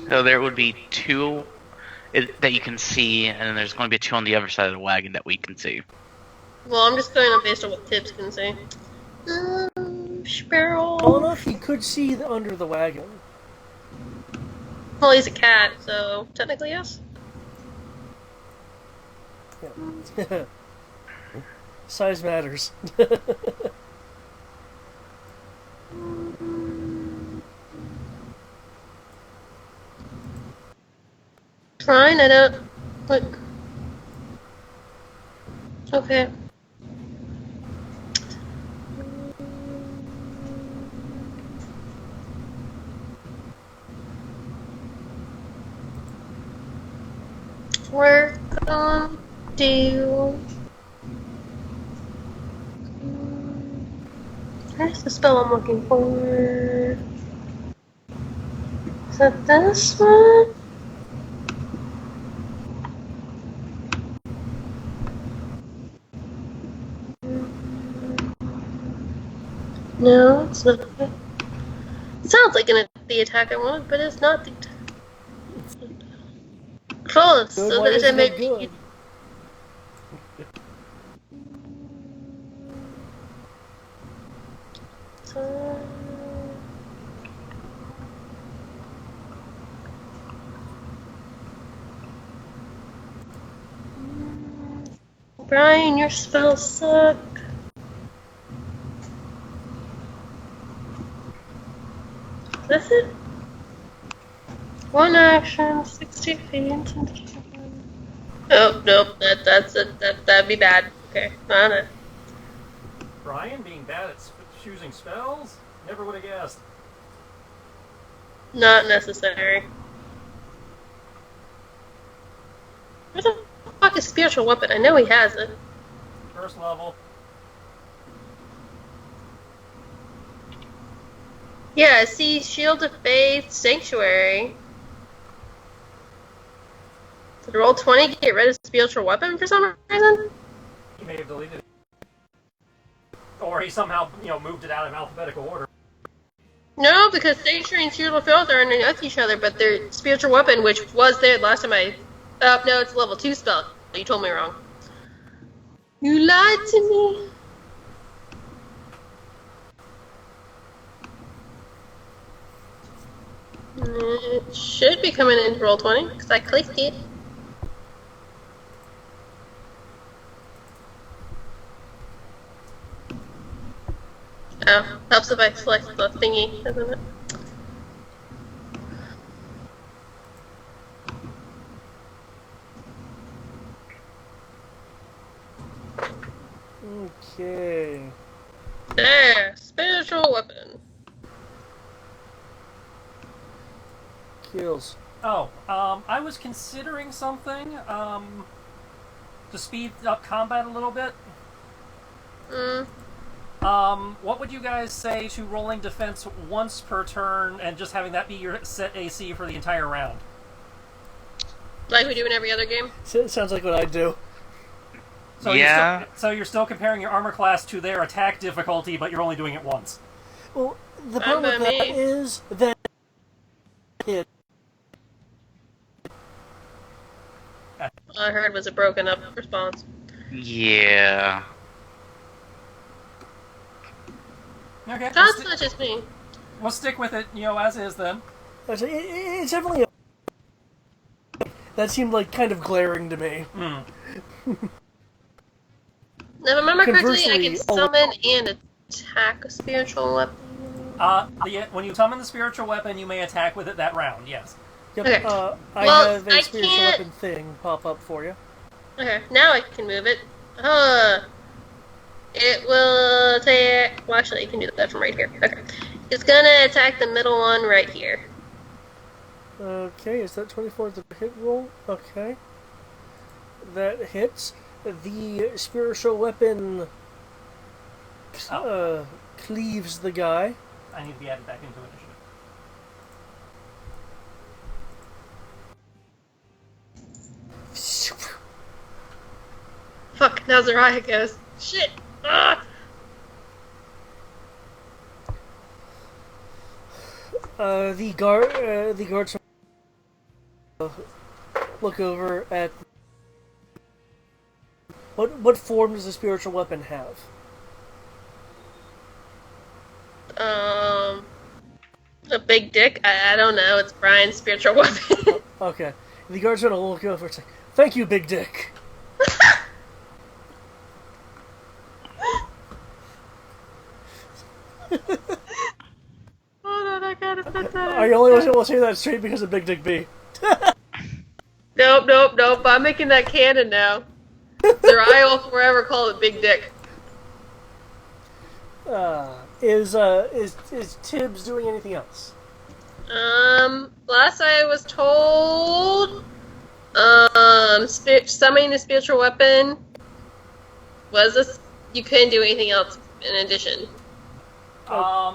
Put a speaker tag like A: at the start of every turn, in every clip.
A: So there would be two that you can see, and then there's going to be two on the other side of the wagon that we can see.
B: Well, I'm just going on based on what Tibbs can see. Sparrow.
C: Well enough, he could see under the wagon.
B: Well, he's a cat, so technically yes.
C: Yeah. Size matters.
B: Fine, I don't... Look. Okay. We're gonna do... Where's the spell I'm looking for? Is that this one? No, it's not. It sounds like the attack I wanted, but it's not the attack. Close.
C: Good,
B: So
C: why
B: there's
C: isn't
B: a
C: it good?
B: Brian, your spells suck. Is this it? One action, 60 feet. Oh, nope, that'd be bad. Okay, not it.
D: Brian being bad at choosing spells? Never would have guessed.
B: Not necessary. Where the fuck is spiritual weapon? I know he has it.
D: First level.
B: Yeah, I see Shield of Faith, Sanctuary. Did roll 20 get rid of spiritual weapon for some reason?
D: He may have deleted it. Or he somehow, moved it out in alphabetical order.
B: No, because Sanctuary and Shield of Faith are underneath each other, but their spiritual weapon, which was there last time I... no, it's a level 2 spell. You told me wrong. You lied to me. It should be coming into roll 20, because I clicked it. Oh, helps if I select the thingy, doesn't it?
C: Okay.
B: There! Spiritual weapon.
C: Kills.
D: Oh, I was considering something, to speed up combat a little bit. What would you guys say to rolling defense once per turn and just having that be your set AC for the entire round?
B: Like we do in every other game?
C: Sounds like what I do.
D: So
A: yeah.
D: You're still comparing your armor class to their attack difficulty, but you're only doing it once.
C: Well, the problem with that is that it.
B: All I heard was a broken up response.
A: Yeah.
D: Okay.
B: That's not just me.
D: We'll stick with it, as is then.
C: It's definitely that seemed like kind of glaring to me.
B: If I remember correctly, I
C: Conversely,
B: can summon and attack a spiritual weapon.
D: When you summon the spiritual weapon, you may attack with it that round, yes.
C: Yep,
B: Okay.
C: I
B: Well,
C: have a
B: I
C: spiritual
B: can't-
C: weapon thing pop up for you.
B: Okay, now I can move it. It will attack... Well, actually, you can do that from right here. Okay. It's gonna attack the middle one right here.
C: Okay, is that 24 the hit roll? Okay. That hits. The spiritual weapon cleaves the guy.
D: I need to be added back into initiative.
B: Fuck, now Zariah goes. Shit! Ah!
C: The guards look over at what form does the spiritual weapon have?
B: A big dick? I don't know. It's Brian's spiritual weapon.
C: Okay. The guard's gonna look over and say, "Thank you, Big Dick."
B: Hold on, I gotta put that
C: I only was able to say that straight because of Big Dick B.
B: Nope. I'm making that canon now. Zariah will forever call it Big Dick.
C: Is Tibbs doing anything else?
B: Last I was told, summoning the spiritual weapon was you couldn't do anything else in addition.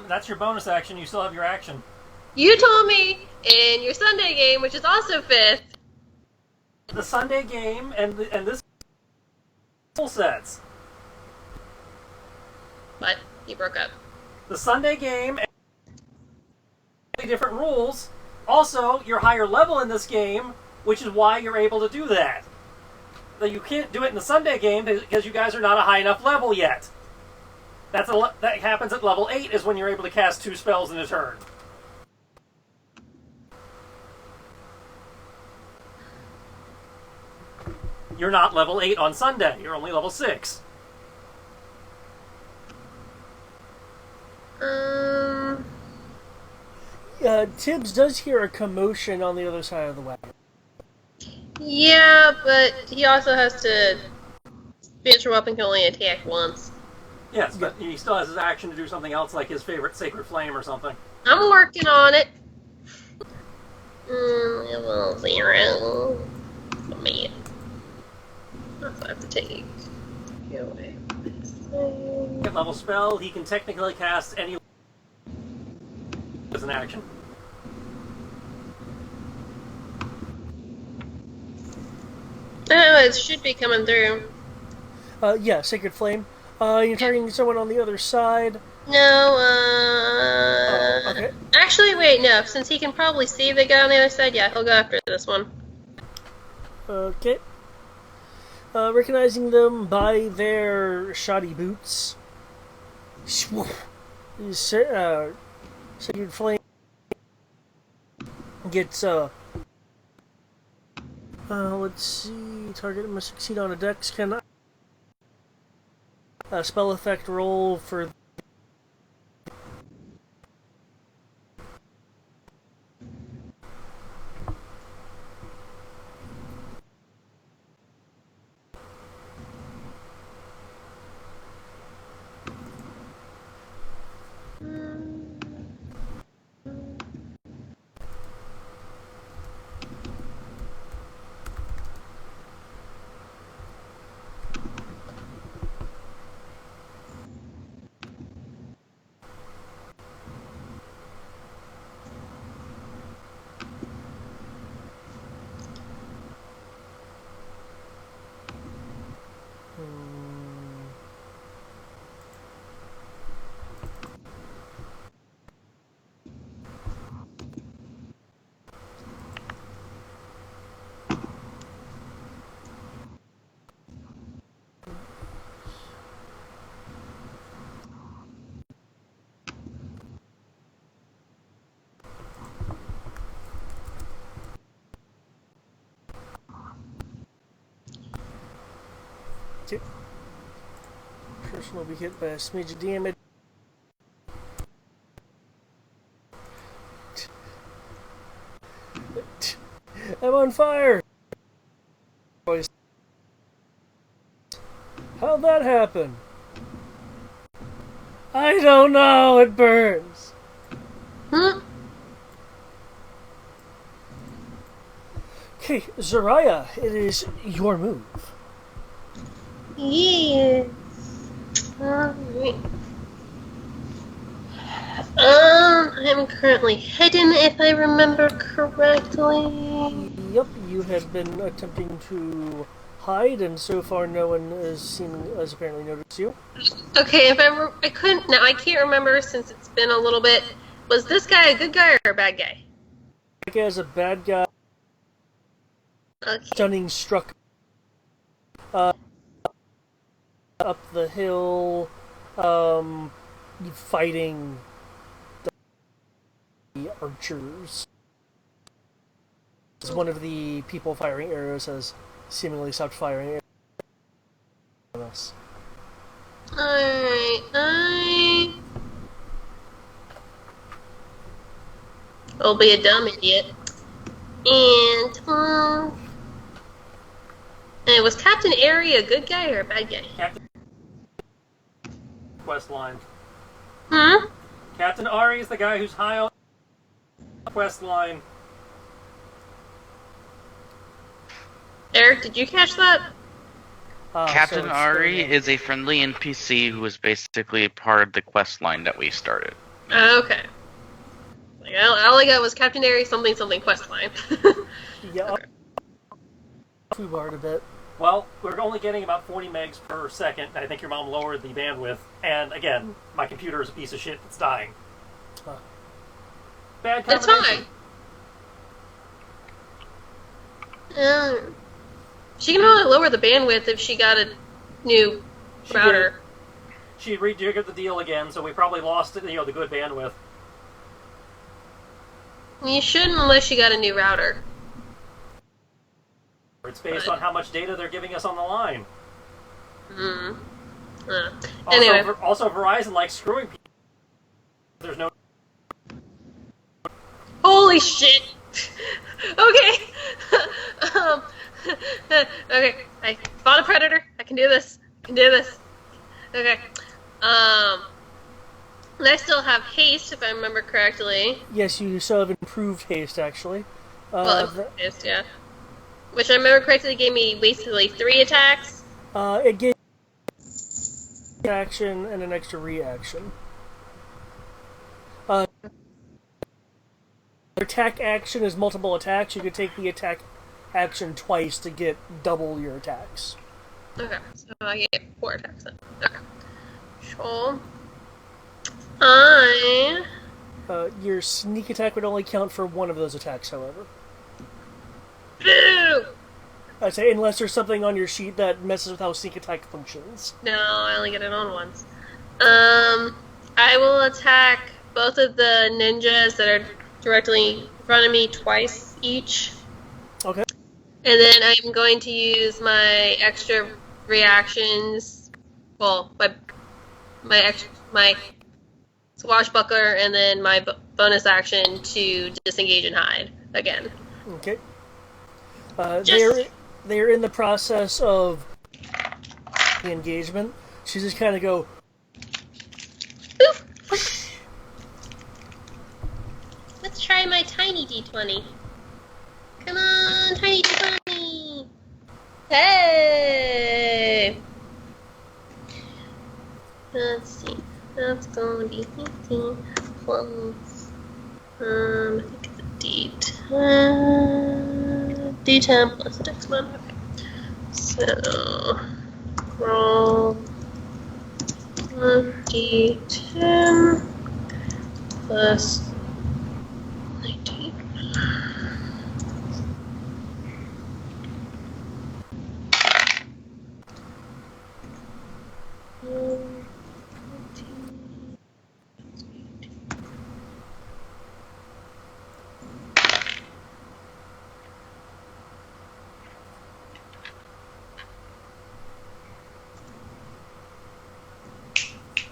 D: That's your bonus action. You still have your action.
B: You told me in your Sunday game, which is also 5th.
D: The Sunday game and this full sets.
B: But he broke up.
D: The Sunday game and different rules. Also, you're higher level in this game, which is why you're able to do that. But you can't do it in the Sunday game because you guys are not a high enough level yet. That happens at level 8 is when you're able to cast 2 spells in a turn. You're not level 8 on Sunday. You're only level 6.
C: Tibbs does hear a commotion on the other side of the wagon.
B: Yeah, but he also has to. Spiritual weapon can only attack once.
D: Yes, but he still has his action to do something else, like his favorite Sacred Flame or something.
B: I'm working on it. Level 0. Oh, man. That's what I have to take. Go away.
D: Second level spell, he can technically cast any as an action.
B: Oh, it should be coming through.
C: Yeah, Sacred Flame. You're targeting someone on the other side.
B: No,
C: Okay.
B: Actually, wait, no. Since he can probably see the guy on the other side, yeah, he'll go after this one.
C: Okay. Recognizing them by their shoddy boots. Sacred Flame gets, let's see, target must succeed on a dex. Can a spell effect roll for... Person will be hit by a smidge of damage. I'm on fire! How'd that happen? I don't know, it burns. Okay, Zariah, it is your move.
B: Yes. I'm currently hidden, if I remember correctly.
C: Yep, you have been attempting to hide, and so far no one has apparently noticed you.
B: Okay, if I couldn't. Now I can't remember since it's been a little bit. Was this guy a good guy or a bad guy?
C: As a bad guy,
B: Okay.
C: Stunning struck up the hill, fighting the archers. As one of the people firing arrows has seemingly stopped firing arrows at us.
B: Alright, I will be a dumb idiot. And was Captain Airy a good guy or a bad guy?
D: Captain quest line.
B: Hmm?
D: Captain Ari is the guy who's high on the quest line.
B: Eric, did you catch that?
A: Captain
C: So
A: Ari is a friendly NPC who is basically part of the quest line that we started.
B: Okay. Like, all I got was Captain Airy something quest line.
C: Yeah, too hard a bit.
D: Well, we're only getting about 40 megs per second. I think your mom lowered the bandwidth. And again, my computer is a piece of shit that's dying. Bad
B: That's
D: combination.
B: fine. She can only lower the bandwidth if she got a new router.
D: She rejiggered the deal again, so we probably lost the good bandwidth.
B: You shouldn't unless you got a new router.
D: It's based on how much data they're giving us on the line.
B: Anyway.
D: Also, Verizon likes screwing people. There's no.
B: Holy shit! Okay. Okay. I fought a predator. I can do this. Okay. And I still have haste, if I remember correctly.
C: Yes, you still have improved haste, actually.
B: Haste, yeah. Which I remember correctly gave me basically 3 attacks.
C: It gave action and an extra reaction. Attack action is multiple attacks. You could take the attack action twice to get double your attacks.
B: Okay, so I get 4 attacks then. Okay. Sure.
C: Your sneak attack would only count for one of those attacks, however.
B: Boo!
C: I'd say unless there's something on your sheet that messes with how sneak attack functions.
B: No, I only get it on once. I will attack both of the ninjas that are directly in front of me twice each.
C: Okay.
B: And then I'm going to use my extra reactions. Well, my swashbuckler and then my bonus action to disengage and hide again.
C: Okay. They're in the process of the engagement. So you just kind of go.
B: Boop. Let's try my tiny D20. Come on, tiny D20. Hey. Let's see. That's going to be 15 plus. I think it's a D10. D10 plus the next one. Okay. So, roll 1D10 plus 19.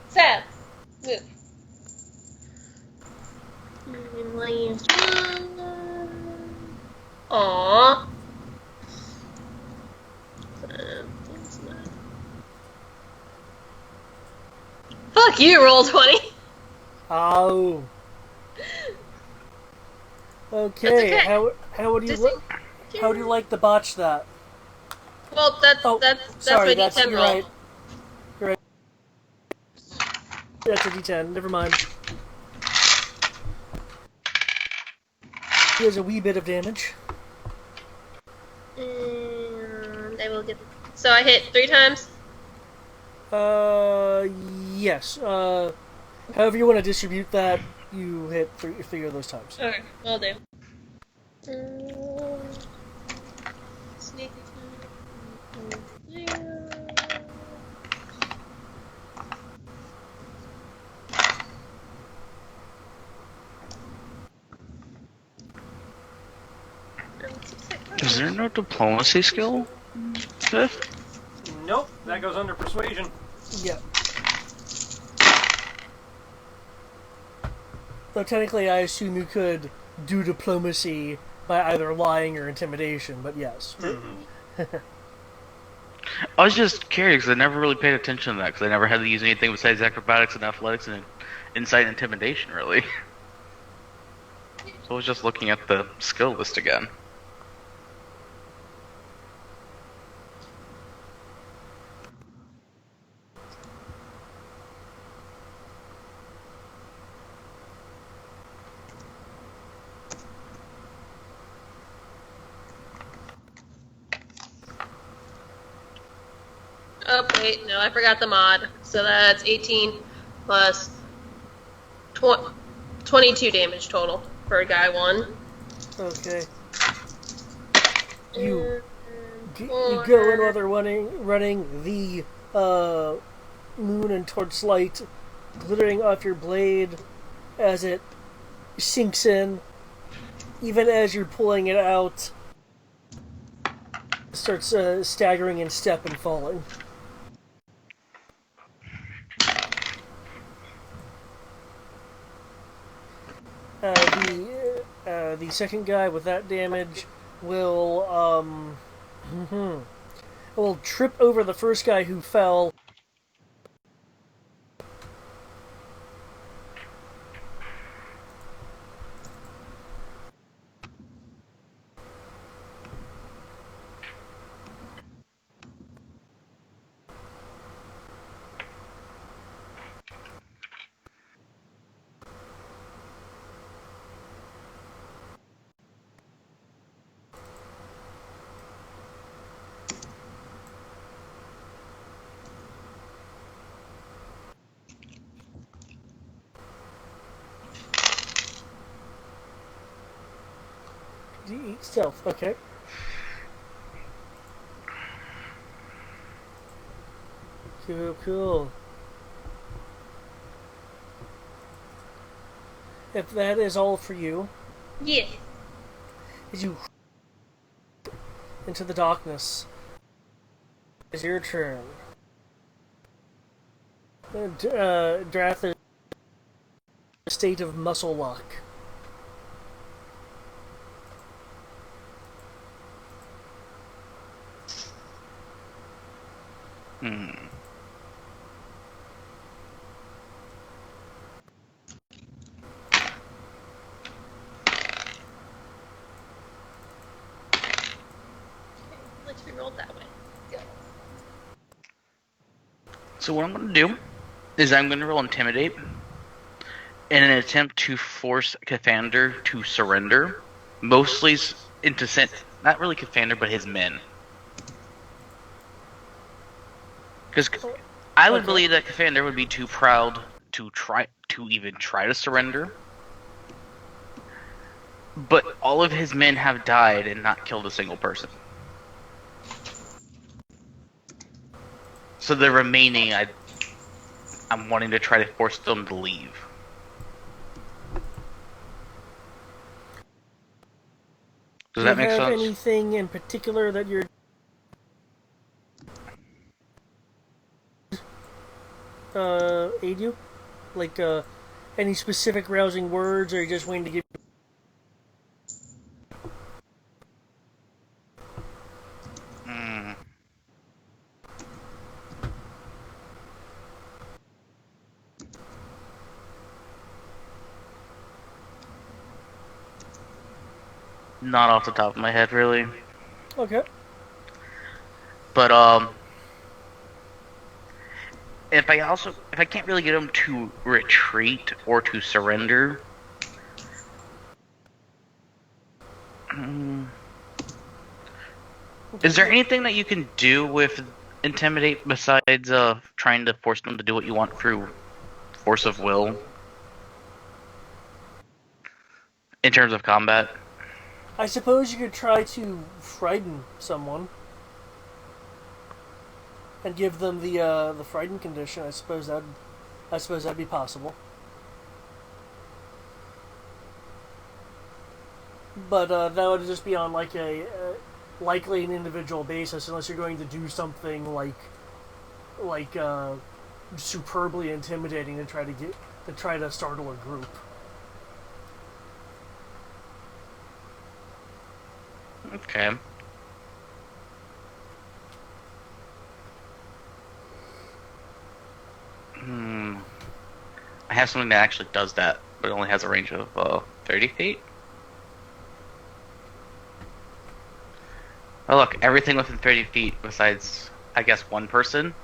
B: Sam, move. And last one. Aww. Fuck you, roll 20.
C: Oh. Okay.
B: That's okay.
C: How do you how do you like to botch that?
B: Well, that's
C: Sorry,
B: my
C: that's
B: D10
C: you're
B: roll.
C: right. You're right. That's a D10. Never mind. Here's a wee bit of damage.
B: And I will get. So I hit 3 times.
C: Yes. However you want to distribute that, you hit three of those times.
B: Okay, will do.
A: Is there no diplomacy skill? Fifth?
D: Nope, that goes under persuasion.
C: Yeah. Though technically, I assume you could do diplomacy by either lying or intimidation, but yes.
A: I was just curious because I never really paid attention to that because I never had to use anything besides acrobatics and athletics and insight and intimidation, really. So I was just looking at the skill list again.
B: Oh, wait, no, I forgot the mod. So that's 18 plus 22 damage total for guy 1.
C: Okay. You go in while they're running the moon and torchlight glittering off your blade as it sinks in. Even as you're pulling it out, it starts staggering in step and falling. The second guy with that damage will will trip over the first guy who fell. Stealth, okay. Cool. If that is all for you,
B: Yeah.
C: as you into the darkness, it's your turn. Draft a state of muscle lock.
B: Let's be rolled that way. Go.
A: So what I'm going to do is I'm going to roll Intimidate in an attempt to force Cathander to surrender, mostly into not really Cathander, but his men. Because I would believe that Cathander would be too proud to even try to surrender. But all of his men have died and not killed a single person. So the remaining, I'm wanting to try to force them to leave. Does that make sense?
C: Do you have anything in particular that you're aid you? Like any specific rousing words, or are you just waiting to give?
A: Not off the top of my head, really.
C: Okay.
A: But if I can't really get them to retreat or to surrender, is there anything that you can do with Intimidate besides trying to force them to do what you want through force of will? In terms of combat?
C: I suppose you could try to frighten someone and give them the frightened condition. I suppose that'd be possible. But that would just be on like a likely an individual basis, unless you're going to do something like superbly intimidating to try to startle a group.
A: Okay. I have something that actually does that, but it only has a range of 30 feet. Oh look, everything within 30 feet besides, I guess, one person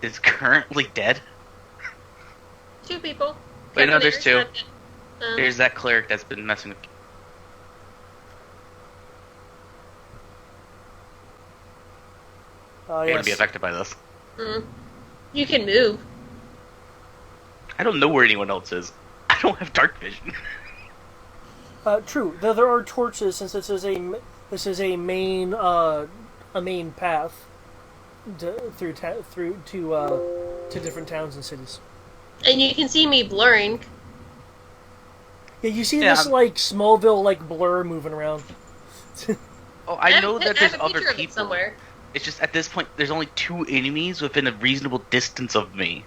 A: is currently dead.
B: 2 people.
A: Wait, no, there's
B: Cavaliers,
A: 2.
B: not-
A: There's that cleric that's been messing with. I wouldn't be
C: Yes.
A: affected by this.
B: You can move.
A: I don't know where anyone else is. I don't have dark vision.
C: True. Though there are torches, since this is a main path through to different towns and cities.
B: And you can see me blurring.
C: Yeah, you see
A: Yeah,
C: this like Smallville like blur moving around.
A: Oh, I know that there's
B: I have a
A: other
B: picture of it
A: people.
B: somewhere.
A: It's just at this point, there's only 2 enemies within a reasonable distance of me,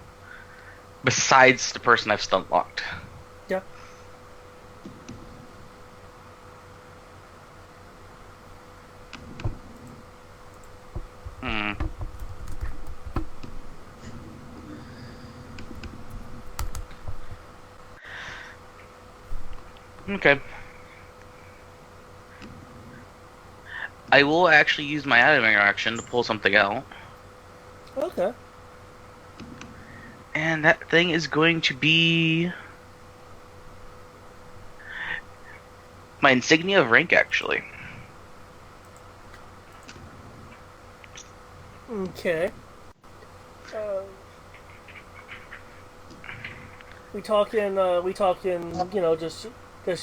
A: besides the person I've stun locked.
C: Yeah.
A: Hmm. Okay. I will actually use my item interaction to pull something out.
C: Okay.
A: And that thing is going to be my insignia of rank, actually.
C: Okay. We talking, you know, just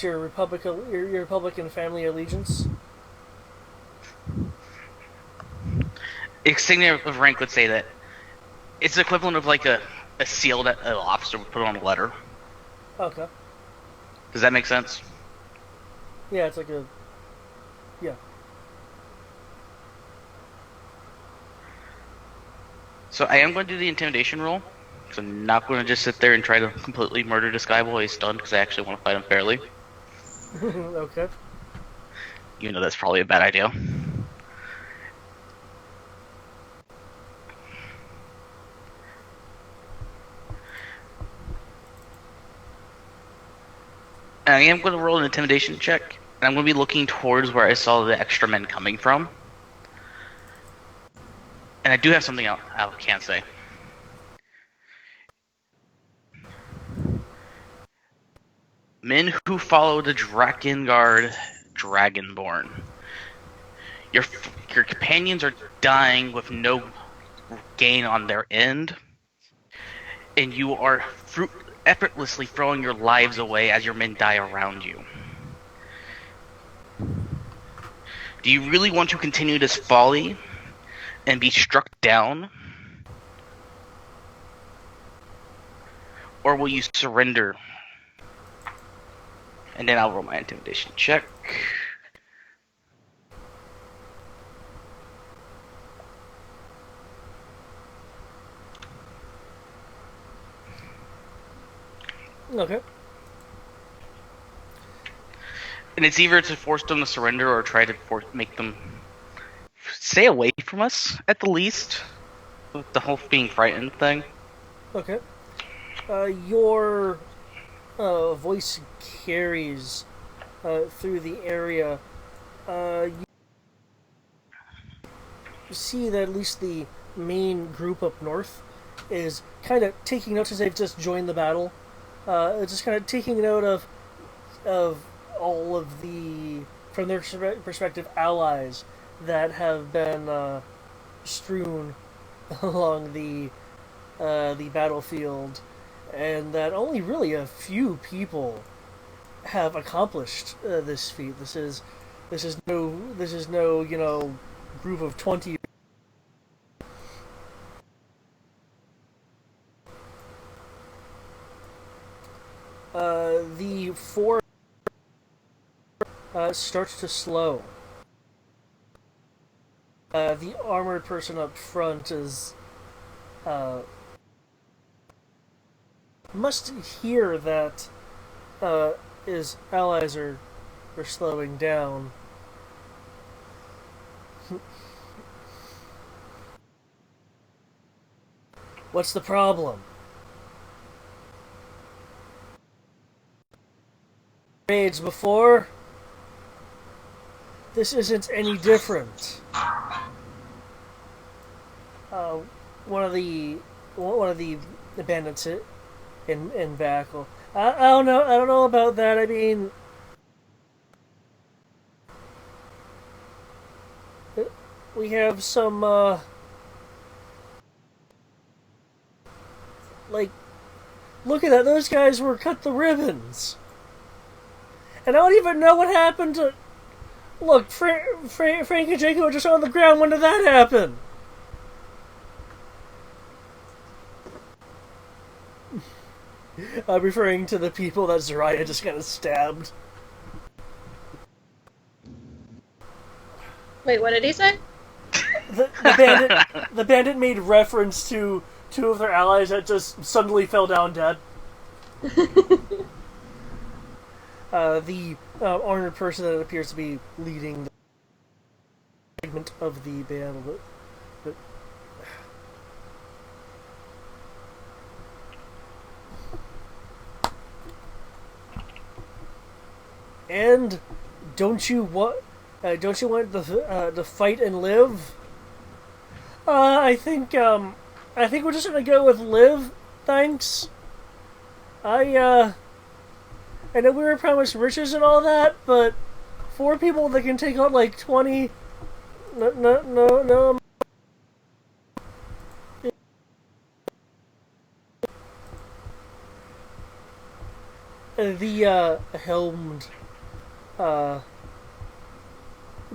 C: your Republican family allegiance.
A: Insignia of rank would say that it's the equivalent of like a seal that an officer would put on a letter.
C: Okay.
A: Does that make sense?
C: Yeah, it's like a. Yeah.
A: So I am going to do the intimidation roll. So I'm not going to just sit there and try to completely murder this guy while he's stunned, because I actually want to fight him fairly.
C: Okay.
A: You know that's probably a bad idea. And I am going to roll an intimidation check, and I'm going to be looking towards where I saw the extra men coming from. And I do have something else I can't say. Men who follow the Drakengard Dragonborn. Your companions are dying with no gain on their end, and you are effortlessly throwing your lives away as your men die around you. Do you really want to continue this folly and be struck down? Or will you surrender? And then I'll roll my intimidation check.
C: Okay.
A: And it's either to force them to surrender or try to make them stay away from us, at the least. With the whole being frightened thing.
C: Okay. Your voice carries through the area. You see that at least the main group up north is kind of taking note, as they've just joined the battle. Just kind of taking note of all of the, from their perspective, allies that have been strewn along the battlefield, and that only really a few people have accomplished this feat. This is no group of 20. The four starts to slow. The armored person up front is must hear that his allies are slowing down. What's the problem? Raids before? This isn't any different. One of the bandits in back. Well, I don't know. I don't know about that. I mean, we have some like, look at that. Those guys were cut the ribbons, and I don't even know what happened to. Look, Frank and Jacob were just on the ground. When did that happen? I'm referring to the people that Zariah just kind of stabbed.
B: Wait, what did he say?
C: The bandit made reference to two of their allies that just suddenly fell down dead. The armored person that appears to be leading the segment of the battle. But and don't you want the fight and live? I think we're just gonna go with live. Thanks. I know we were promised riches and all that, but 4 people that can take out like 20. No. The helmed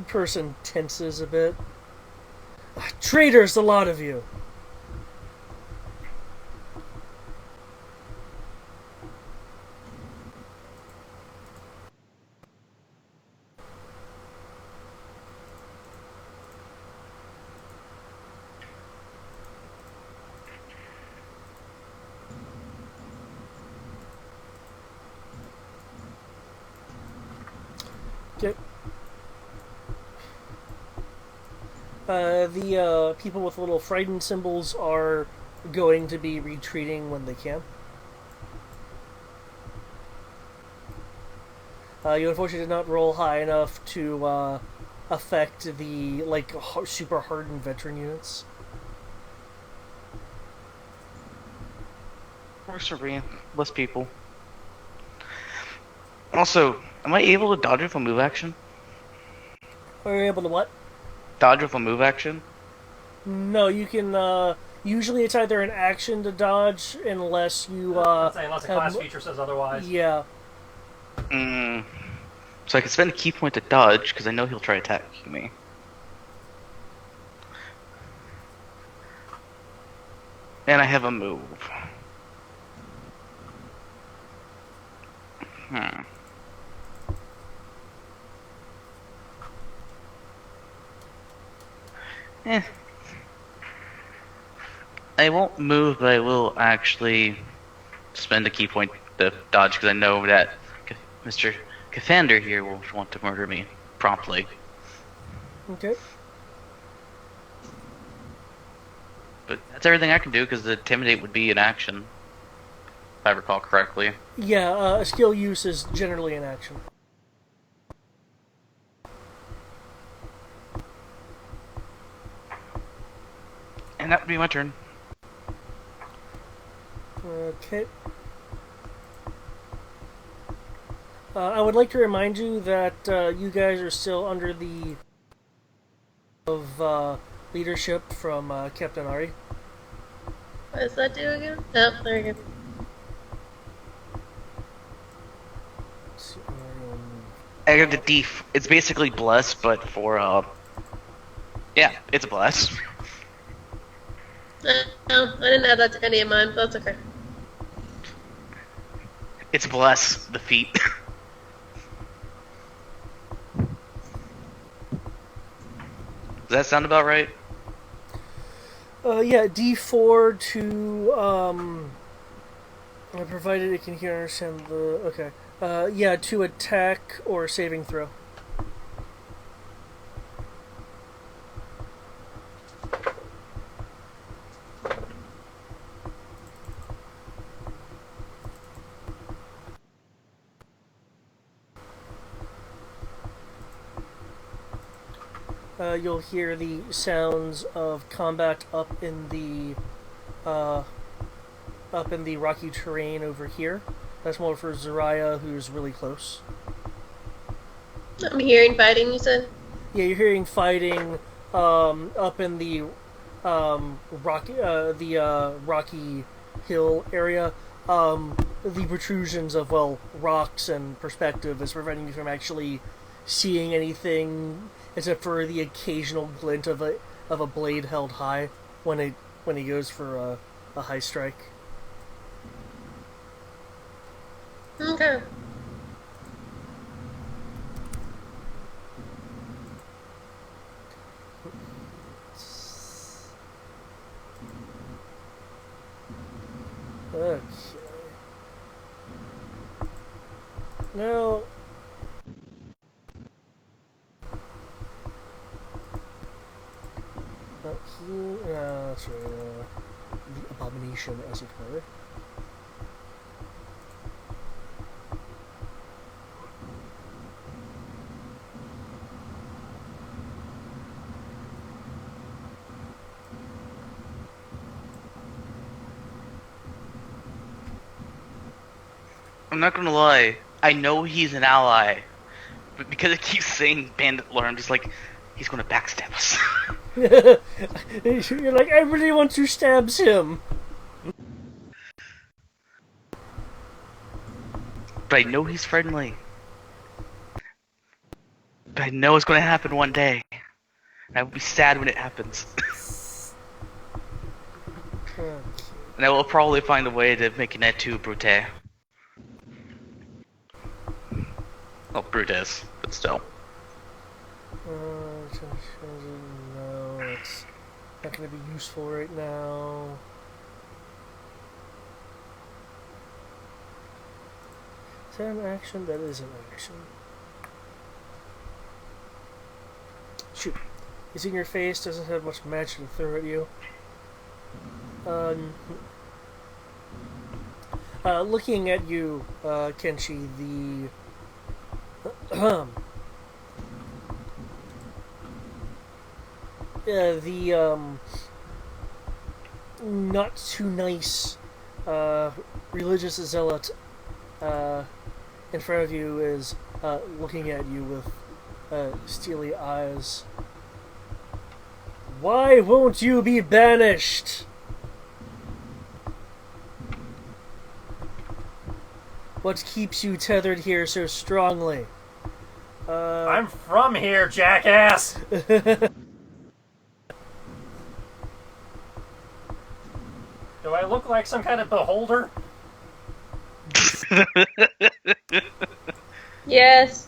C: person tenses a bit. Traitors, the lot of you. Okay. The people with little frightened symbols are going to be retreating when they can. You unfortunately did not roll high enough to affect the super hardened veteran units.
A: Works for me. Less people. Also, am I able to dodge with a move action?
C: Are you able to what?
A: Dodge with a move action?
C: No, you can. Usually, it's either an action to dodge, unless you.
D: Unless a class feature says otherwise.
C: Yeah.
A: So I can spend a key point to dodge because I know he'll try attacking me. And I have a move. I won't move, but I will actually spend a key point to dodge because I know that Mr. Cathander here will want to murder me promptly.
C: Okay.
A: But that's everything I can do because the intimidate would be an action, if I recall correctly.
C: Yeah, a skill use is generally an action.
A: And that would be my turn.
C: Okay. I would like to remind you that you guys are still under the leadership from Captain Ari.
B: What does that do again? Oh, there you go.
C: Let's see.
A: I got the D. It's basically bless, but for yeah, it's a bless.
B: No, I didn't add that to any of mine, but that's okay.
A: It's bless the feet. Does that sound about right?
C: Yeah, D4 to provided it can hear and understand the okay. Yeah, to attack or saving throw. You'll hear the sounds of combat up in the rocky terrain over here. That's more for Zariah, who's really close.
B: I'm hearing fighting, you said?
C: Yeah, you're hearing fighting up in the rocky hill area. The protrusions of rocks and perspective is preventing you from actually seeing anything except for the occasional glint of a blade held high when he goes for a high strike.
B: Okay.
C: Okay. Now, that's right, the abomination, as it were.
A: I'm not gonna lie. I know he's an ally, but because it keeps saying bandit lore, I'm just like, he's gonna backstab us.
C: You're like, I really want to stab him.
A: But I know he's friendly. But I know it's gonna happen one day. And I will be sad when it happens. And I will probably find a way to make it to Brute. Well, Brutes, but still.
C: No, it's not going to be useful right now. Is that an action? That is an action. Shoot. He's in your face, doesn't have much magic to throw at you. Looking at you, Kenshi, the not too nice religious zealot in front of you is looking at you with steely eyes. Why won't you be banished? What keeps you tethered here so strongly?
D: I'm from here, jackass! Do I look like some kind of beholder?
B: Yes.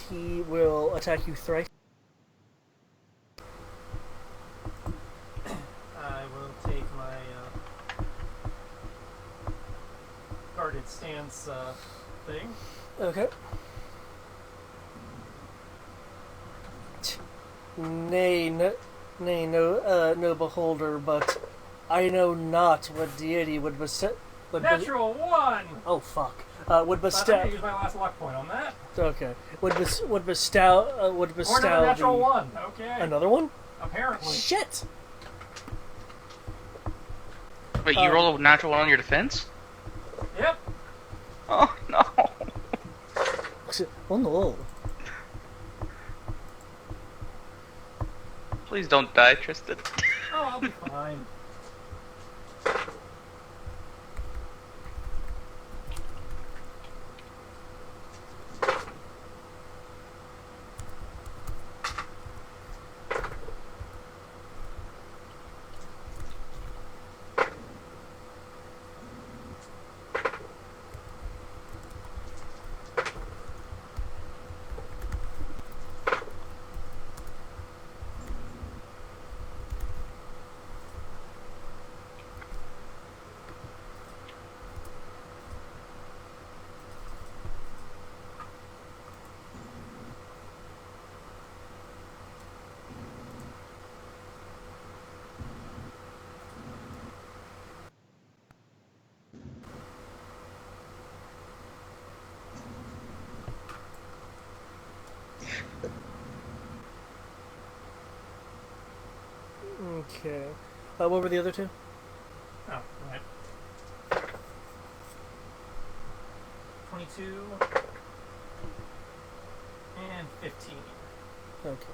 C: He will attack you thrice.
D: I will take my guarded stance thing.
C: Okay. Nay, no beholder, but I know not what deity would bestow.
D: Natural one!
C: Oh fuck! Would
D: I'm
C: bestow.
D: gonna use my last luck point on that.
C: Okay. Would bestow.
D: Or another natural
C: the...
D: one. Okay.
C: Another one?
D: Apparently.
C: Shit!
A: Wait, you roll a natural one on your defense?
D: Yep.
A: Oh no.
C: Oh no.
A: Please don't die, Tristan.
D: Oh, I'll be fine.
C: Okay. What were the other two?
D: Oh, right. 22 and 15.
C: Okay.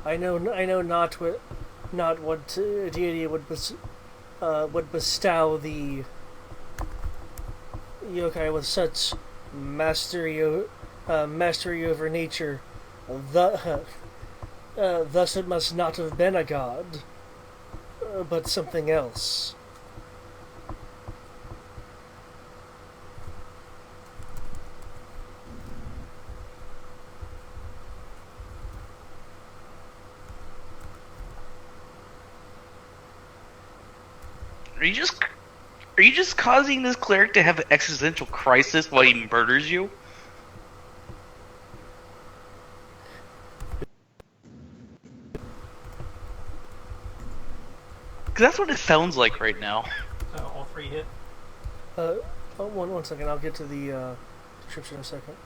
C: I know not what deity would bestow the yokai with such mastery over nature. Thus, it must not have been a god, but something else.
A: Are you just causing this cleric to have an existential crisis while he murders you? Because that's what it sounds like right now.
D: So all 3 hit.
C: One second. I'll get to the description in a second.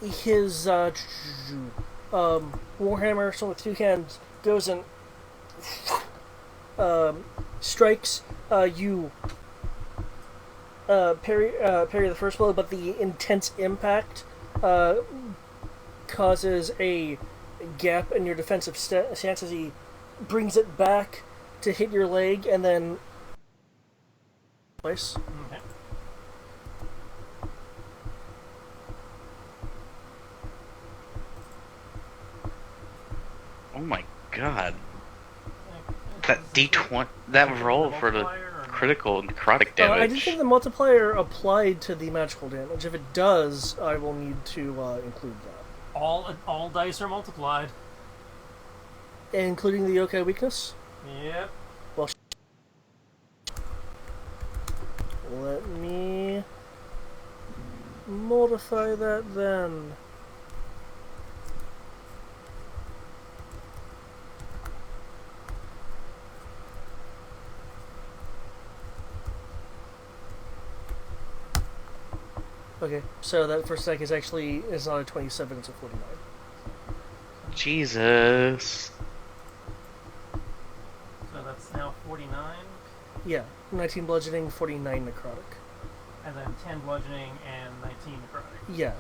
C: His warhammer, so with 2 hands, goes and strikes. You parry the first blow, but the intense impact causes a gap in your defensive stance as he brings it back to hit your leg, and then place.
D: Okay.
A: Oh my god. That D20, that roll for the critical necrotic
C: I
A: damage.
C: didn't think the multiplier applied to the magical damage. If it does, I will need to include that.
D: All dice are multiplied.
C: Including the yokai weakness?
D: Yep.
C: Well, let me modify that then. Okay, so that first attack is not a 27, it's a 49.
A: Jesus.
D: So that's now 49,
C: Yeah, 19 bludgeoning, 49 necrotic.
D: and then 10 bludgeoning and 19 necrotic.
C: Yeah.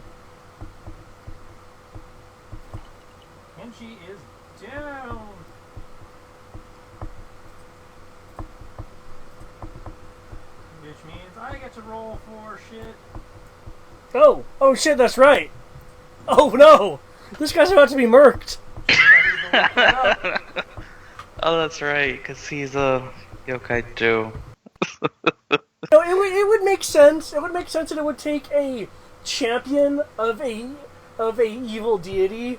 D: And she is down. Which means I get to roll for shit.
C: Oh shit, that's right! Oh no! This guy's about to be murked!
A: Oh, that's right, because he's a yokai too.
C: No, it would make sense. It would make sense that it would take a champion of a evil deity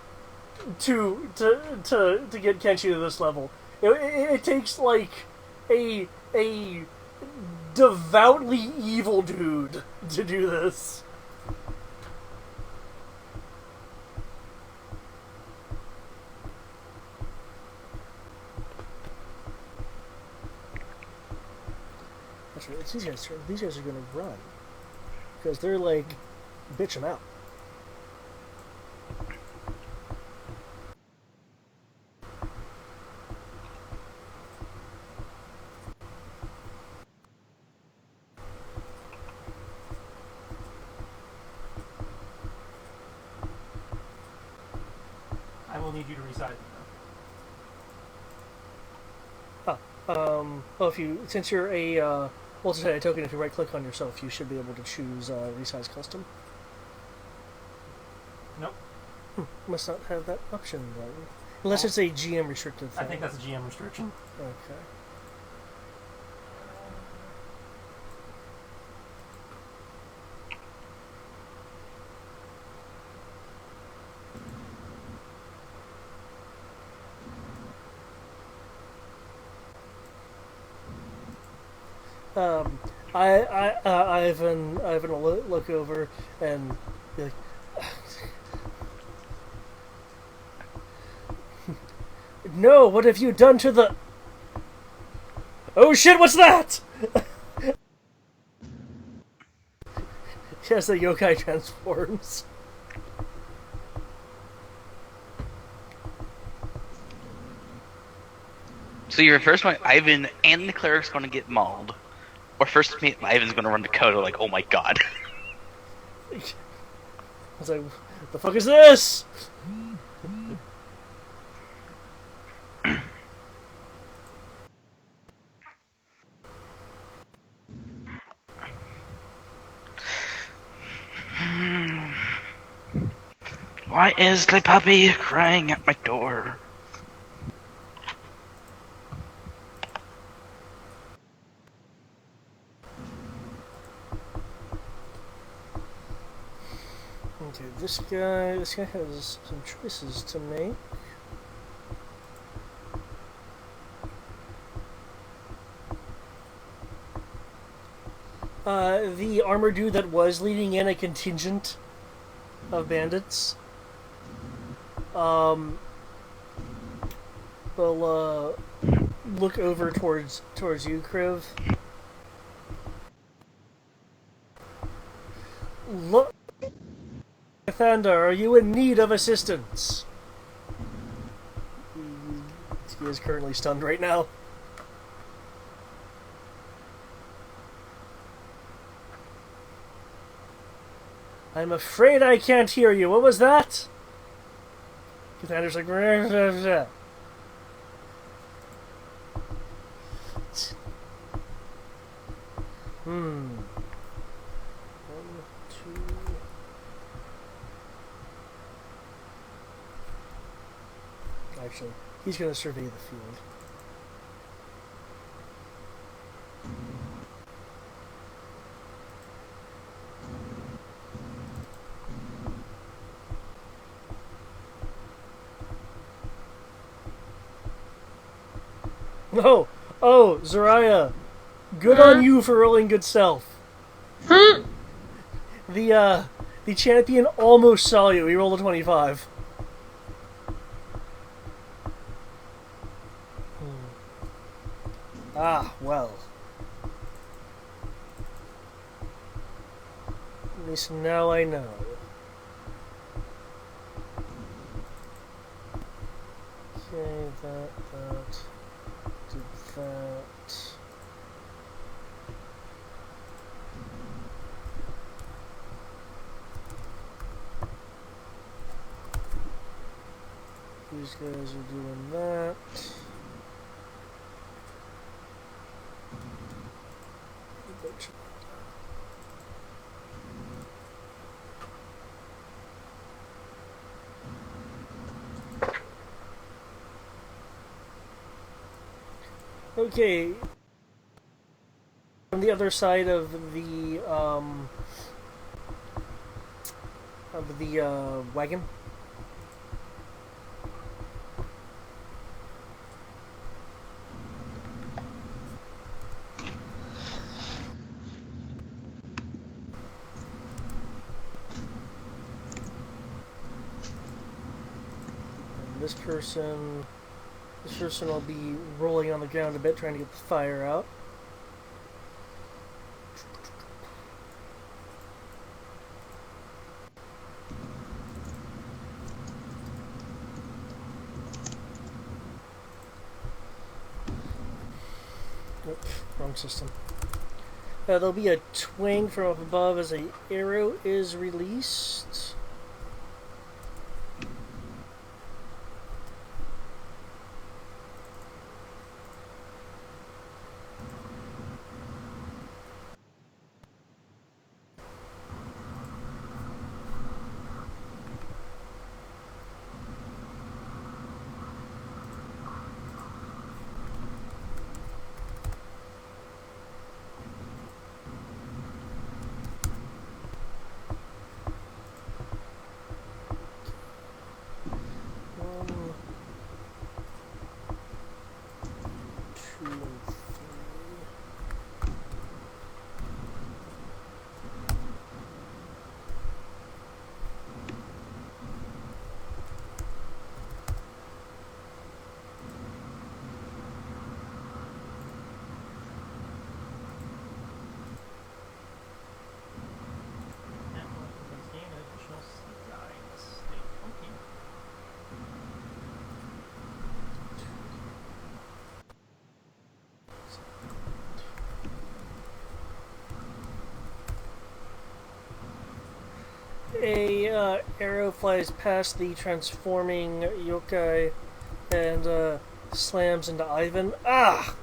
C: to get Kenshi to this level. It takes like a devoutly evil dude to do this. That's right. It's these guys' turn. These guys are gonna run because they're like, bitch 'em out.
D: I will need you to resize them.
C: Well, since you're a multi-sided token, if you right-click on yourself, you should be able to choose resize custom.
D: Nope.
C: Must not have that option then, unless it's a GM restricted thing.
D: I think that's a GM restriction.
C: Okay. Ivan will look over and be like, No, what have you done to the... Oh shit, what's that? Yes, the yokai transforms.
A: So your first one, Ivan and the cleric's going to get mauled. Or first, Ivan's going to run to Kodo like, oh my god.
C: I was like, the fuck is this?
A: Why is the puppy crying at my door?
C: Okay, this guy has some choices to make. The armor dude that was leading in a contingent of bandits, will look over towards you, Kriv. Look, Thanda, are you in need of assistance? He is currently stunned right now. I'm afraid I can't hear you. What was that? Commander's like... One, two... Actually, he's going to survey the field. Oh, Zariah, good on you for rolling good stealth. The champion almost saw you. He rolled a 25. Ah, well. At least now I know. Okay, that, did that. These guys are doing that. Okay. On the other side of the wagon. And this person will be rolling on the ground a bit, trying to get the fire out. Nope, wrong system. There'll be a twang from up above as an arrow is released. A arrow flies past the transforming yokai and slams into Ivan. Ah!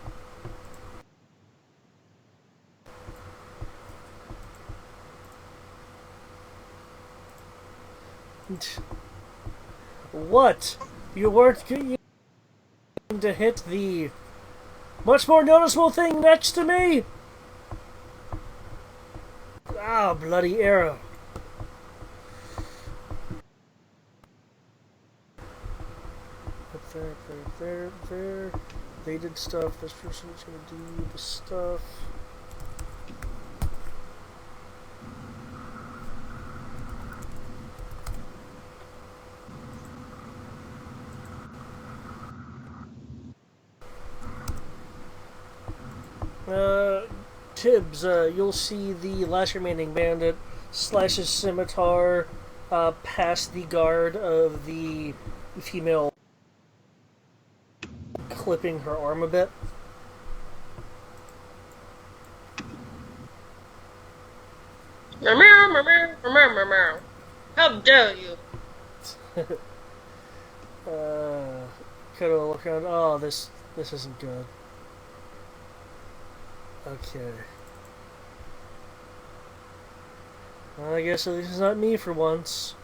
C: What? You weren't going to hit the much more noticeable thing next to me? Ah, bloody arrow. There. They did stuff. This person's gonna do the stuff. Tibbs, you'll see the last remaining bandit slash his scimitar past the guard of the female, clipping her arm a bit.
B: How dare you?
C: Kind of look around. Oh, this isn't good. Okay. Well, I guess at least it's not me for once.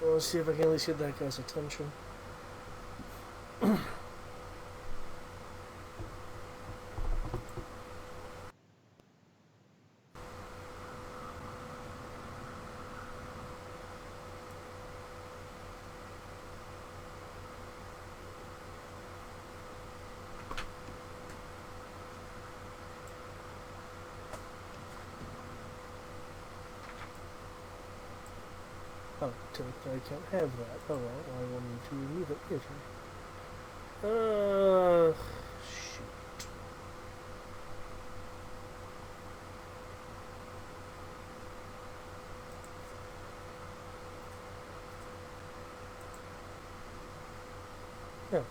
C: Well, let's see if I can at least get that guy's attention. Oh, I can't have that. Oh well, I will need to remove it later. Shoot. Yeah.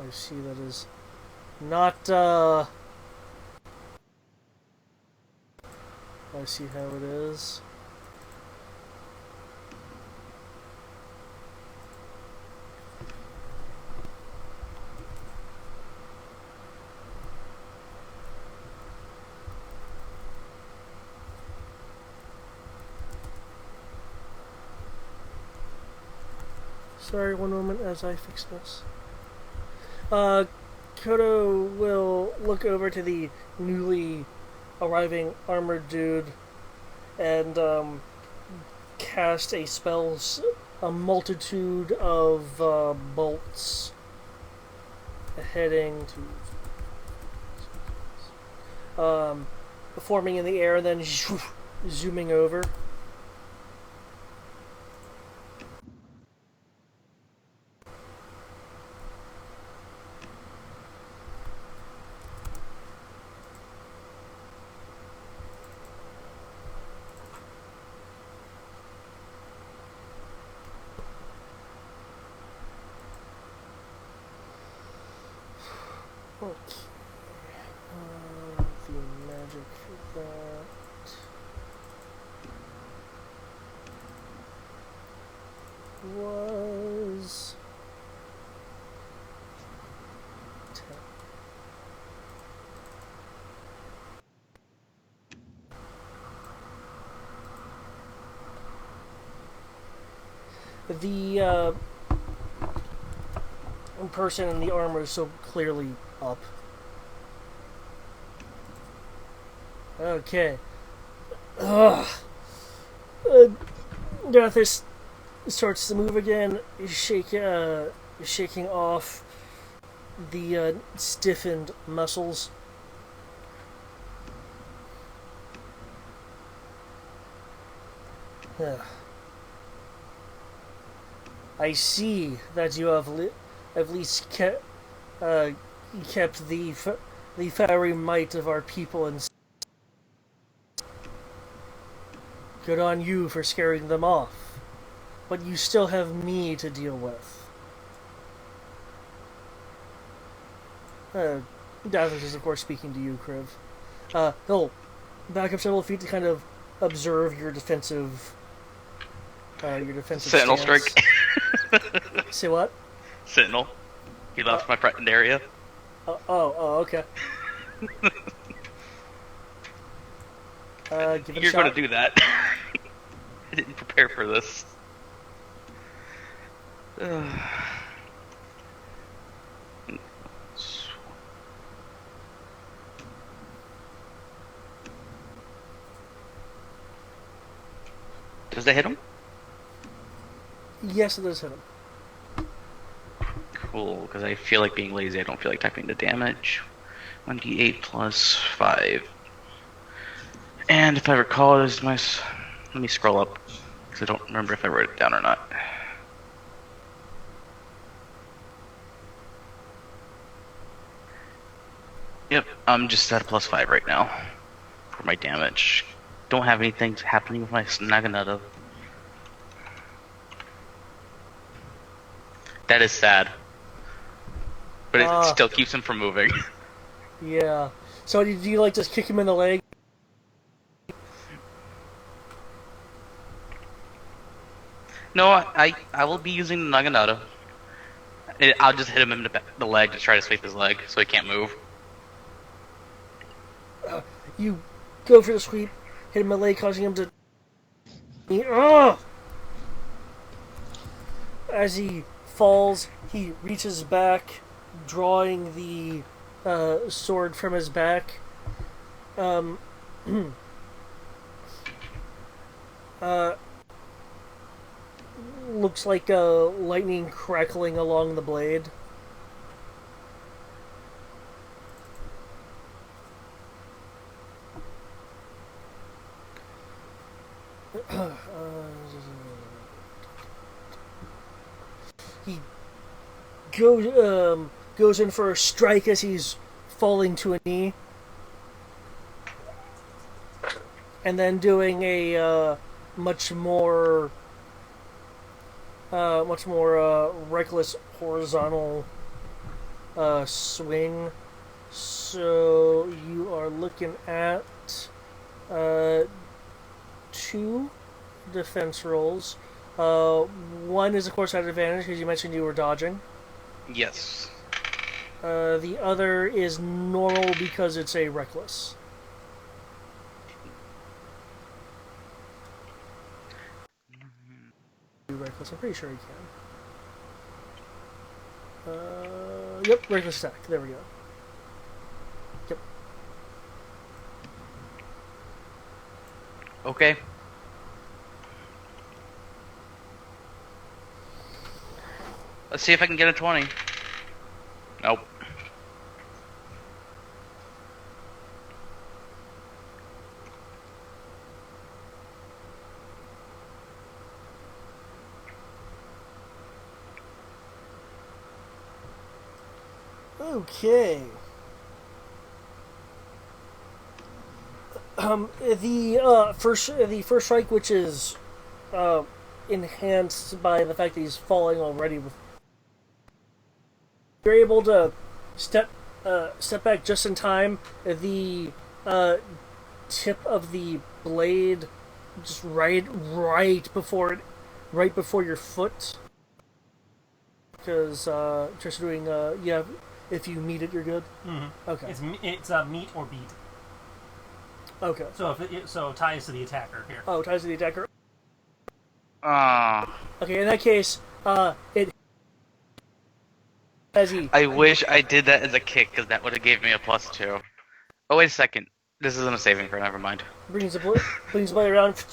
C: I see that is not, I see how it is. Sorry, one moment as I fix this. Kodo will look over to the newly arriving armored dude and cast a spell, a multitude of bolts heading to forming in the air and then zooming over. Okay. The magic for that was 10. The person in the armor is so clearly up. Okay. Ugh. Darthis starts to move again, shaking off the stiffened muscles. I see that you have at least kept the fiery might of our people in. Good on you for scaring them off. But you still have me to deal with. Davos is, of course, speaking to you, Kriv. He'll back up several feet to kind of observe your defensive
A: Sentinel
C: stance.
A: strike.
C: Say what?
A: Sentinel. He left my threatened area.
C: Okay. Give it a
A: You're
C: shot.
A: going to do that. I didn't prepare for this. Does that hit him?
C: Yes, it does hit him.
A: Cool, because I feel like being lazy. I don't feel like typing the damage. 1d8 plus 5. And if I recall, it is my... Let me scroll up, because I don't remember if I wrote it down or not. Yep, I'm just at a plus 5 right now for my damage. Don't have anything happening with my Naginata. That is sad. But it still keeps him from moving.
C: Yeah. So do you like just kick him in the leg?
A: No, I will be using the Naginata. I'll just hit him in the leg to try to sweep his leg so he can't move.
C: You go for the sweep, hit him in the leg, causing him to... As he falls, he reaches back, drawing the sword from his back. Looks like lightning crackling along the blade. He goes in for a strike as he's falling to a knee, and then doing a much more reckless horizontal swing. So you are looking at 2 defense rolls. One is, of course, at advantage because you mentioned you were dodging.
A: Yes.
C: The other is normal because it's a reckless. Reckless, I'm pretty sure you can. Yep, reckless attack. There we go. Yep.
A: Okay. Let's see if I can get a 20. Nope.
C: Okay. The first strike, which is enhanced by the fact that he's falling already. You're able to step back just in time. The tip of the blade just right before your foot. Because just doing if you meet it, you're good.
D: Mm-hmm.
C: Okay.
D: It's meet or beat.
C: Okay.
D: So so ties to the attacker here.
C: Oh, ties to the attacker.
A: Ah.
C: Okay, in that case, it. As he
A: I wish I did that as a kick, because that would have gave me a +2. Oh, wait a second. This isn't a saving throw, never mind.
C: brings the blade around,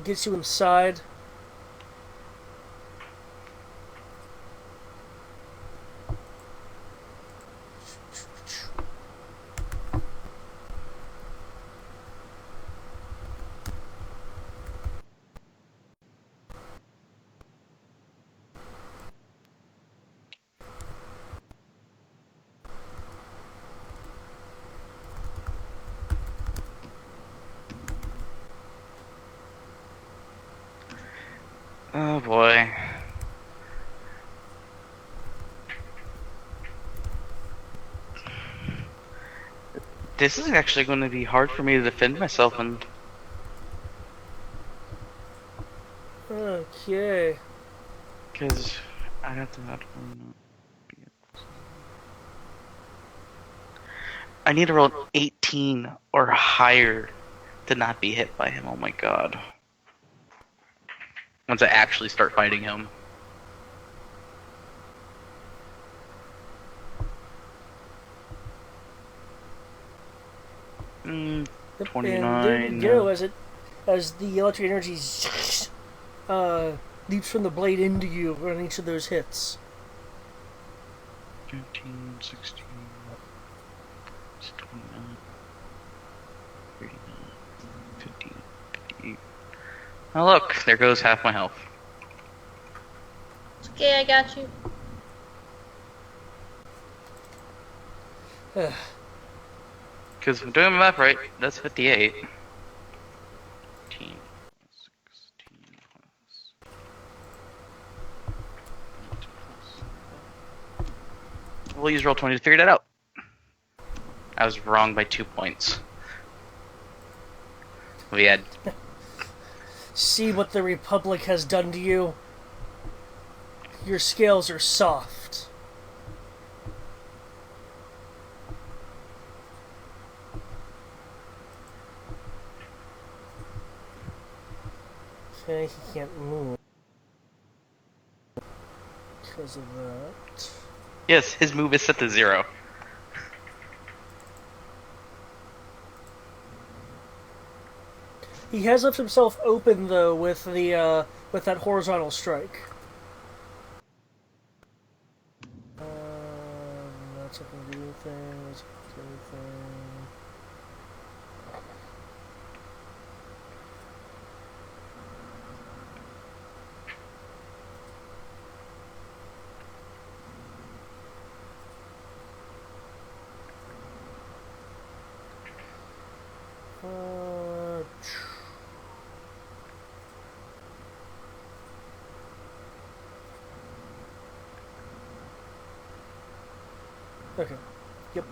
C: gets you inside.
A: Oh boy. This is actually going to be hard for me to defend myself in.
C: Okay.
A: Because I got to. I need to roll an 18 or higher to not be hit by him. Oh my god. Once I actually start fighting him.
C: Yep,
A: 29.
C: and there you go, as the electric energy leaps from the blade into you on each of those hits.
A: 15, 16, 29, 39, 50, 58. Oh look, there goes half my health.
B: It's okay, I got you.
A: Because if I'm doing my math right, that's 58. 15, 16, we'll use roll 20 to figure that out. I was wrong by 2 points. We had.
C: See what the Republic has done to you? Your scales are soft. Okay, he can't move because of that.
A: Yes, his move is set to 0.
C: He has left himself open though with with that horizontal strike. That's not gonna do anything. That's not gonna do anything. Okay. Yep.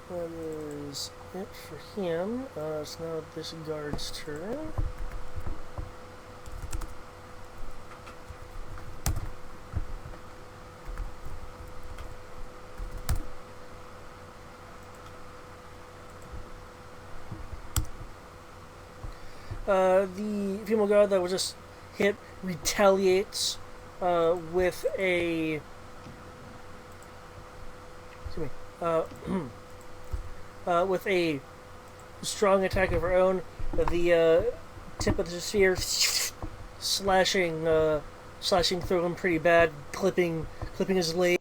C: That is it for him. It's now this guard's turn. The female guard that was just hit retaliates with a. Excuse me. With a strong attack of her own. The tip of the spear slashing through him pretty bad, clipping his leg.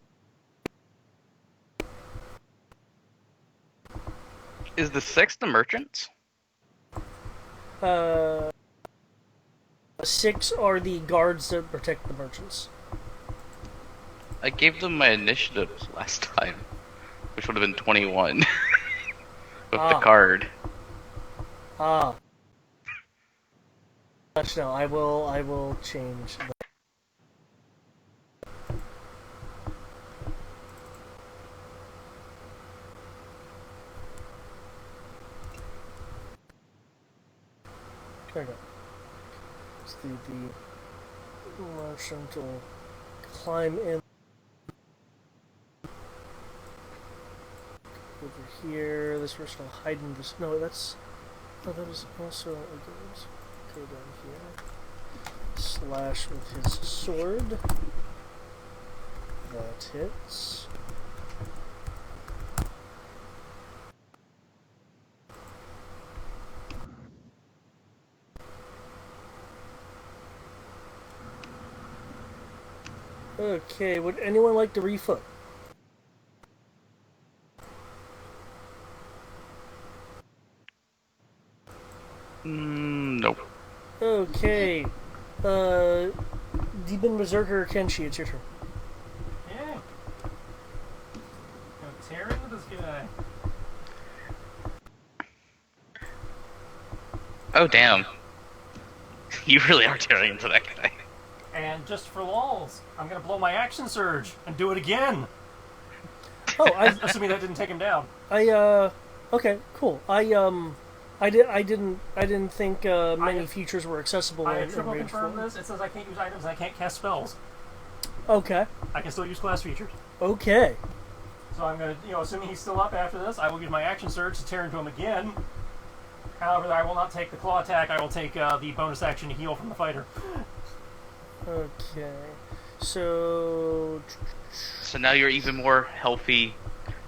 A: Is the 6 the merchants?
C: 6 are the guards that protect the merchants.
A: I gave them my initiatives last time, which would have been 21 with the card.
C: No, I will change that. There we go. It's the merchant will climb in over here. This person will hide in this. No, that's. Oh, that is also a good. Go down here. Slash with his sword. That hits. Okay, would anyone like to refoot?
A: Nope.
C: Okay. Demon Berserker Kenshi, it's your turn.
D: Yeah. Go tear into this guy.
A: Oh, damn. You really are tearing into that guy.
D: And just for lulz, I'm going to blow my action surge and do it again.
C: Oh,
D: Assuming that didn't take him down.
C: Okay, cool. I didn't think many features were accessible
D: I
C: in
D: triple
C: Rage
D: confirmed
C: 4.
D: this. It says I can't use items and I can't cast spells.
C: Okay.
D: I can still use class features.
C: Okay.
D: So I'm going to, assuming he's still up after this, I will use my action surge to tear into him again. However, I will not take the claw attack. I will take the bonus action to heal from the fighter.
C: Okay. So
A: now you're even more healthy,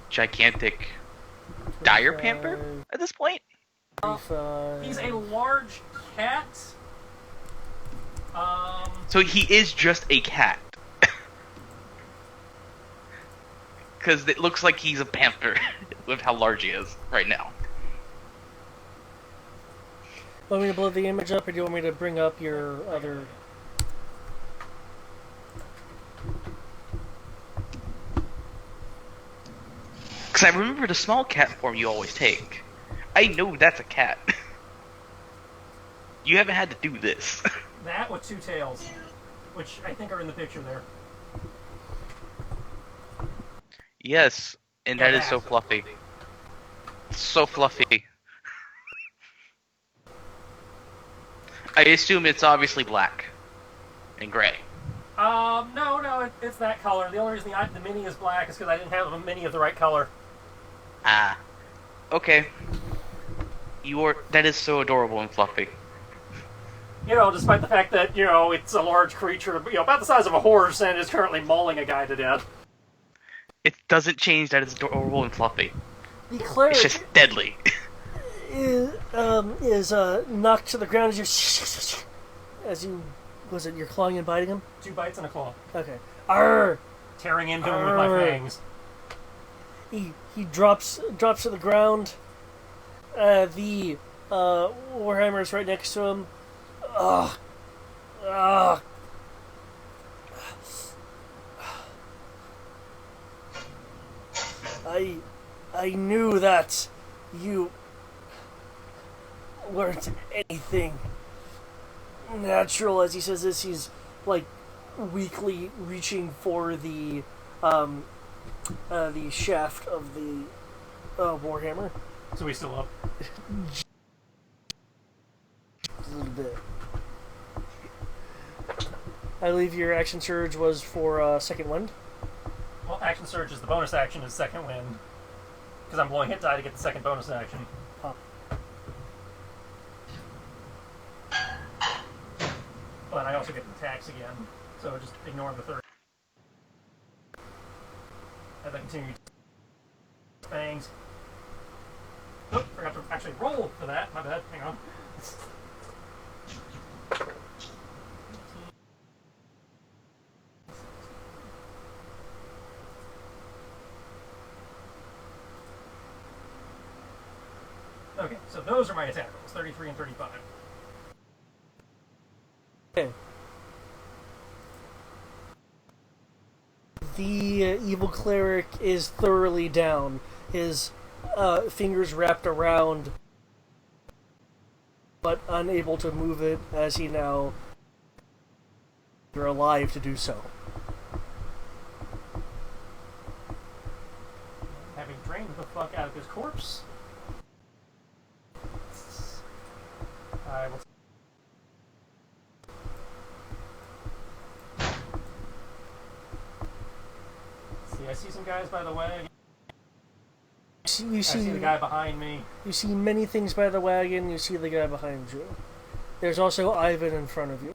A: gigantic dire panther at this point?
C: He's
D: He's a large cat.
A: So he is just a cat. Because it looks like he's a panther with how large he is right now.
C: Want me to blow the image up, or do you want me to bring up your other...
A: Because I remember the small cat form you always take. I know that's a cat. You haven't had to do this.
D: That with two tails, which I think are in the picture there.
A: Yes, and that is so fluffy. So fluffy. I assume it's obviously black and gray.
D: No, it's that color. The only reason the mini is black is because I didn't have a mini of the right color.
A: Ah. Okay. That is so adorable and fluffy.
D: Despite the fact that, it's a large creature, about the size of a horse and is currently mauling a guy to death.
A: It doesn't change that it's adorable and fluffy.
C: The cleric
A: It's just deadly.
C: is knocked to the ground as you was it you're clawing and biting him?
D: 2 bites and a claw.
C: Okay. Arr!
D: Tearing into him with my fangs.
C: He drops to the ground. The Warhammer is right next to him. Ugh. Ugh. I knew that you weren't anything natural. As he says this, he's like weakly reaching for the shaft of the warhammer.
D: So he's still up.
C: A little bit. I believe your action surge was for second wind.
D: Well, action surge is the bonus action is second wind. Because I'm blowing hit die to get the second bonus action.
C: Huh.
D: But I also get the attacks again. So just ignore the third. As I continue to fangs. Nope, forgot to actually roll for that. My bad. Hang on. Okay, so those are my attack rolls, 33 and 35.
C: Okay. The evil cleric is thoroughly down. His fingers wrapped around, but unable to move it as he now you're alive to do so.
D: Having drained the fuck out of his corpse, I will. See, I see some guys by the way.
C: You
D: I see the guy behind me.
C: You see many things by the wagon. You see the guy behind you. There's also Ivan in front of you,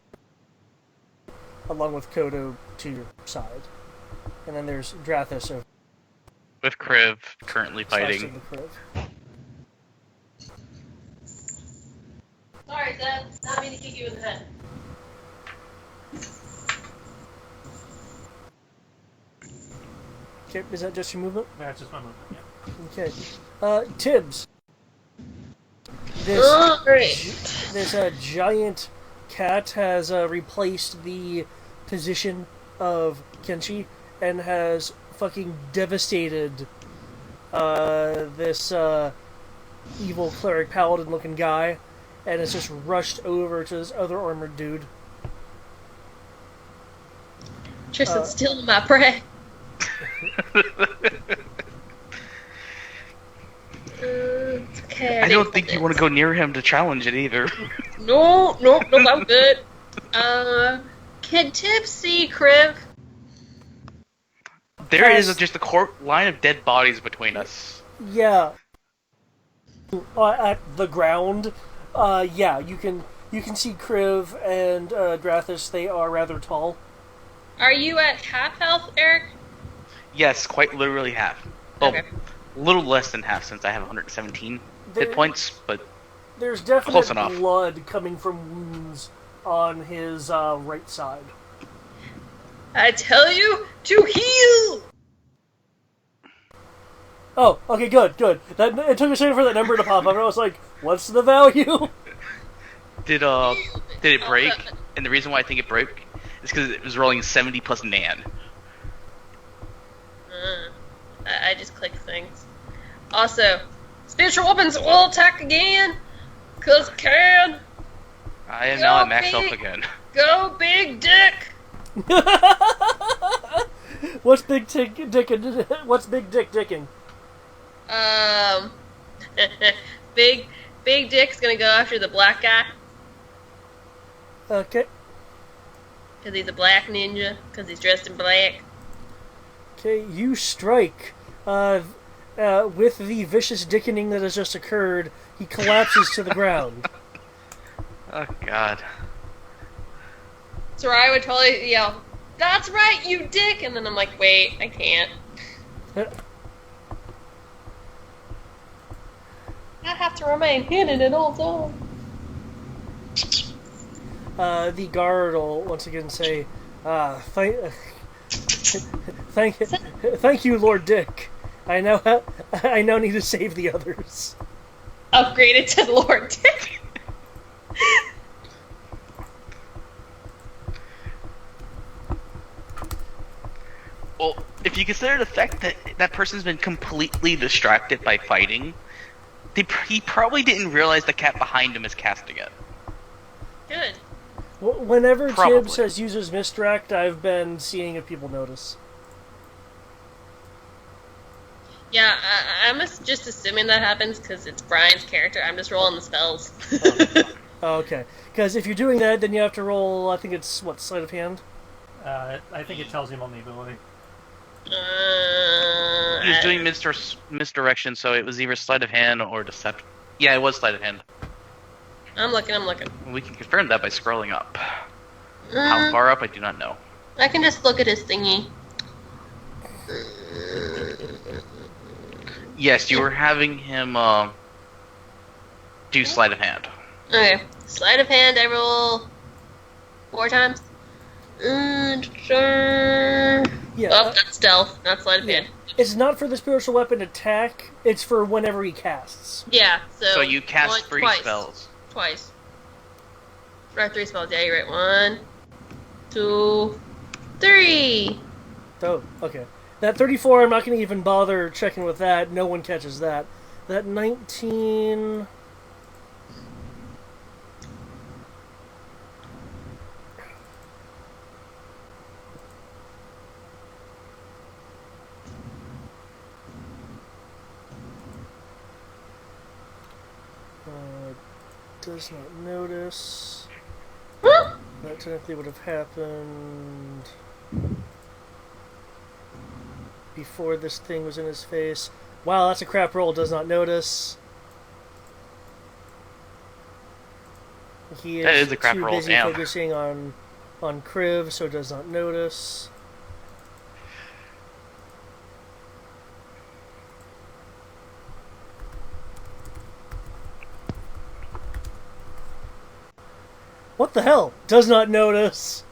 C: along with Kodo to your side, and then there's Drathis over.
A: With Kriv currently
C: sliced
A: fighting.
C: in the Kriv.
B: Sorry, Seth. Not mean to kick you in the head.
C: Okay, is that just your movement?
D: That's just my movement, yeah.
C: Okay. Tibbs.
B: Great.
C: This giant cat has replaced the position of Kenshi and has fucking devastated this evil cleric paladin looking guy and it's just rushed over to this other armored dude.
B: Tristan's stealing my prey. It's okay.
A: I don't think you want to go near him to challenge it either.
B: No, I'm good. Can Tib see Kriv?
A: There is just a line of dead bodies between us.
C: Yeah. At the ground, yeah, you can see Kriv and Drathis. They are rather tall.
B: Are you at half health, Eric?
A: Yes, quite literally half. Well,
B: Okay.
A: a little less than half since I have 117 hit points, but
C: There's
A: close
C: definite
A: enough.
C: blood coming from wounds on his right side.
B: I tell you to heal!
C: Oh, okay, good. It took a second for that number to pop up, and I was like, what's the value?
A: Did it break? And the reason why I think it broke is because it was rolling 70 plus Nan.
B: I just clicked things. Also, spiritual weapons will attack again! 'Cause can!
A: I am now at max health again.
B: Go big dick!
C: What's big dick dicking?
B: Big Dick's gonna go after the black guy.
C: Okay.
B: Because he's a black ninja. Because he's dressed in black.
C: Okay, you strike. With the vicious dickening that has just occurred, he collapses to the ground.
A: Oh god.
B: So I would totally yell, "That's right, you dick!" And then I'm like, wait, I can't. I have to remain hidden at all times.
C: The guard will once again say, thank you, Lord Dick. I now need to save the others."
B: Upgraded to Lord Dick.
A: Well, if you consider the fact that that person's been completely distracted by fighting, he probably didn't realize the cat behind him is casting it.
B: Good.
C: Whenever
A: Probably.
C: Tibbs has uses misdirect, I've been seeing if people notice.
B: Yeah, I'm just assuming that happens because it's Brian's character. I'm just rolling the spells.
C: Oh, okay. Because if you're doing that, then you have to roll, I think it's, sleight of hand?
D: I think it tells him on the ability.
A: He was doing misdirection, so it was either sleight of hand or deception. Yeah, it was sleight of hand.
B: I'm looking.
A: We can confirm that by scrolling up. How far up, I do not know.
B: I can just look at his thingy.
A: Yes, you were having him do sleight of hand.
B: Okay. Sleight of hand, I roll 4 times.
C: Yeah.
B: Oh, that's stealth, not sleight of hand.
C: It's not for the spiritual weapon attack, it's for whenever he casts.
B: Yeah,
A: So you cast 3
B: twice.
A: spells.
B: Twice. Or 3 spells, yeah, you're right. 1, 2, 3.
C: Oh, okay. That 34, I'm not going to even bother checking with that. No one catches that. That 19... does not notice. That technically would have happened before this thing was in his face. Wow, that's a crap roll. Does not notice. He
A: That
C: is
A: is a crap
C: too
A: roll,
C: busy
A: damn.
C: focusing on Kriv, so does not notice. What the hell? Does not notice.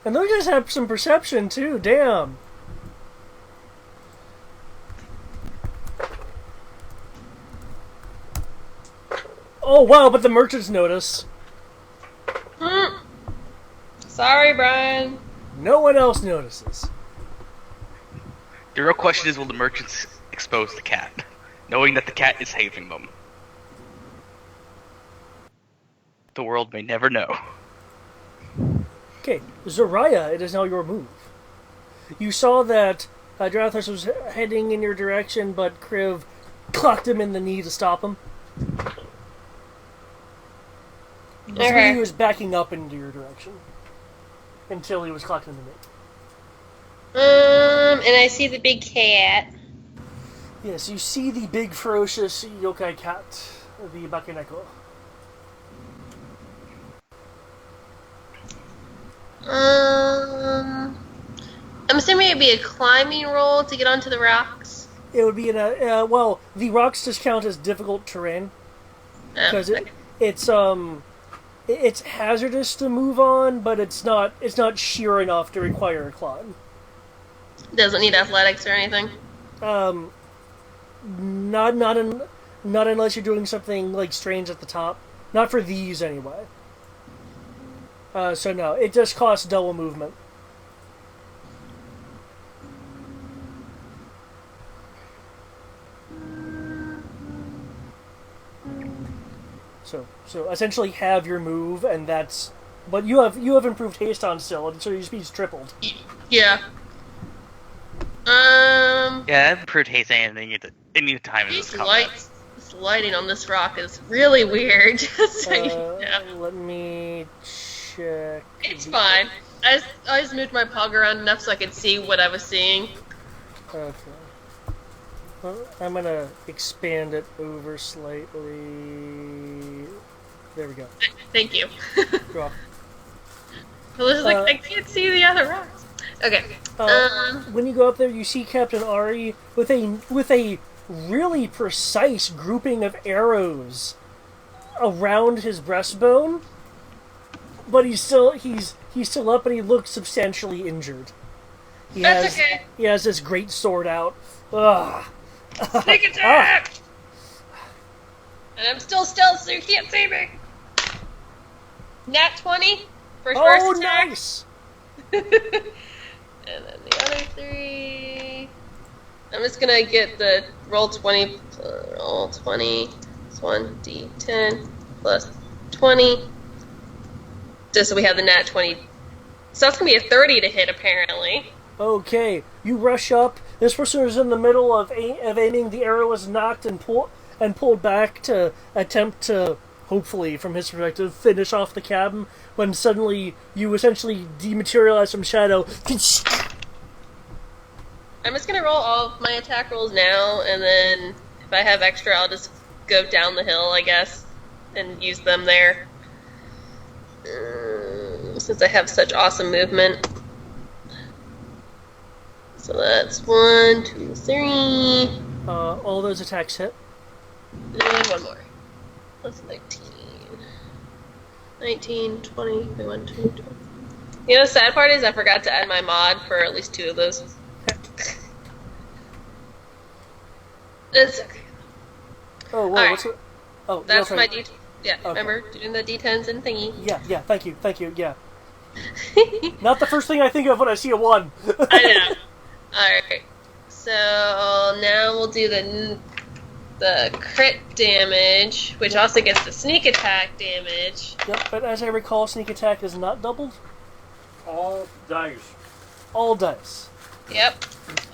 C: And those guys have some perception too, damn. Oh wow, but the merchants notice.
B: Sorry, Brian.
C: No one else notices.
A: The real question is, will the merchants expose the cat, knowing that the cat is saving them? The world may never know.
C: Okay, Zoraya, it is now your move. You saw that Drathos was heading in your direction, but Kriv clocked him in the knee to stop him.
B: Okay.
C: He was backing up into your direction until he was clocked in the knee.
B: And I see the big cat.
C: Yes, you see the big ferocious yokai cat, the Bakeneko.
B: I'm assuming it'd be a climbing roll to get onto the rocks.
C: It would be in a well. The rocks just count as difficult terrain because it's hazardous to move on, but it's not sheer enough to require a climb.
B: Doesn't need athletics or anything.
C: Not unless you're doing something like strange at the top. Not for these anyway. So no, it just costs double movement. So essentially have your move, and that's. But you have improved haste on still, and so your speed's tripled.
B: Yeah.
A: Yeah, I've improved haste any time in this combat.
B: This lighting on this rock is really weird. So, yeah.
C: Let me check.
B: It's fine. I just moved my pog around enough so I could see what I was seeing.
C: Okay. Well, I'm gonna expand it over slightly. There we go.
B: Thank you.
C: Drop.
B: I was like, I can't see the other rocks. Okay.
C: When you go up there, you see Captain Ari with a really precise grouping of arrows around his breastbone, but he's still up, and he looks substantially injured.
B: That's okay.
C: He has this great sword out. Ugh.
B: Sneak attack! And I'm still stealth, so you can't see me. Nat 20 for first attack.
C: Nice!
B: And then the other 3. I'm just gonna get the roll 20 plus 1d10 plus 20. Just so we have the nat 20. So that's gonna be a 30 to hit, apparently.
C: Okay, you rush up. This person is in the middle of aiming. The arrow is knocked and pulled back to attempt to, hopefully, from his perspective, finish off the cabin. When suddenly you essentially dematerialize from shadow.
B: I'm just gonna roll all of my attack rolls now, and then if I have extra, I'll just go down the hill, I guess, and use them there. Since I have such awesome movement. So that's 1, 2, 3.
C: All those attacks hit.
B: And one more. That's 19. 19, 20, 21, 22. You know, the sad part is I forgot to add my mod for at least 2 of those. It's okay.
C: Oh, whoa,
B: All right.
C: what's it? Oh,
B: That's
C: no,
B: my
C: sorry.
B: Yeah,
C: Okay.
B: remember doing the D10s and thingy.
C: Yeah, thank you, yeah. Not the first thing I think of when I see a 1.
B: I know. Alright. So now we'll do the crit damage, which also gets the sneak attack damage.
C: Yep, but as I recall, sneak attack is not doubled.
D: All dice.
C: All dice.
B: Yep.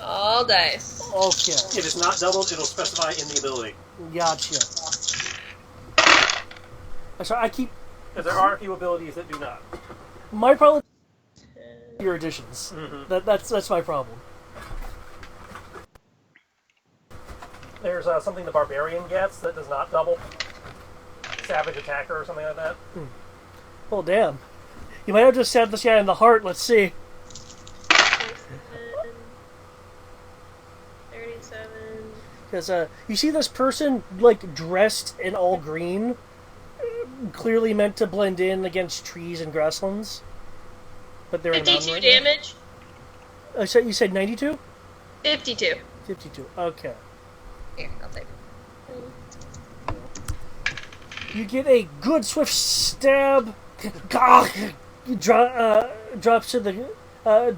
B: All dice.
C: Okay.
D: If it's not doubled, it'll specify in the ability.
C: Gotcha. Sorry, I keep...
D: Because there are a few abilities that do not.
C: My problem... Your additions.
D: Mm-hmm.
C: That's my problem.
D: There's something the Barbarian gets that does not double. Savage Attacker or something like that.
C: Oh, damn. You might have just stabbed this guy in the heart. Let's see.
B: 37.
C: Because you see this person, like, dressed in all green, clearly meant to blend in against trees and grasslands. But they're
B: 52
C: right
B: damage.
C: So you said 92?
B: 52.
C: 52. Okay.
B: Here, I'll take it.
C: You get a good swift stab. Drops to the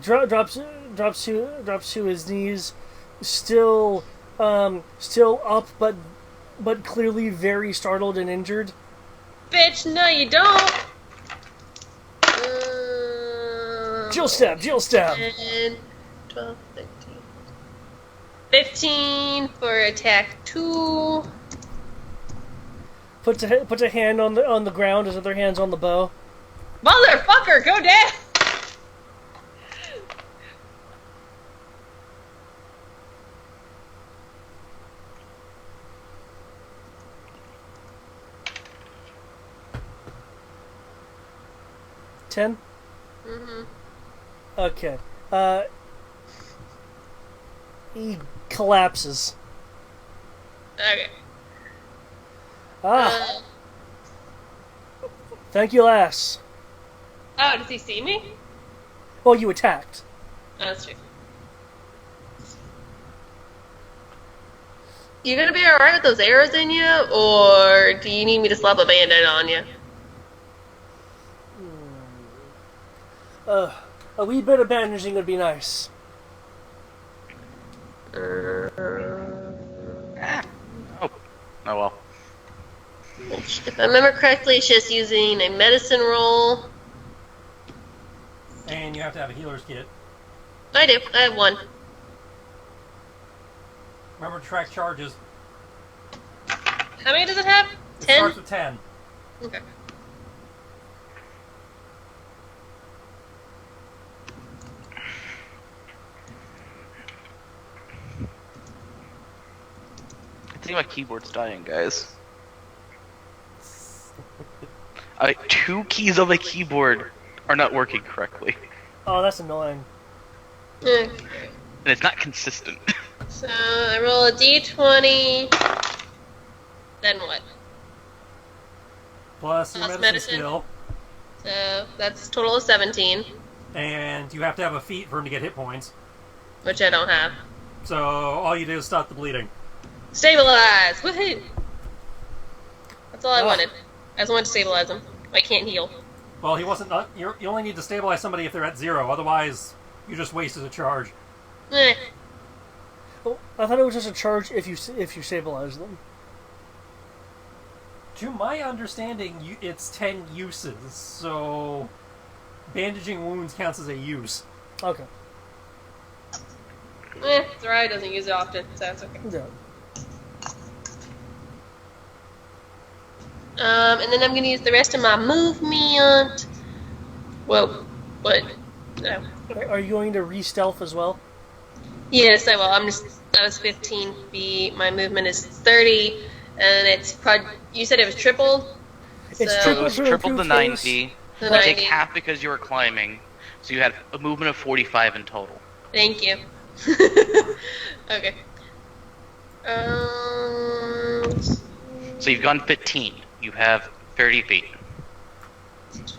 C: drops to his knees. Still up, but clearly very startled and injured.
B: bitch. No, you don't.
C: Jill stab, Jill stab.
B: 10, 12, 13. 15 for attack 2.
C: Puts a hand on the ground, his other hand's on the bow.
B: Motherfucker, go down!
C: $10?
B: Mm-hmm.
C: Okay. He collapses.
B: Okay.
C: Ah, thank you, lass.
B: Oh, does he see me?
C: Well, you attacked.
B: Oh, that's true. You gonna be alright with those arrows in you, or do you need me to slap a band-aid on you?
C: A wee bit of bandaging would be nice.
A: Oh well.
B: If I remember correctly, it's just using a medicine roll.
D: And you have to have a healer's kit.
B: I do. I have 1.
D: Remember to track charges.
B: How many does it have?
D: It
B: 10?
D: starts with 10.
B: Okay.
A: I think my keyboard's dying, guys. 2 keys on the keyboard are not working correctly,
C: Oh, that's annoying.
B: Okay.
A: and it's not consistent.
B: So I roll a d20. Then what?
D: Plus your
B: Plus
D: medicine
B: medicine.
D: skill.
B: So that's a total of 17,
D: And you have to have a feat for him to get hit points.
B: which I don't have.
D: So all you do is stop the bleeding.
B: Stabilize! Woohoo! That's all I
C: Ah.
B: wanted. I just wanted to stabilize him. I can't heal.
D: Well, he wasn't. You only need to stabilize somebody if they're at 0. Otherwise, you just wasted a charge.
B: Eh.
C: Oh, I thought it was just a charge if you stabilize them.
D: To my understanding, it's 10 uses. So bandaging wounds counts as a use.
C: Okay.
B: Zariah doesn't use it often, so that's okay.
C: Yeah.
B: And then I'm gonna use the rest of my movement. Whoa. What? No.
C: Are you going to re-stealth as well?
B: Yes, I will. I was 15 feet. My movement is 30, and it's you said it was tripled.
C: It's
A: So
C: tripled.
A: it was
C: to
A: triple
C: improve
A: the
C: things.
A: 90.
B: The
A: You take
B: 90.
A: half because you were climbing, so you had a movement of 45 in total.
B: Thank you. Okay.
A: So you've gone 15. You have 30 feet.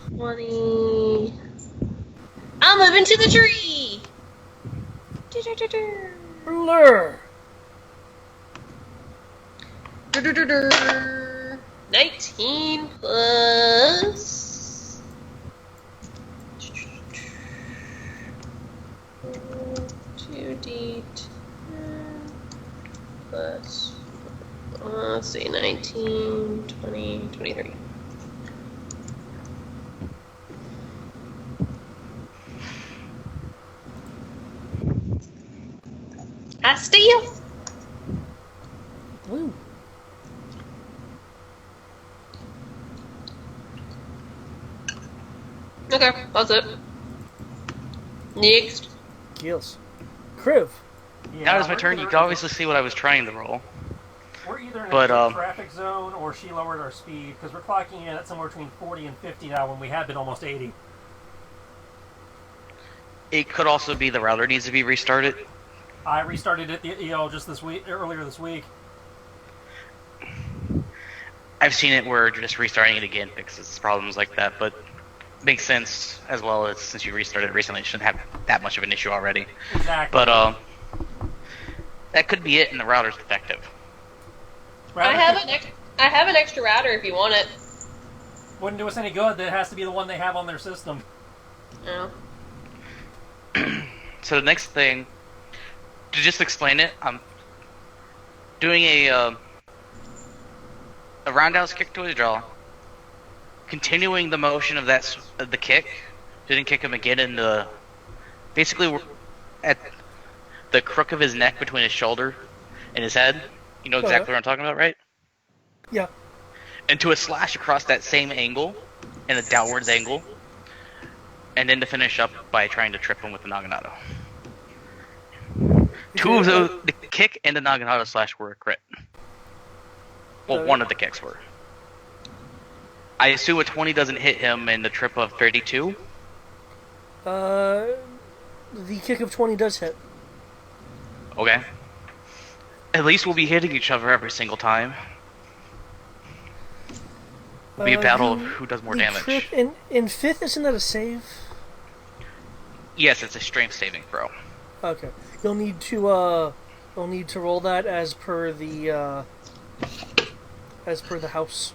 B: 20. I'll move into the tree. Do-do-do-do.
C: Blur.
B: 19 plus 2d10 plus let's see, 19, 20, 23. I steal.
C: Woo.
B: Okay, that's it. Next.
C: Kills. Kriv.
D: Yeah,
A: Now it's my
D: we're
A: turn.
D: either
A: You can obviously see what I was trying to roll.
D: We're either in
A: But,
D: a traffic zone or she lowered our speed because we're clocking in at somewhere between 40 and 50 now when we had been almost 80.
A: It could also be the router needs to be restarted.
D: I restarted it, just this week, earlier this week.
A: I've seen it where just restarting it again fixes problems like that, but makes sense as well as since you restarted it recently, it shouldn't have that much of an issue already.
D: Exactly.
A: But that could be it, and the router's defective.
B: I have an extra router if you want it.
D: Wouldn't do us any good. That has to be the one they have on their system.
B: Oh.
A: So the next thing, to just explain it, I'm doing a roundhouse kick to a jaw, continuing the motion of the kick, didn't kick him again in the basically at the crook of his neck between his shoulder and his head. You know exactly what I'm talking about, right?
C: Yeah.
A: And to a slash across that same angle, in a downwards angle, and then to finish up by trying to trip him with the Naginata. Two of those, the kick and the Naginata slash were a crit. Well, one of the kicks were. I assume a 20 doesn't hit him and the trip of 32?
C: The kick of 20 does hit.
A: Okay. At least we'll be hitting each other every single time. It'll be a battle of who does more damage.
C: Trip in 5th, isn't that a save?
A: Yes, it's a strength saving throw.
C: Okay. You'll need to roll that as per the house.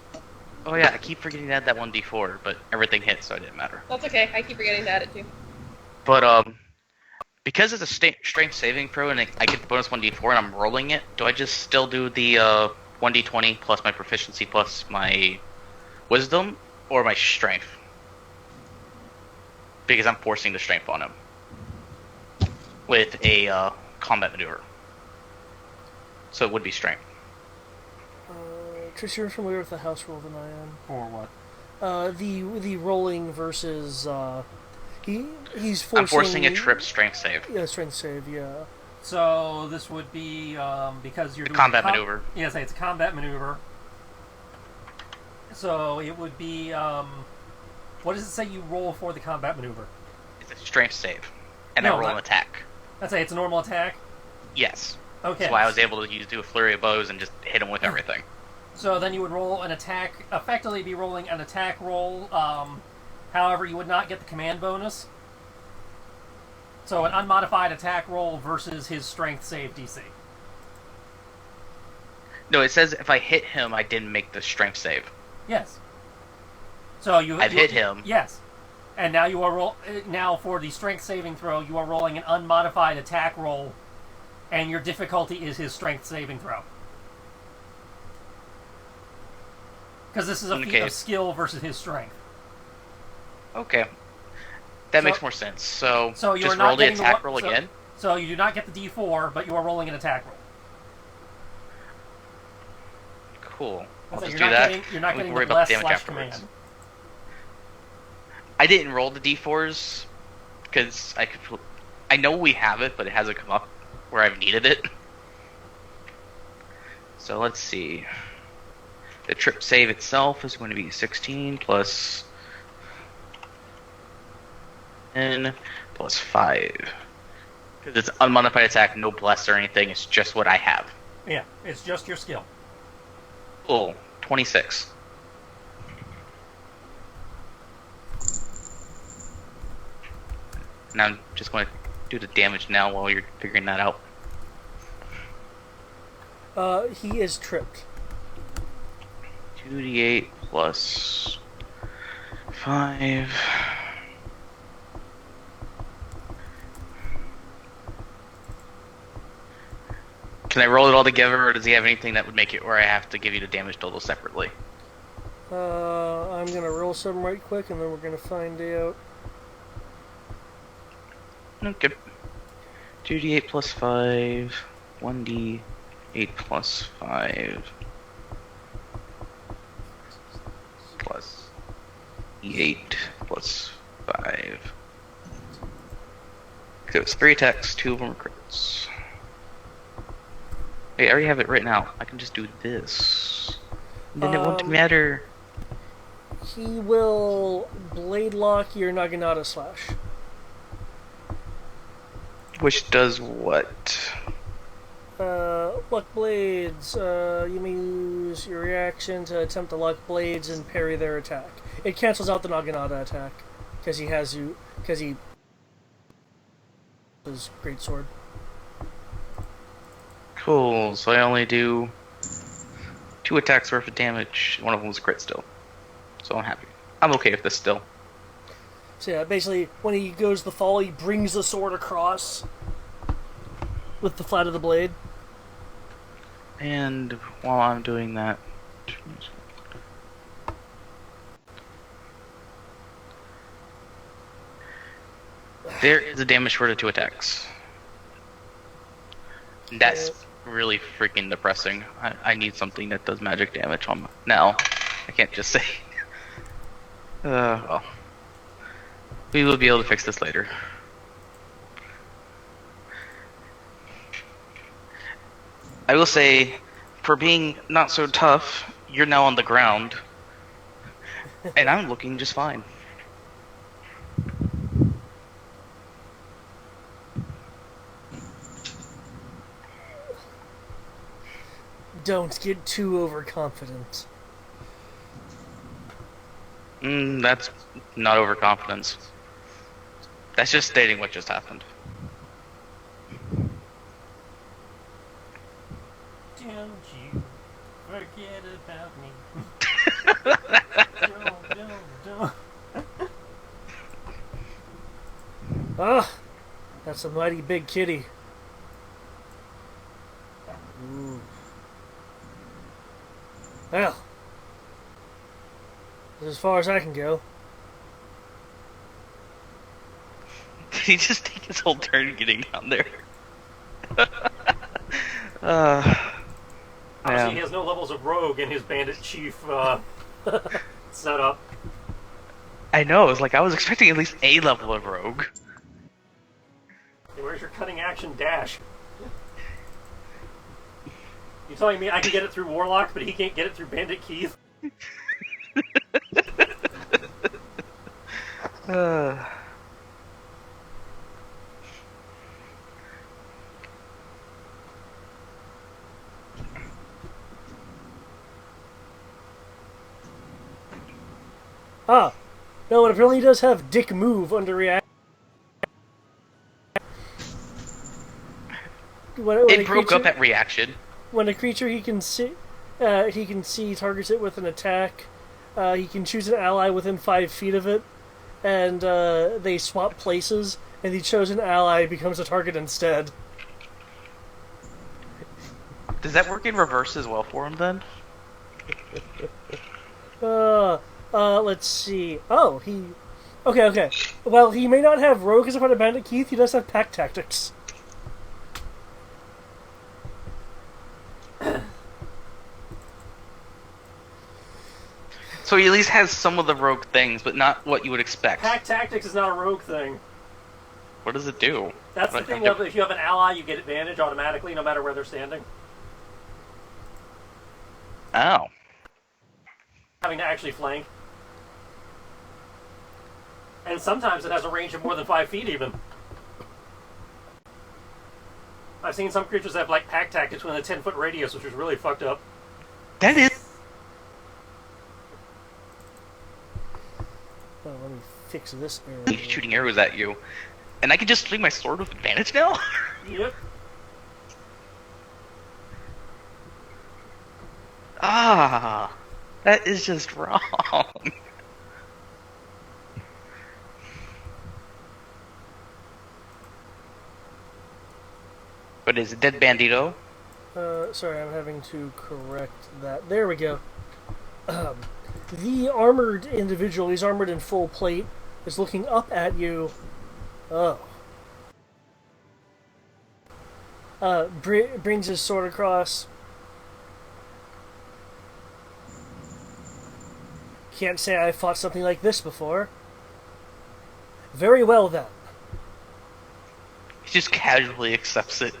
A: Oh yeah, I keep forgetting to add that 1d4, but everything hit, so it didn't matter.
B: That's okay. I keep forgetting to add it too.
A: But because it's a strength saving throw and I get the bonus 1d4 and I'm rolling it, do I just still do the 1d20 plus my proficiency plus my wisdom, or my strength? Because I'm forcing the strength on him with a combat maneuver. So it would be strength.
C: Trish, you're familiar with the house rule than I am.
D: Or what?
C: The rolling versus he's forcing.
A: I'm forcing a trip strength save.
C: Yeah, strength save. Yeah.
D: So this would be because you're doing
A: combat maneuver.
D: Yes, it's a combat maneuver. So it would be what does it say you roll for the combat maneuver?
A: It's a strength save, and
D: No,
A: I roll
D: not-
A: an attack.
D: I'd say it's a normal attack.
A: Yes.
D: Okay.
A: That's why I was able to do a flurry of blows and just hit him with everything.
D: So then you would roll an attack, effectively be rolling an attack roll. However, you would not get the command bonus. So an unmodified attack roll versus his strength save DC.
A: No, it says if I hit him, I didn't make the strength save.
D: Yes. So
A: I've hit him.
D: Yes. And now you are now for the strength saving throw, you are rolling an unmodified attack roll, and your difficulty is his strength saving throw. Because this is a feat of skill versus his strength.
A: Okay. That makes more sense. So
D: you
A: just
D: are not
A: roll the
D: getting
A: attack roll again?
D: So you do not get the D4, but you are rolling an attack roll.
A: Cool. I'll
D: So
A: just
D: you're
A: do
D: not
A: that.
D: You're not
A: We
D: getting
A: can worry
D: the
A: about
D: bless
A: the damage
D: /
A: afterwards.
D: command.
A: I didn't roll the d4s because I know we have it, but it hasn't come up where I've needed it. So let's see. The trip save itself is going to be 16 plus 10 plus 5. Because it's unmodified attack, no bless or anything, it's just what I have.
D: Yeah, it's just your skill.
A: Cool. 26. And I'm just going to do the damage now while you're figuring that out.
C: He is tripped.
A: 2d8 plus 5. Can I roll it all together, or does he have anything that would make it where I have to give you the damage total separately?
C: I'm gonna roll some right quick, and then we're gonna find out.
A: Okay. 2d8 plus 5, 1d8 plus 5, plus e8 plus 5. So it's 3 attacks, 2 of them are crits. Hey, I already have it written out. I can just do this. And then it won't matter.
C: He will blade lock your Naginata slash.
A: Which does what?
C: Luck blades. You may use your reaction to attempt to luck blades and parry their attack. It cancels out the Naginata attack because he his great sword.
A: Cool. So I only do 2 attacks worth of damage. One of them was a crit still. So I'm happy. I'm okay with this still.
C: So yeah, basically, when he goes to fall, he brings the sword across with the flat of the blade.
A: And while I'm doing that, There is a damage for the 2 attacks. That's really freaking depressing. I need something that does magic damage on my... Now, I can't just say. Well. We will be able to fix this later. I will say, for being not so tough, you're now on the ground. And I'm looking just fine.
C: Don't get too overconfident.
A: That's not overconfidence. That's just stating what just happened.
D: Don't you forget about me. Don't.
C: Ah, that's a mighty big kitty. Ooh. Well, that's as far as I can go.
A: Did he just take his whole turn getting down there?
D: Obviously, he has no levels of rogue in his bandit chief setup.
A: I know, it's like I was expecting at least a level of rogue.
D: Hey, where's your cutting action dash? You telling me I can get it through Warlock, but he can't get it through Bandit Keith?
C: Ah, no, it apparently does have Dick Move under react.
A: It broke up at reaction.
C: When a creature he can see targets it with an attack. He can choose an ally within 5 feet of it, and they swap places, and the chosen ally becomes a target instead.
A: Does that work in reverse as well for him then?
C: Let's see. Oh, he... Okay. Well, he may not have Rogue as a part of Bandit Keith, he does have Pack Tactics.
A: So he at least has some of the rogue things, but not what you would expect.
D: Pack Tactics is not a rogue thing.
A: What does it do?
D: That's the thing of if you have an ally, you get advantage automatically, no matter where they're standing.
A: Oh.
D: Having to actually flank. And sometimes it has a range of more than 5 feet, even. I've seen some creatures that have, like, Pack Tactics within a 10-foot radius, which is really fucked up.
A: That is...
C: Oh, let me fix this arrow.
A: He's shooting arrows at you. And I can just swing my sword with advantage now?
D: Yep.
A: Ah, that is just wrong. But is it Dead Bandito?
C: Sorry, I'm having to correct that. There we go. The armored individual, he's armored in full plate, is looking up at you. Oh. Brings his sword across. Can't say I fought something like this before. Very well then.
A: He just casually accepts it.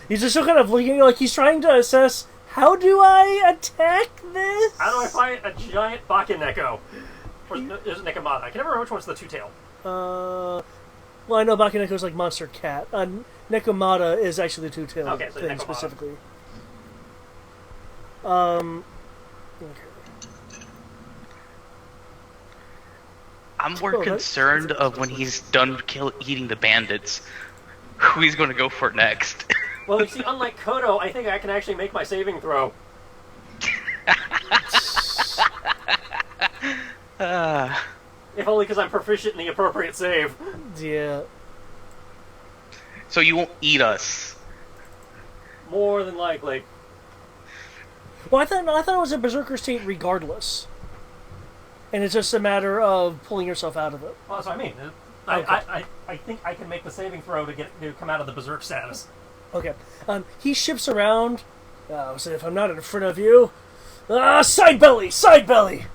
C: He's just still kind of looking like he's trying to assess, how do I attack this?
D: How do I fight a giant Bakeneko? Or is it Nekomata? I can never remember which one's the two-tail.
C: Well, I know Bakeneko's like Monster Cat. Nekomata is actually the two-tailed
D: so
C: thing
D: Nekomata.
C: specifically. Okay.
A: I'm more concerned of when he's done eating the bandits, who he's going to go for next.
D: Well, you see, unlike Kodo, I think I can actually make my saving throw. If only because I'm proficient in the appropriate save.
C: Yeah.
A: So you won't eat us.
D: More than likely.
C: Well, I thought it was a berserker state regardless. And it's just a matter of pulling yourself out of it.
D: Well, that's what I mean. I think I can make the saving throw to come out of the berserk status.
C: Okay. He shifts around. So if I'm not in front of you, side belly, side belly.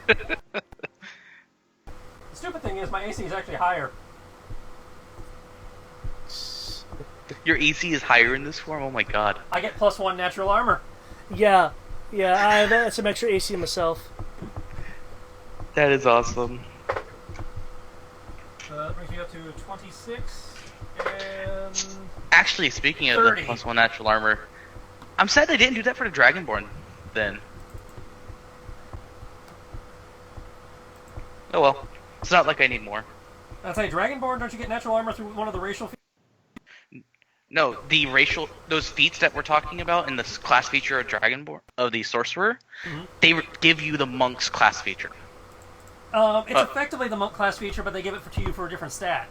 D: The stupid thing is my AC is actually higher.
A: Your AC is higher in this form? Oh my god.
D: I get +1 natural armor.
C: Yeah, I have some extra AC myself.
A: That is awesome.
D: That brings me up to 26 and
A: Actually, speaking of
D: 30.
A: the +1 natural armor, I'm sad they didn't do that for the Dragonborn then. Oh well. It's not like I need more.
D: I'd say Dragonborn, don't you get natural armor through one of the racial feats?
A: No, those feats that we're talking about in the class feature of Dragonborn, of the Sorcerer, they give you the Monk's class feature.
D: It's effectively the monk class feature, but they give it to you for a different stat.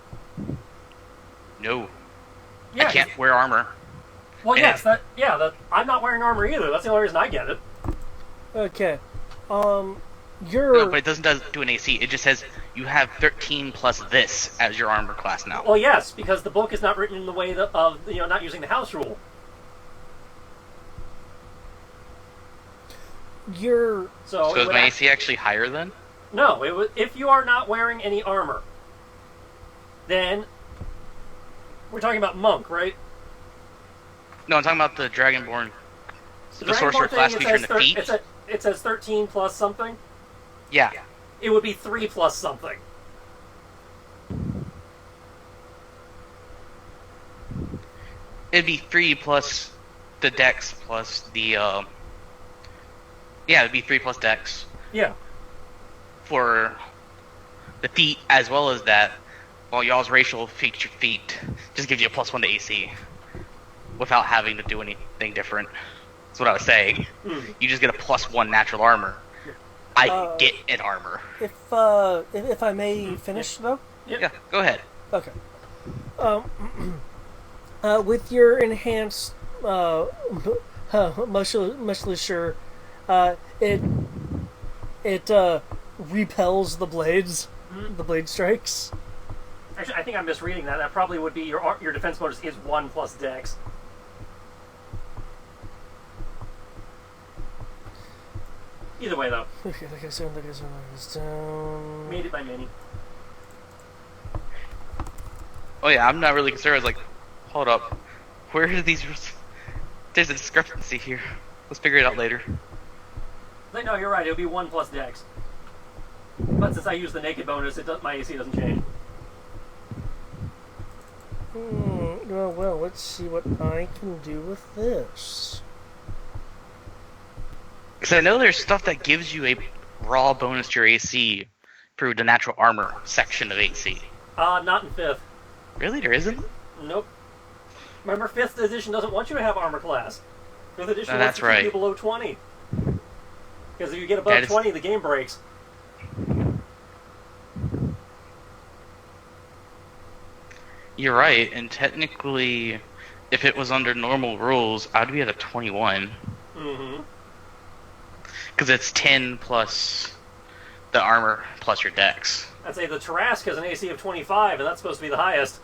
A: No.
D: Yeah,
A: I can't wear armor.
D: Well, yes, I'm not wearing armor either. That's the only reason I get it.
C: Okay.
A: No, but it doesn't do an AC. It just says you have 13 plus this as your armor class now.
D: Well, yes, because the book is not written in the way of not using the house rule.
A: So is my AC actually higher then?
D: No, if you are not wearing any armor, then we're talking about monk, right?
A: No, I'm talking about the Dragonborn, the Sorcerer
D: Dragonborn
A: class
D: thing,
A: feature in the feat.
D: It says 13 plus something.
A: Yeah.
D: It would be 3 plus something.
A: It'd be 3 plus the dex plus the it'd be 3 plus dex.
D: Yeah.
A: For the feat as well as that, while y'all's racial feature feat just gives you a +1 to AC without having to do anything different. That's what I was saying. You just get a +1 natural armor. I get an armor.
C: If I may finish though.
A: Yeah, go ahead.
C: Okay. With your enhanced musculature, it repels the blades, the blade strikes.
D: Actually, I think I'm misreading that. That probably would be your defense bonus is 1 plus dex. Either way, though.
C: Okay, like I said, down.
D: Made it by many.
A: Oh yeah, I'm not really concerned. I was like, hold up, where are these? There's a discrepancy here. Let's figure it out later.
D: No, you're right. It would be 1 plus dex. But since I use the naked bonus, my AC doesn't change.
C: Well, let's see what I can do with this.
A: Because I know there's stuff that gives you a raw bonus to your AC through the natural armor section of AC.
D: Not in 5th.
A: Really? There isn't?
D: Nope. Remember, 5th edition doesn't want you to have armor class. 5th edition
A: No,
D: wants
A: that's
D: to keep
A: right.
D: you below 20. Because if you get above 20, the game breaks.
A: You're right, and technically, if it was under normal rules, I'd be at a 21.
D: Mm-hmm.
A: Because it's 10 plus the armor plus your dex.
D: I'd say the Tarrasque has an AC of 25, and that's supposed to be the highest.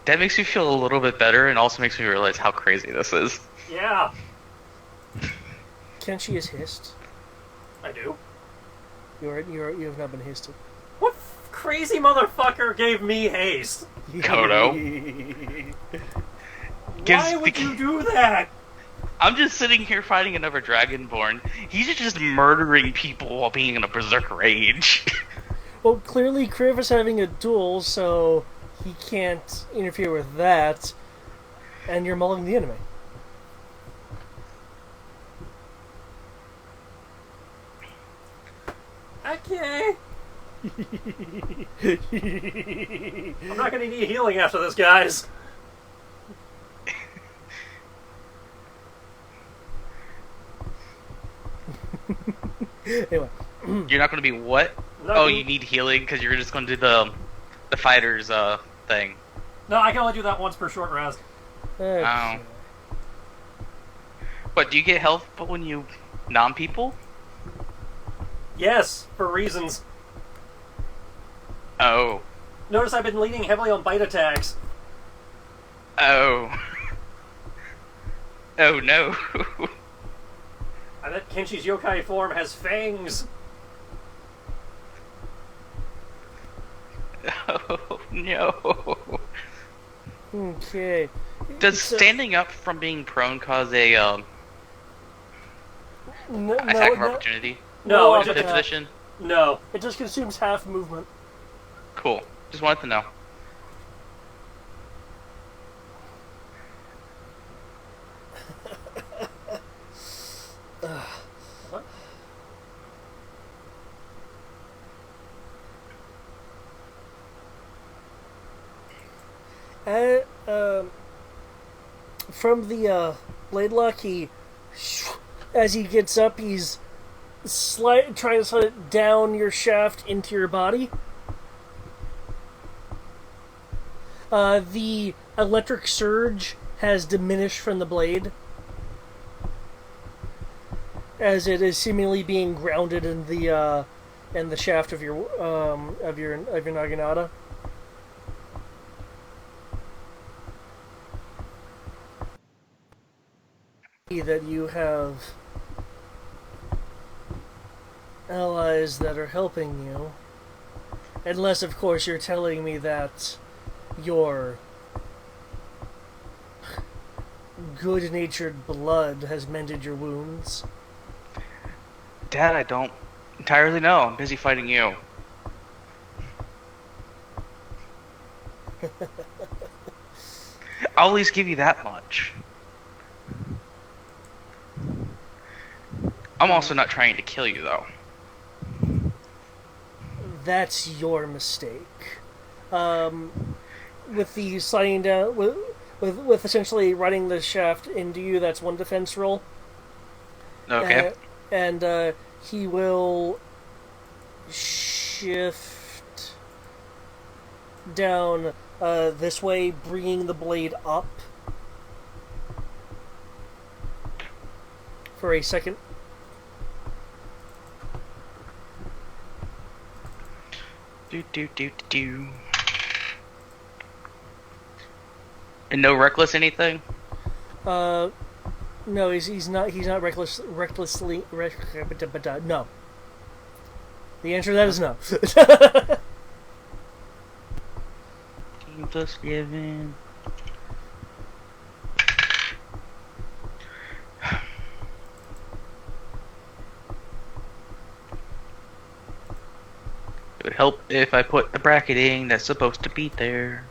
A: That makes me feel a little bit better, and also makes me realize how crazy this is.
D: Yeah.
C: Kenshi is hissed.
D: I do.
C: You have not been histed.
D: What crazy motherfucker gave me haste?
A: Kodo.
D: Why would you do that?
A: I'm just sitting here fighting another Dragonborn. He's just murdering people while being in a berserk rage.
C: Well, clearly Kriv is having a duel, so he can't interfere with that. And you're mulling the enemy.
D: Okay. I'm not going to need healing after this, guys.
C: Anyway.
A: You're not going to be what? You need healing because you're just going to do the fighter's thing.
D: No, I can only do that once per short rest.
C: Okay.
A: Oh. But do you get health when you nom people?
D: Yes, for reasons.
A: Oh.
D: Notice I've been leaning heavily on bite attacks.
A: Oh. Oh no.
D: I bet Kenshi's yokai form has fangs.
A: Oh no.
C: Okay.
A: Does standing up from being prone cause a attack of opportunity?
D: No,
C: No,
D: it
A: Pivot
D: just,
A: position?
D: no.
C: it just consumes half movement.
A: Cool. Just wanted to know.
D: What?
C: And, from the blade lock, as he gets up, he's trying to slide it down your shaft into your body. The electric surge has diminished from the blade, as it is seemingly being grounded in the shaft of your naginata. That you have allies that are helping you, unless of course you're telling me that your good-natured blood has mended your wounds.
A: Dad, I don't entirely know. I'm busy fighting you. I'll at least give you that much. I'm also not trying to kill you, though.
C: That's your mistake. With the sliding down, with essentially running the shaft into you, that's one defense roll.
A: Okay.
C: And he will shift down this way, bringing the blade up for a second.
A: Do. And no reckless anything?
C: No, he's not recklessly no. The answer to that is no.
A: Team plus given. It would help if I put the bracketing that's supposed to be there.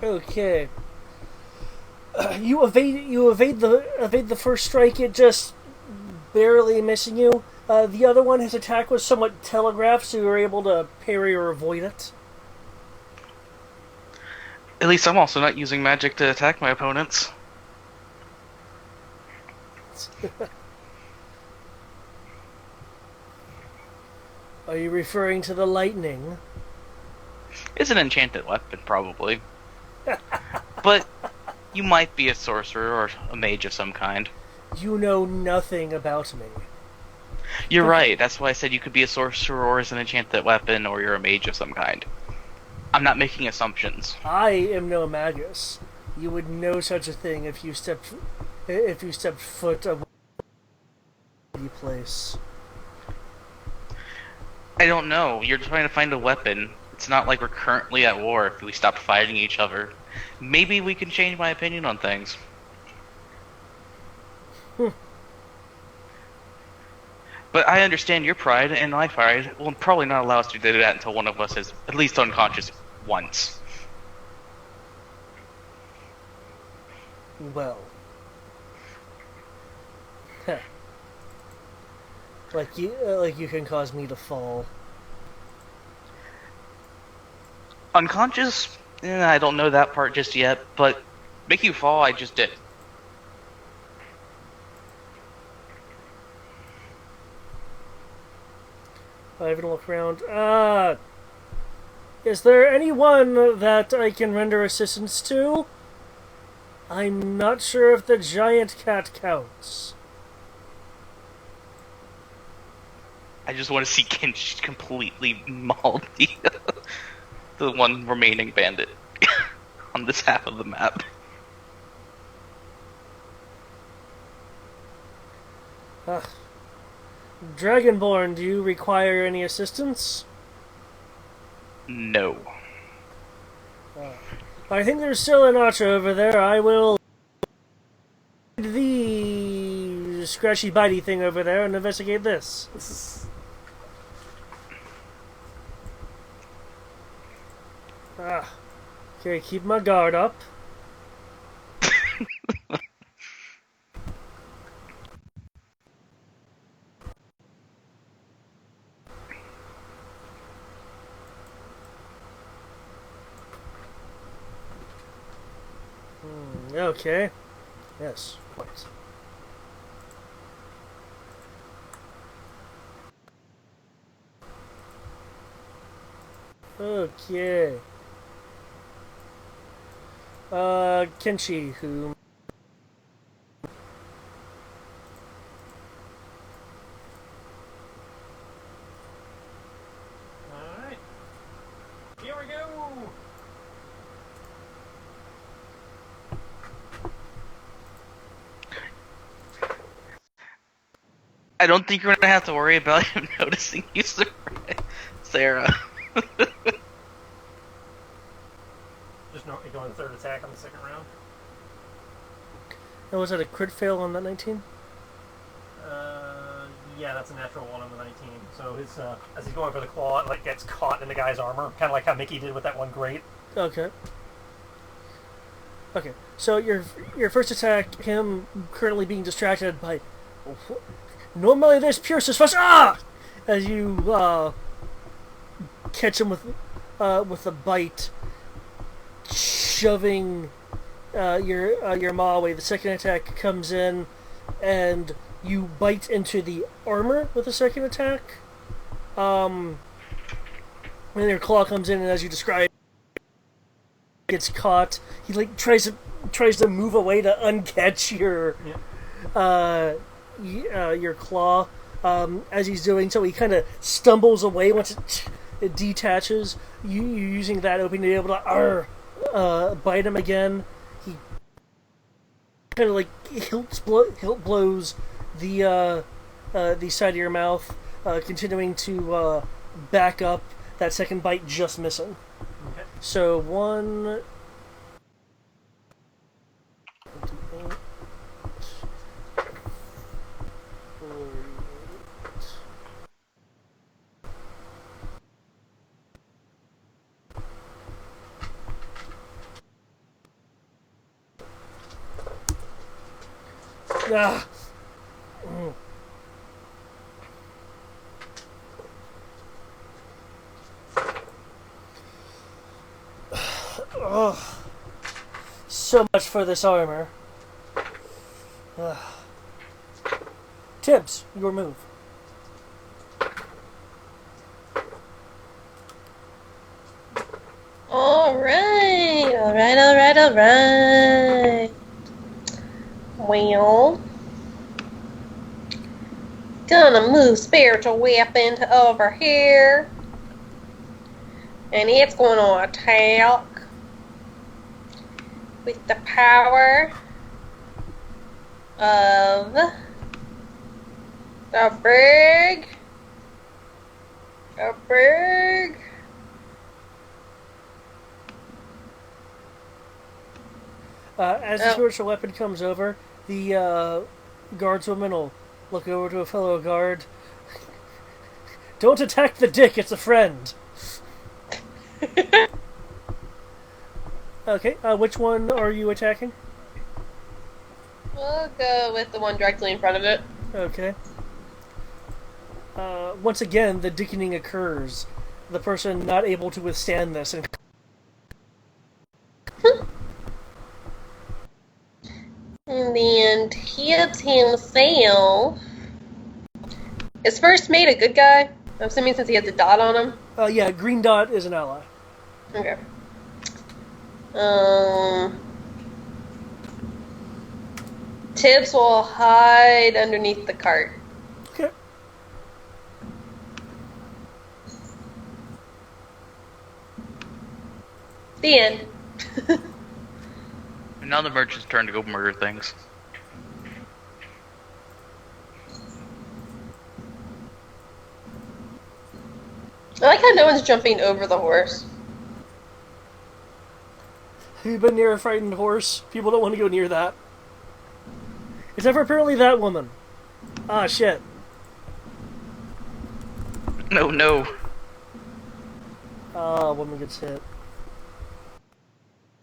C: Okay. You evade the first strike. It just barely missing you. The other one, his attack was somewhat telegraphed, so you were able to parry or avoid it.
A: At least I'm also not using magic to attack my opponents.
C: Are you referring to the lightning?
A: It's an enchanted weapon, probably. But you might be a sorcerer or a mage of some kind.
C: You know nothing about me.
A: You're right, that's why I said you could be a sorcerer or as an enchanted weapon or you're a mage of some kind. I'm not making assumptions.
C: I am no magus. You would know such a thing if you stepped foot away from the place.
A: I don't know. You're trying to find a weapon. It's not like we're currently at war if we stopped fighting each other. Maybe we can change my opinion on things. But I understand your pride, and my pride will probably not allow us to do that until one of us is at least unconscious once.
C: Well. Heh. Like you can cause me to fall.
A: Unconscious? I don't know that part just yet, but make you fall, I just did.
C: I have to look around. Is there anyone that I can render assistance to? I'm not sure if the giant cat counts.
A: I just want to see Kinch completely maul the one remaining bandit on this half of the map.
C: Dragonborn, do you require any assistance?
A: No.
C: I think there's still an archer over there. I will the scratchy bitey thing over there and investigate this. Okay, keep my guard up. Okay. Yes, quite. Okay. Kenshi, who...
D: Alright. Here we go!
A: I don't think you're gonna have to worry about him noticing you, Sarah.
D: Just going the third attack on the second round.
C: And was that a crit fail on that 19?
D: Yeah, that's a natural one on the 19. So his as he's going for the claw, it like gets caught in the guy's armor, kind of like how Mickey did with that one grate.
C: Okay. Okay, so your first attack, him currently being distracted by... Normally there's pure suspense. As you catch him with a bite, shoving your maw away. The second attack comes in, and you bite into the armor with the second attack. And your claw comes in, and as you described, gets caught. He like tries to move away to uncatch your claw. As he's doing so, he kind of stumbles away once it detaches. You using that opening to be able to bite him again. He kind of like hilt blows the side of your mouth, continuing to back up. That second bite just missing.
D: Okay.
C: So 1. Ah. Oh. So much for this armor. Tibbs, your move.
B: Alright. Well, gonna move spiritual weapon to over here, and it's gonna attack with the power of the big
C: as the spiritual weapon comes over, the guardswoman will look over to a fellow guard. Don't attack the dick, it's a friend. Okay, which one are you attacking?
B: We'll go with the one directly in front of it.
C: Okay. Once again, the dickening occurs. The person not able to withstand this.
B: And then Tibbs himself is first mate a good guy? I'm assuming since he has a dot on him.
C: Yeah, green dot is an ally.
B: Okay. Tibbs will hide underneath the cart.
C: Okay.
B: The end.
A: And now the merchant's turn to go murder things.
B: I like how no one's jumping over the horse.
C: Have you been near a frightened horse? People don't want to go near that. Except for apparently that woman. Ah, shit.
A: No.
C: Ah, woman gets hit.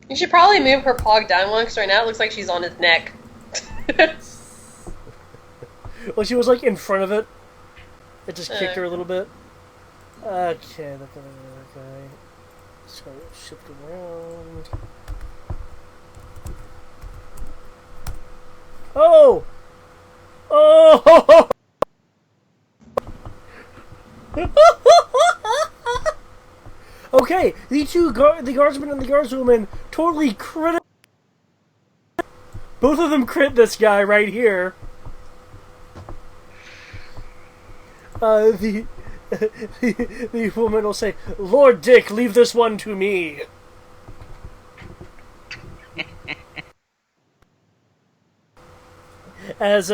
B: You should probably move her pog down one, because right now it looks like she's on his neck.
C: Well, she was like in front of it. It just kicked her a little bit. Okay, that guy. So shift around. Oh! Oh! Okay, the guardsman and the guardswoman totally crit. Both of them crit this guy right here. The woman will say, "Lord Dick, leave this one to me." As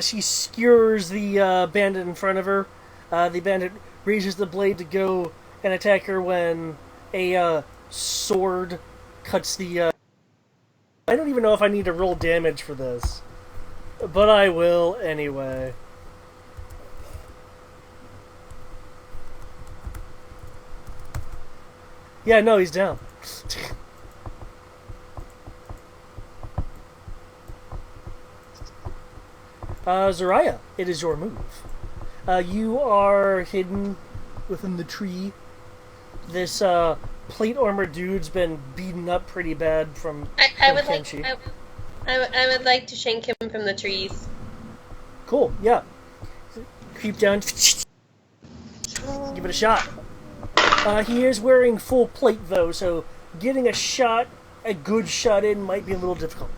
C: she skewers the bandit in front of her, the bandit raises the blade to go and attack her when a sword cuts the. I don't even know if I need to roll damage for this, but I will anyway. Yeah, no, he's down. Zariah, it is your move. You are hidden within the tree. This plate armor dude's been beaten up pretty bad from
B: I would
C: Kenshi.
B: I would like to shank him from the trees.
C: Cool, yeah. Creep down. Give it a shot. He is wearing full plate though, so getting a good shot in might be a little difficult.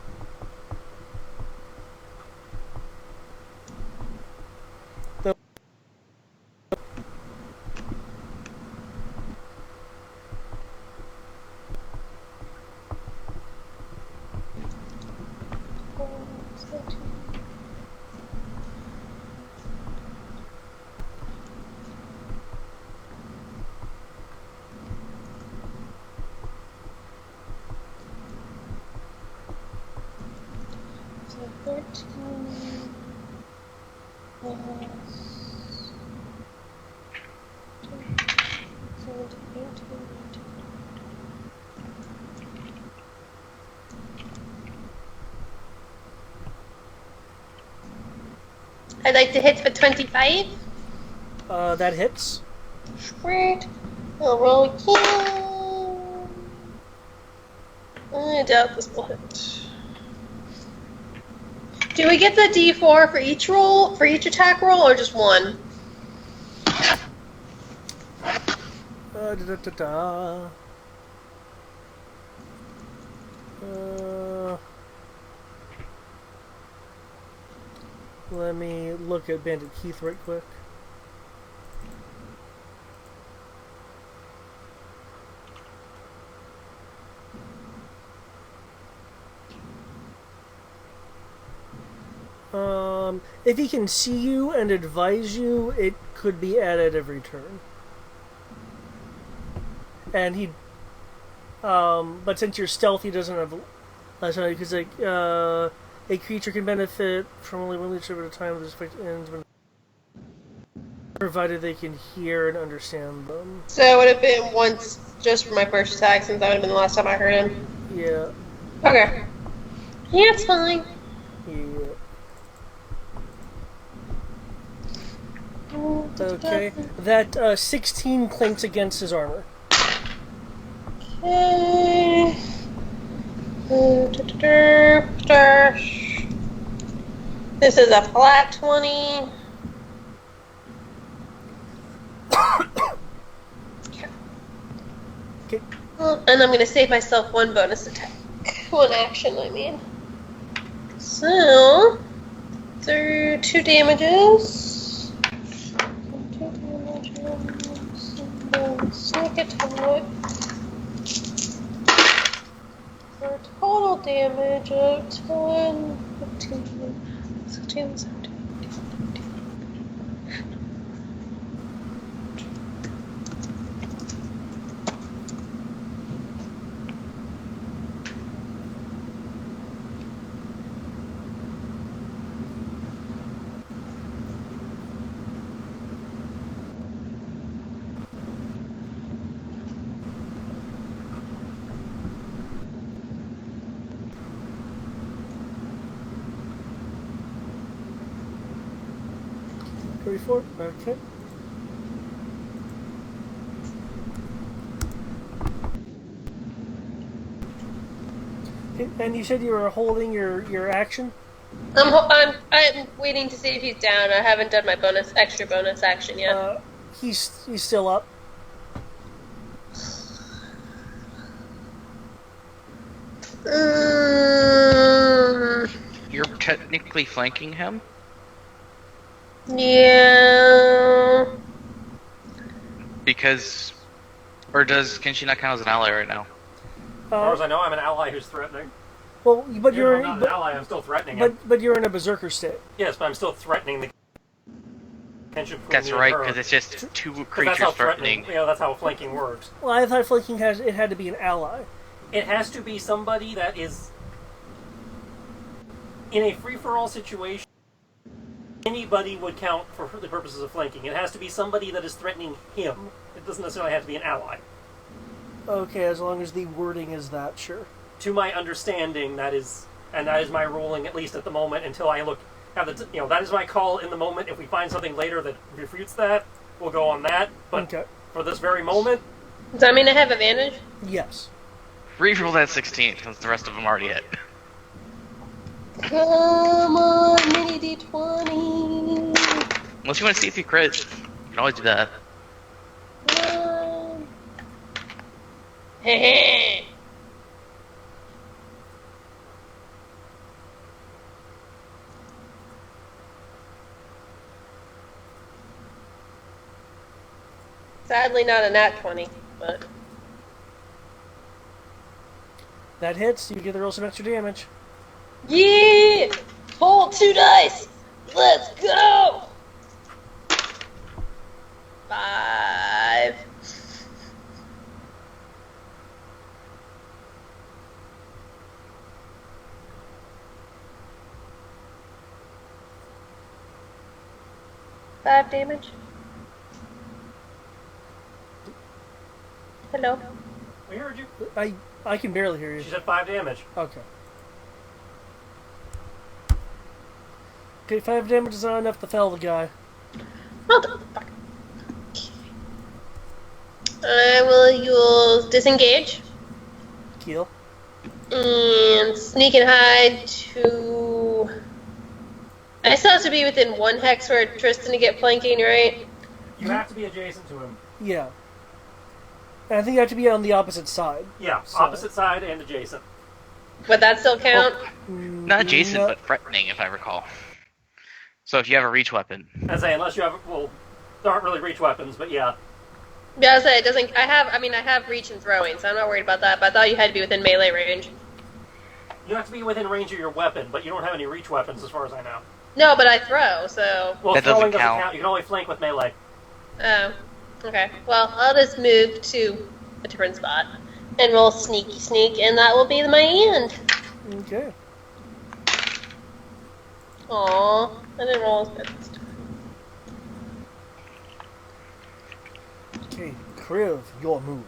B: I'd like to hit for 25.
C: That hits.
B: Sweet. I'll roll again. I doubt this will hit. Do we get the D4 for each roll, for each attack roll, or just one?
C: Let me look at Bandit Keith right quick. If he can see you and advise you, it could be added every turn. And he, but since you're stealthy, he doesn't have. Because a creature can benefit from only one leech at a time. This effect ends when, provided they can hear and understand them.
B: So it would have been once just for my first attack, since that would have been the last time I heard him.
C: Yeah.
B: Okay. Yeah, it's fine.
C: Yeah. Okay. That 16 clinks against his armor.
B: Okay. This is a flat 20.
C: Okay.
B: And I'm going to save myself one bonus attack. One action, I mean. So, through 2 damages. 2 damages. Sneak attack. For a total damage of 10, 15, 16, 17.
C: 34? Okay. And you said you were holding your action?
B: I'm waiting to see if he's down. I haven't done my extra bonus action yet.
C: He's still up.
A: You're technically flanking him?
B: Yeah.
A: Because... Can she not count as an ally right now?
D: As far as I know, I'm an ally who's threatening.
C: Well, but
D: I'm not an ally, I'm still threatening him.
C: But you're in a berserker state.
D: Yes, but I'm still threatening the tension between
A: That's
D: me and
A: right,
D: her.
A: because it's just two
D: 'Cause that's
A: creatures
D: how
A: threatening.
D: that's how flanking works.
C: Well, I thought flanking had to be an ally.
D: It has to be somebody that is in a free-for-all situation. Anybody would count for the purposes of flanking. It has to be somebody that is threatening him. It doesn't necessarily have to be an ally.
C: Okay, as long as the wording is that, sure.
D: To my understanding, that is my ruling, at least at the moment, until I that is my call in the moment. If we find something later that refutes that, we'll go on that. But
C: Okay.
D: for this very moment,
B: Does that mean I have advantage?
C: Yes.
A: Reroll that 16, since the rest of them already hit.
B: Come on, mini D20.
A: Unless you want to see if you crit. You can always do that.
B: Hehe. Sadly, not a nat 20, but
C: That hits, you get to roll some extra damage.
B: yeah! Hold 2 dice! Let's go! 5. Five damage. Hello?
D: we heard you.
C: I can barely hear you.
D: She said 5 damage.
C: Okay. Okay, 5 damage is not enough to fell the guy.
B: Motherfucker. I will use disengage
C: Keel.
B: and sneak and hide to. I still have to be within 1 hex for Tristan to get flanking, right?
D: You have to be adjacent to him.
C: Yeah. And I think you have to be on the opposite side.
D: Yeah,
C: So-
D: opposite side and adjacent.
B: Would that still count?
A: Not adjacent,
C: No.
A: but threatening, if I recall. So if you have a reach weapon.
D: I say, unless you have, there aren't really reach weapons, but yeah.
B: Yeah, I say it doesn't. I have reach and throwing, so I'm not worried about that. But I thought you had to be within melee range.
D: You have to be within range of your weapon, but you don't have any reach weapons as far as I know.
B: No, but I throw, so.
D: Well,
A: That
D: throwing
A: doesn't count.
D: You can only flank with melee.
B: Oh, okay. Well, I'll just move to a different spot and roll sneaky sneak, and that will be my end.
C: Okay.
B: Aww, I didn't roll as good this time.
C: Okay, Kriv, your move.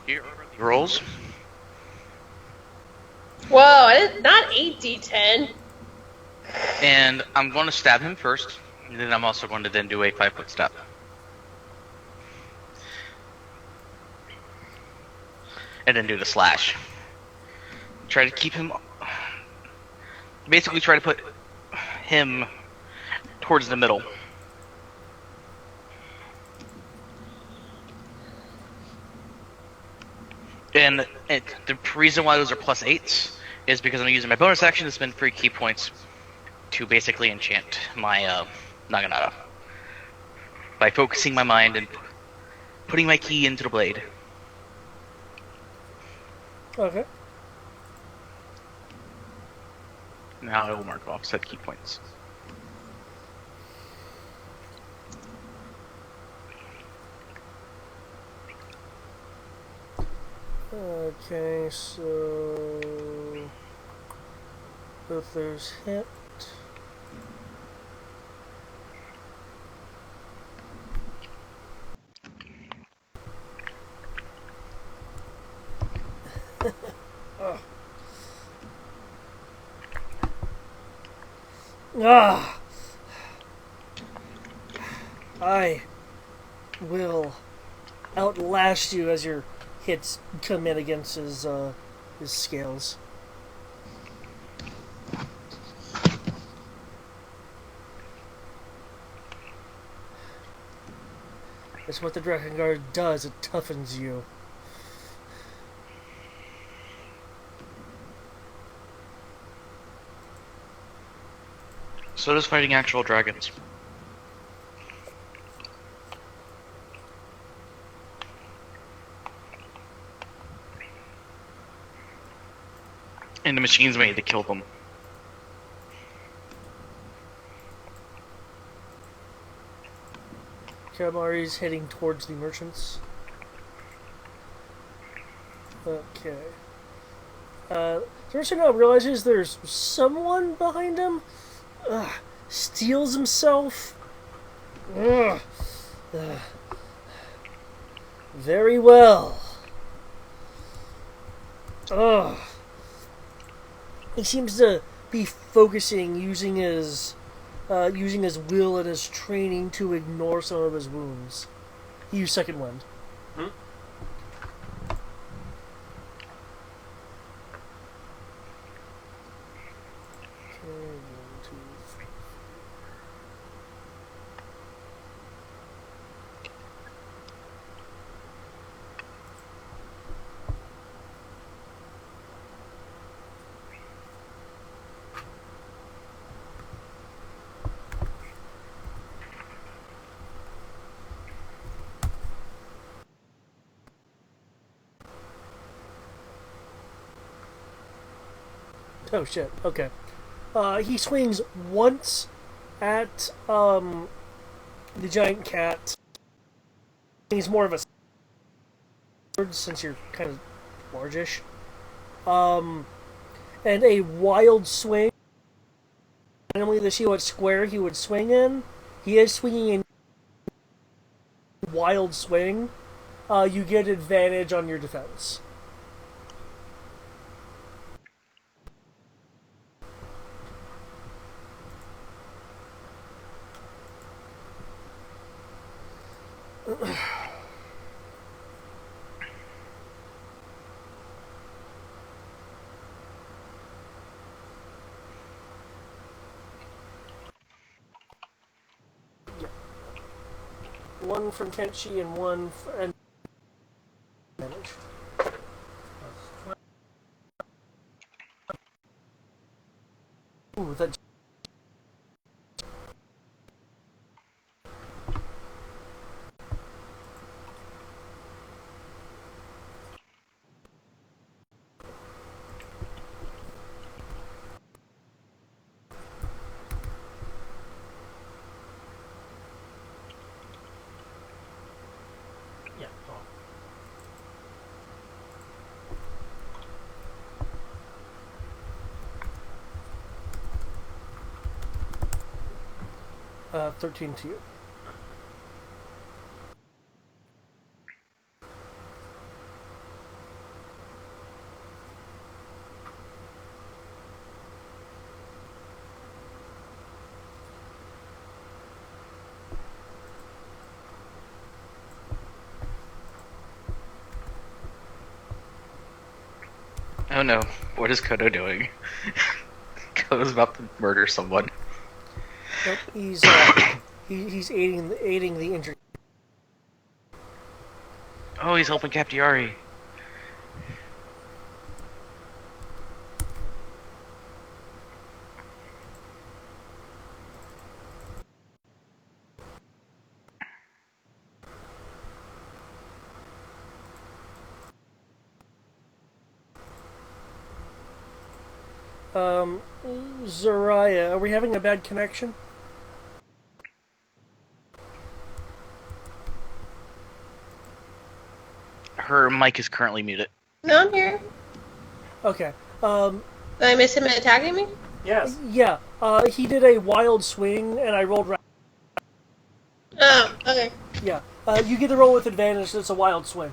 A: Here rolls.
B: Whoa, not 8d10.
A: And I'm going to stab him first. And then I'm also going to then do a 5-foot step. And then do the slash. Try to keep him... Basically try to put him towards the middle. The reason why those are +8s is because I'm using my bonus action to spend 3 key points to basically enchant my Naginata by focusing my mind and putting my key into the blade.
C: Okay.
A: Now I will mark off said key points.
C: Okay, so if there's hit. Ah! I will outlast you as your hits come in against his scales. That's what the Dragon Guard does, it toughens you.
A: So does fighting actual dragons. And the machine's made to kill them.
C: Karamari's heading towards the merchants. Okay. The merchant now realizes there's someone behind him. Steals himself. Ugh. Very well. Ugh. He seems to be focusing, using his will and his training to ignore some of his wounds. He used second wind.
D: Hmm?
C: Okay, 1, 2, 3. Oh shit, okay. He swings once at the giant cat. He's more of a sword since you're kind of largish. And a wild swing. Randomly to see what square he would swing in. He is swinging a wild swing. You get advantage on your defense. One from Kenshi and one and damage. Ooh, that.
D: Yeah. Oh.
C: 13 to you.
A: Oh no, what is Kodo doing? Kodo's about to murder someone.
C: Nope, he's aiding the injured.
A: Oh, he's helping Captiari.
C: Zariah, are we having a bad connection?
A: Her mic is currently muted.
B: No, I'm here.
C: Okay.
B: Did I miss him attacking me?
D: Yes.
C: Yeah. He did a wild swing, and I rolled.
B: Oh, okay.
C: Yeah. You get to roll with advantage. It's a wild swing.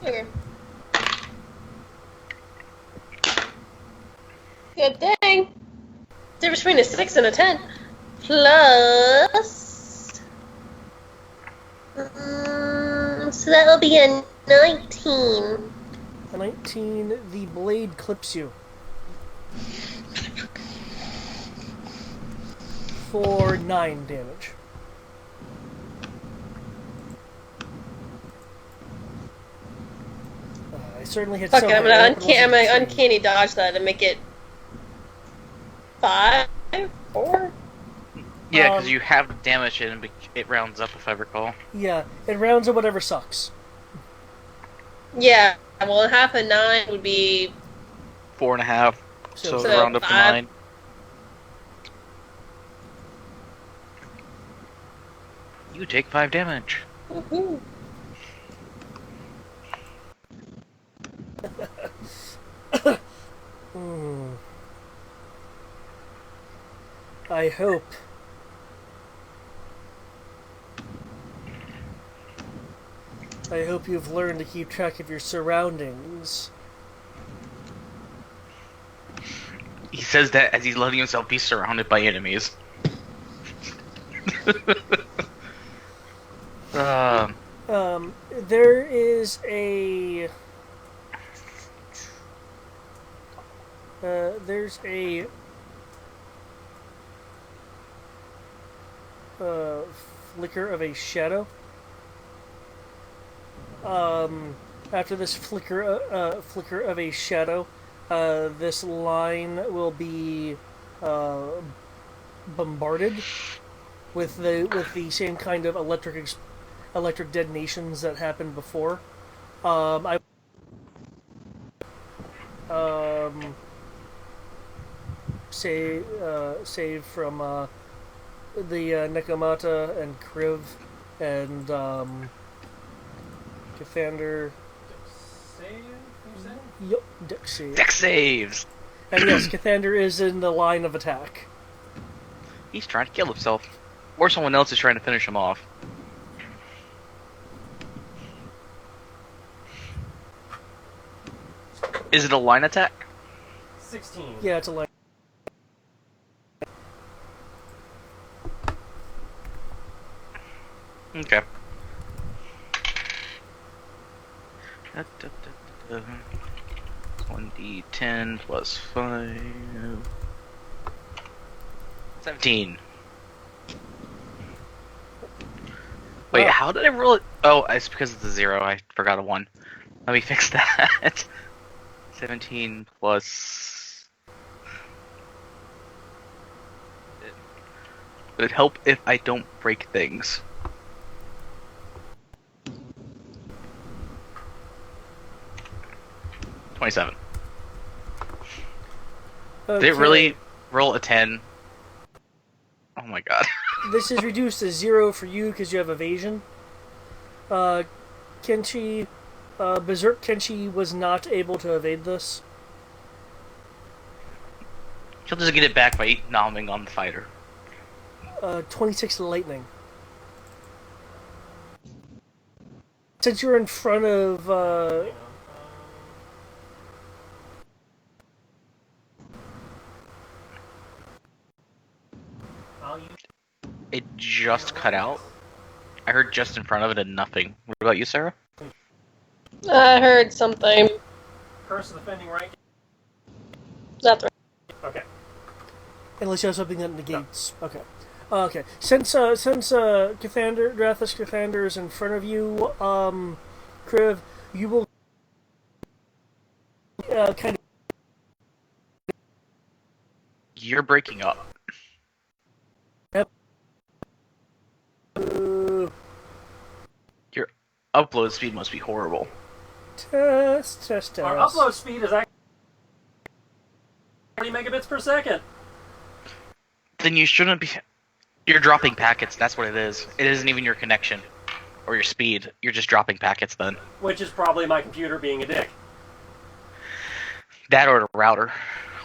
B: Okay. Good thing. Difference between a 6 and a 10. Plus. So that will be a 19.
C: A 19. The blade clips you. For 9 damage. I certainly hit
B: Fuck
C: so
B: it, I'm
C: high,
B: gonna uncanny dodge that and make it 5? 4?
A: Yeah, because you have damage and it rounds up, if I recall.
C: Yeah, it rounds up whatever sucks.
B: Yeah, well, half a 9 would be
A: 4.5. So
C: So
A: round up to
B: 5.
A: 9. You take 5 damage.
B: Woohoo.
C: I hope. I hope you've learned to keep track of your surroundings.
A: He says that as he's letting himself be surrounded by enemies.
C: There is a... there's a... flicker of a shadow. After this flicker of a shadow, this line will be bombarded with the same kind of electric detonations that happened before. Save from the Nekomata and Kriv and Cathander. Yup, deck save.
A: Deck saves!
C: And yes, Cathander is in the line of attack.
A: He's trying to kill himself. Or someone else is trying to finish him off. Is it a line attack?
D: 16.
C: Yeah, it's a line.
A: Okay. 1d10 plus 5. 17. Wait, how did I roll it? Oh, it's because it's a 0. I forgot a 1. Let me fix that. 17 plus... It would help if I don't break things. $27.
C: Okay.
A: Did it really roll a 10? Oh my god.
C: This is reduced to 0 for you because you have evasion. Kenshi, Berserk Kenshi was not able to evade this.
A: She'll just get it back by nomming on the fighter.
C: 26 lightning. Since you're in front of,
A: It just cut out. I heard just in front of it and nothing. What about you, Sarah?
B: I heard something.
D: Curse of Defending Right.
B: That's right.
D: Okay.
C: unless you have something that negates. No. Okay. Okay. Since Cathander, Drathus Cathander is in front of you, Kriv, you will kind of.
A: You're breaking up. Your upload speed must be horrible.
C: Test.
D: Our upload speed is actually 30 megabits bits per second.
A: Then you shouldn't be. You're dropping packets. That's what it is. It isn't even your connection or your speed. You're just dropping packets then.
D: Which is probably my computer being a dick.
A: That or the router,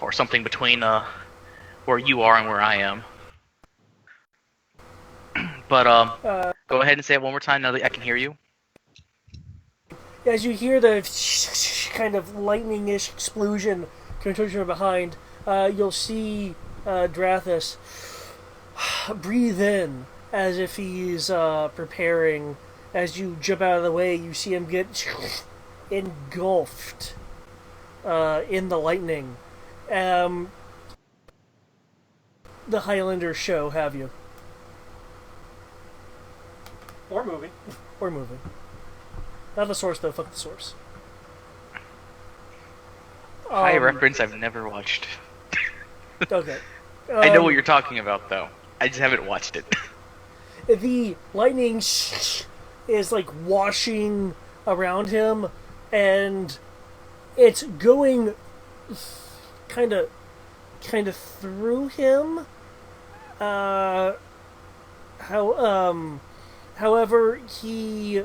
A: or something between where you are and where I am. But go ahead and say it one more time now that I can hear you.
C: As you hear the kind of lightning-ish explosion coming towards you from behind, you'll see Drathus breathe in as if he's preparing. As you jump out of the way, you see him get engulfed in the lightning. The Highlander show, have you?
D: Or movie.
C: Or movie. Not the source, though. Fuck the source.
A: High reference I've never watched.
C: Okay.
A: I know what you're talking about, though. I just haven't watched it.
C: The lightning is like washing around him, and it's going kind of through him. However, he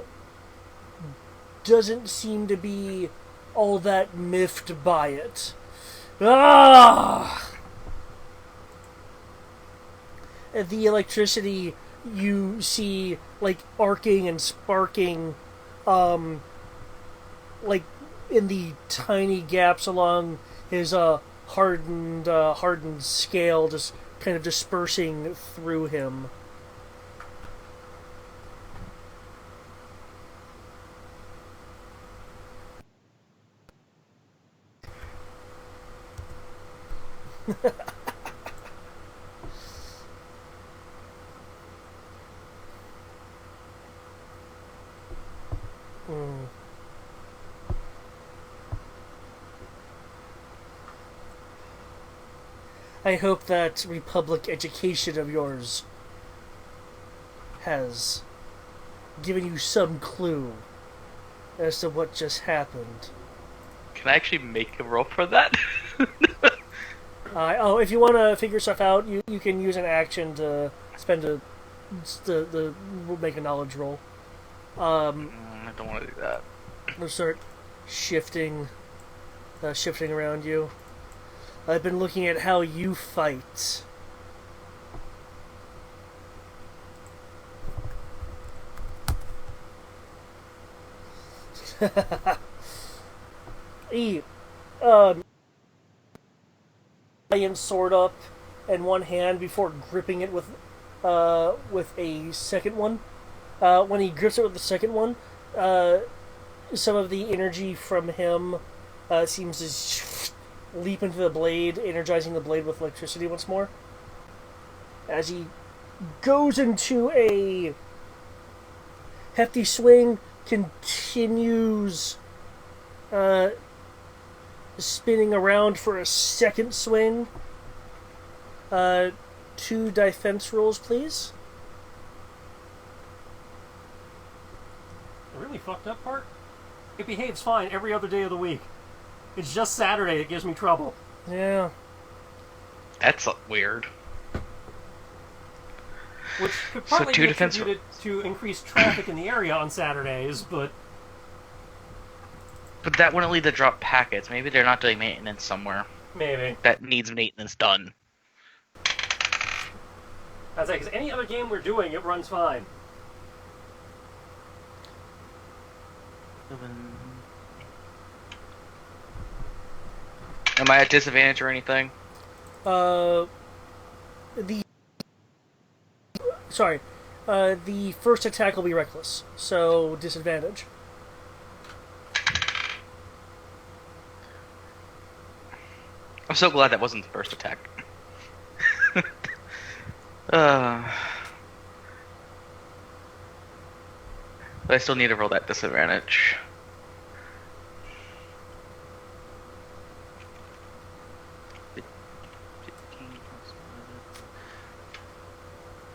C: doesn't seem to be all that miffed by it. Ah! The electricity you see like arcing and sparking, like in the tiny gaps along his hardened scale, just kind of dispersing through him. I hope that Republic education of yours has given you some clue as to what just happened.
A: Can I actually make a roll for that?
C: If you want to figure stuff out, you can use an action to spend we'll make a knowledge roll.
A: I don't want to do that.
C: We'll start shifting around you. I've been looking at how you fight. Iron sword up in one hand before gripping it with a second one. When he grips it with the second one, some of the energy from him seems to leap into the blade, energizing the blade with electricity once more. As he goes into a hefty swing, continues spinning around for a second swing. 2 defense rolls, please.
D: The really fucked up part? It behaves fine every other day of the week. It's just Saturday that gives me trouble.
C: Yeah.
A: That's weird.
D: Which could partly
A: So
D: be
A: 2 defense
D: attributed to increased traffic in the area on Saturdays, but...
A: But that wouldn't lead to drop packets. Maybe they're not doing maintenance somewhere
D: maybe.
A: that needs maintenance done.
D: I'd say, because any other game we're doing, it runs fine.
A: Am I at disadvantage or anything?
C: The first attack will be reckless, so disadvantage.
A: I'm so glad that wasn't the first attack. But I still need to roll that disadvantage.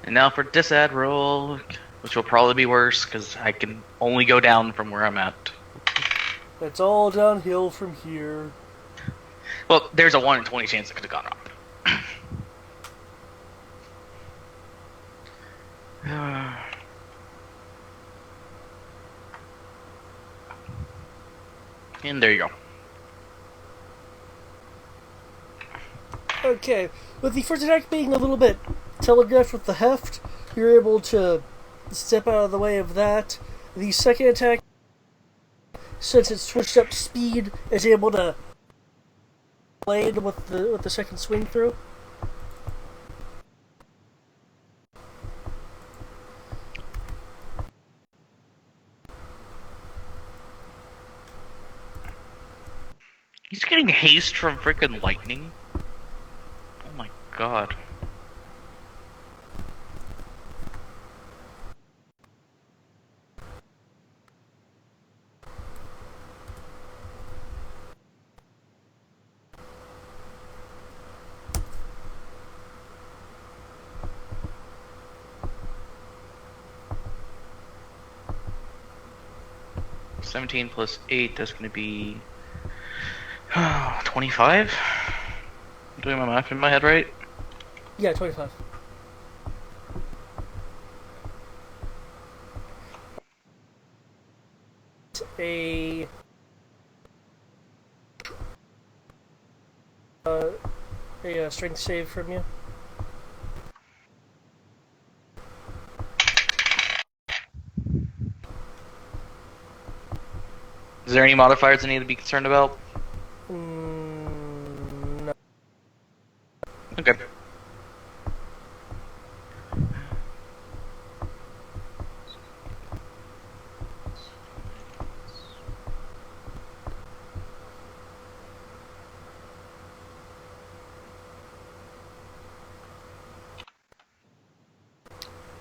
A: And now for disad roll, which will probably be worse because I can only go down from where I'm at.
C: It's all downhill from here.
A: Well, there's a 1 in 20 chance it could have gone up. And there you go.
C: Okay, with the first attack being a little bit telegraphed with the heft, you're able to step out of the way of that. The second attack, since it's switched up speed, is able to blade with the second swing through.
A: He's getting haste from freaking lightning. Oh my god. $17 plus 8, that's gonna be 25? I'm doing my math in my head right?
C: Yeah, 25. A strength save from you.
A: Is there any modifiers I need to be concerned about?
C: No.
A: Okay.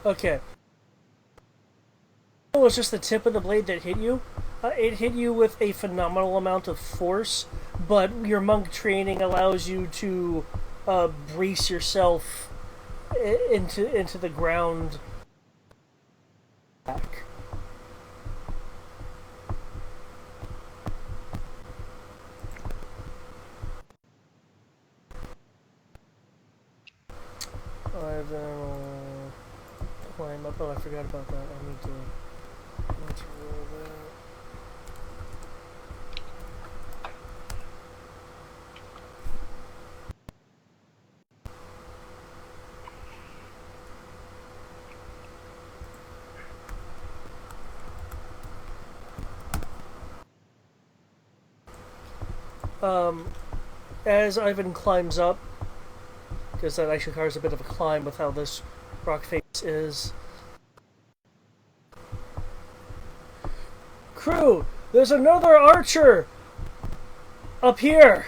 C: Okay. It was just the tip of the blade that hit you. It hit you with a phenomenal amount of force, but your monk training allows you to brace yourself into the ground. Back. I've climb up. Oh, I forgot about that. I need to roll that. As Ivan climbs up, because that actually covers a bit of a climb with how this rock face is. Crew, there's another archer up here.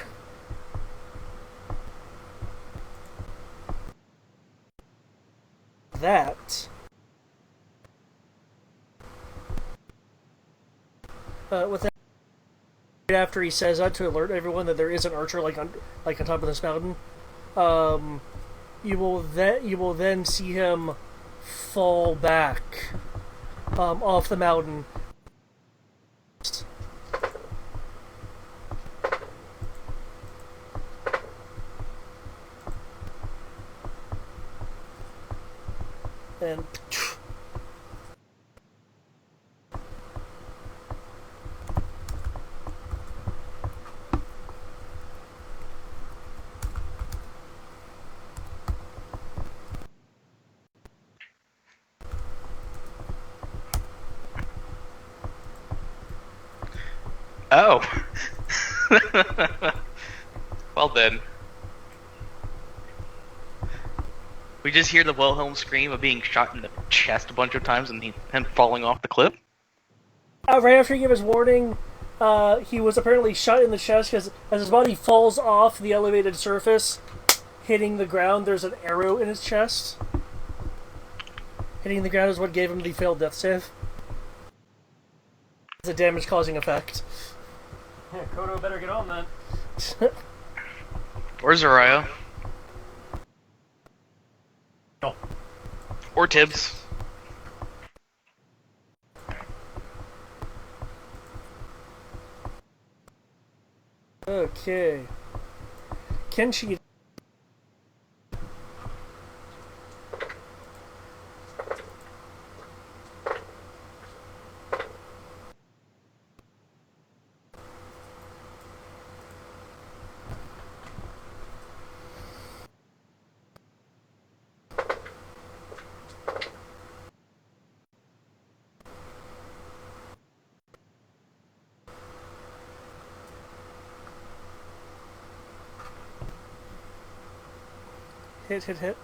C: That. With that, after he says that to alert everyone that there is an archer like on top of this mountain, you will then see him fall back off the mountain. And
A: Oh. Well then. We just hear the Wilhelm scream of being shot in the chest a bunch of times and him falling off the cliff.
C: right after he gave his warning, he was apparently shot in the chest because as his body falls off the elevated surface, hitting the ground, there's an arrow in his chest. Hitting the ground is what gave him the failed death save. It's a damage-causing effect.
D: Yeah, Kodo better get on that.
A: Or Zariah.
D: No.
A: Or Tibbs.
C: Okay. Kenshi. Hit.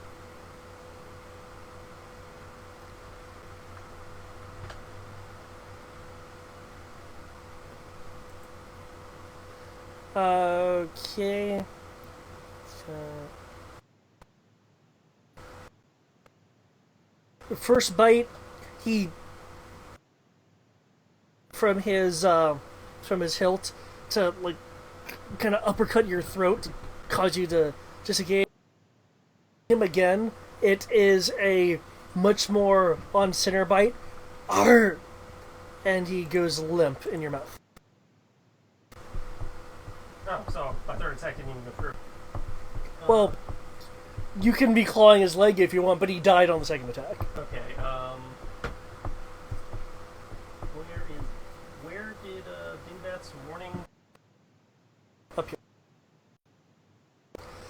C: Okay. The first bite, he from his hilt to like kind of uppercut your throat to cause you to disengage him again. It is a much more on center bite. Arr! And he goes limp in your mouth.
D: Oh, so my third attack didn't even go through.
C: Well, you can be clawing his leg if you want, but he died on the second attack.
D: Okay, where did Dingbat's warning?
C: Up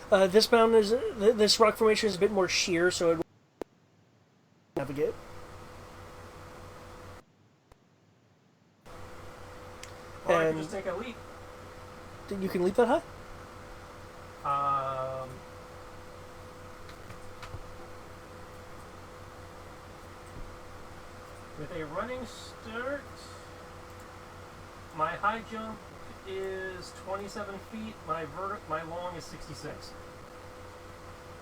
C: here. This mountain is this rock formation is a bit more sheer, so it will navigate.
D: Or I can
C: And
D: just take a leap.
C: you can leap that high?
D: With a running start, my high jump is 27 feet. My long is 66.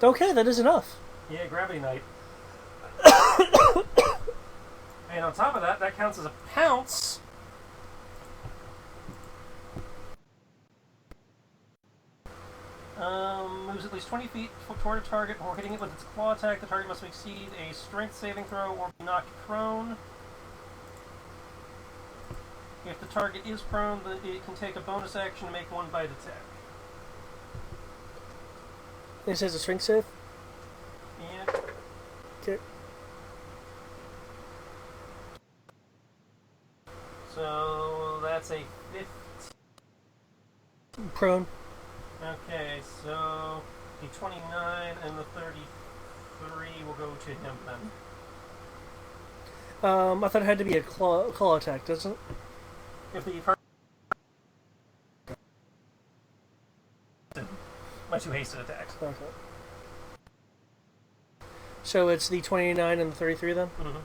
C: Okay, that is enough.
D: Yeah, Gravity Knight. And on top of that, that counts as a pounce. Moves at least 20 feet toward a target before hitting it with its claw attack. The target must succeed a strength saving throw or be knocked prone. If the target is prone, it can take a bonus action to make one bite attack.
C: It says a strength save?
D: Yeah.
C: Okay.
D: So that's a 15.
C: Prone.
D: Okay, so the 29 and the 33 will go to him then.
C: I thought it had to be a claw attack, doesn't it?
D: If the target... My two hasted attacks.
C: Okay. So it's the 29 and the 33 then?
D: Mm-hmm.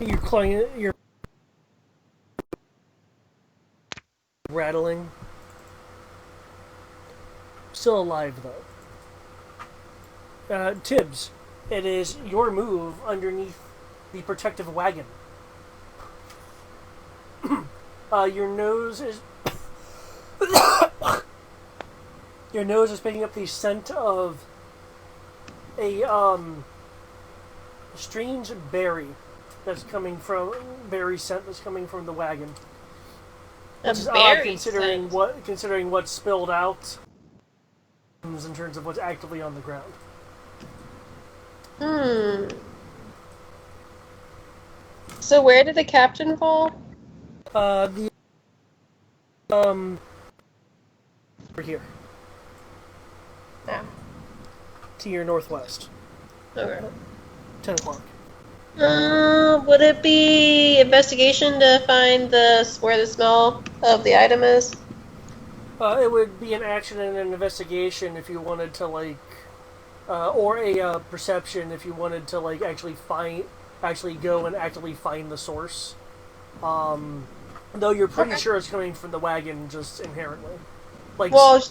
C: You're clawing, you're rattling. Still alive though. Tibbs, it is your move underneath the protective wagon. Your nose is your nose is picking up the scent of a strange berry that's coming from scent that's coming from the wagon. Which is odd considering what's spilled out in terms of what's actively on the ground.
B: So where did the captain fall?
C: Over here.
B: Yeah.
C: To your northwest.
B: Okay.
C: 10 o'clock.
B: Would it be investigation to find where the smell of the item is?
C: It would be an action and an investigation if you wanted to or a perception if you wanted to actually go and actively find the source. Though you're pretty sure it's coming from the wagon just inherently.
B: Well,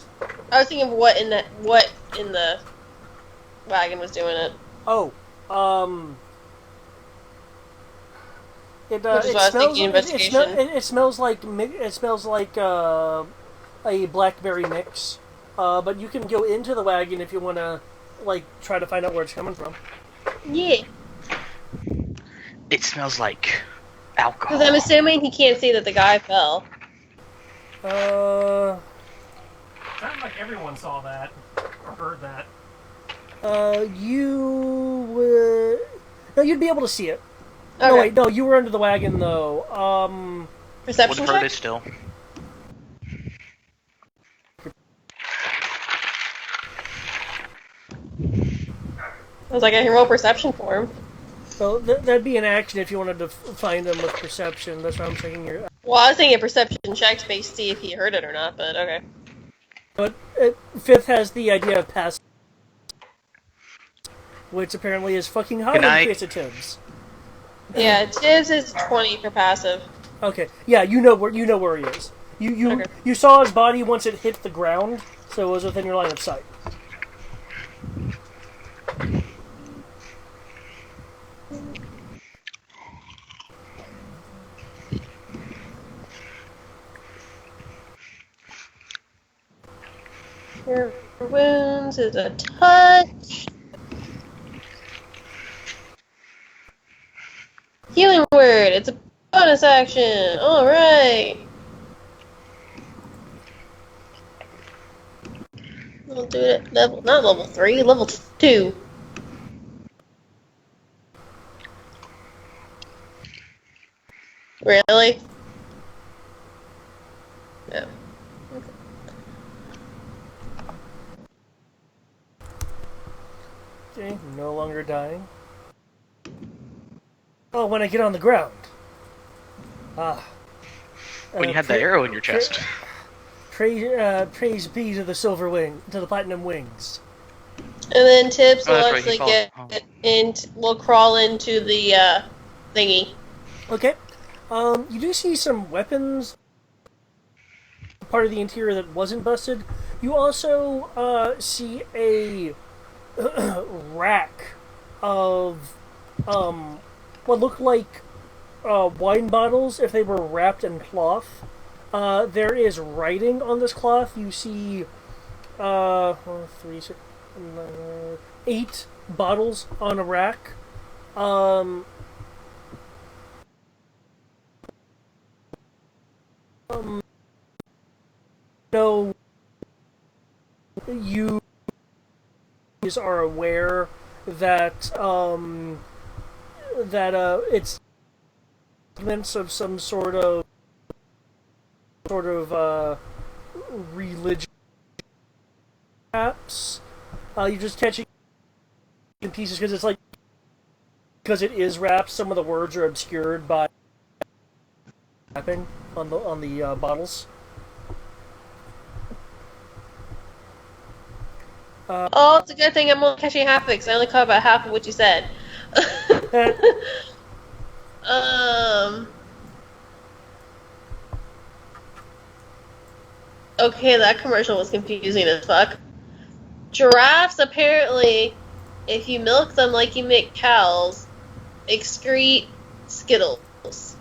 B: I was thinking of what in the wagon was doing it.
C: Oh, It smells like a blackberry mix. But you can go into the wagon if you want to try to find out where it's coming from.
B: Yeah.
A: It smells like alcohol.
B: Because I'm assuming he can't see that the guy fell.
D: Sounds like everyone saw that or heard that.
C: You would. No, you'd be able to see it.
B: Okay.
C: No, wait, no, you were under the wagon though.
B: Perception
A: Would hurt
B: check?
A: it still.
B: I was like, I can roll perception for him.
C: Well, that'd be an action if you wanted to find them with perception. That's what I'm thinking.
B: Well, I was thinking perception checks based to see if he heard it or not, but okay.
C: But fifth has the idea of pass, which apparently is fucking high
A: Can
C: in the
A: I?
C: case of Tibbs.
B: Yeah, Tibbs is 20 for passive.
C: Okay, yeah, you know where he is.
B: Okay.
C: You saw his body once it hit the ground, so it was within your line of sight.
B: Your wounds is a touch. Healing word. It's a bonus action. All right. We'll do it at not level 3, level 2. Really? No.
C: Okay, no longer dying. Oh, when I get on the ground.
A: When you had that arrow in your chest.
C: Praise be to the silver wing, to the platinum wings.
B: And then Tibbs will
A: that's right, he
B: actually
A: falls.
B: get in. Will crawl into the thingy.
C: Okay. You do see some weapons, part of the interior that wasn't busted. You also see a rack of what looked like wine bottles if they were wrapped in cloth. There is writing on this cloth. You see 8 bottles on a rack. No, you are aware that it's elements of some sort of religion, perhaps. You're just catching in pieces because it's like because it is wrapped. Some of the words are obscured by wrapping on the bottles.
B: Oh, it's a good thing I'm only catching half of it because I only caught about half of what you said. Okay, that commercial was confusing as fuck. Giraffes apparently, if you milk them like you milk cows, excrete Skittles.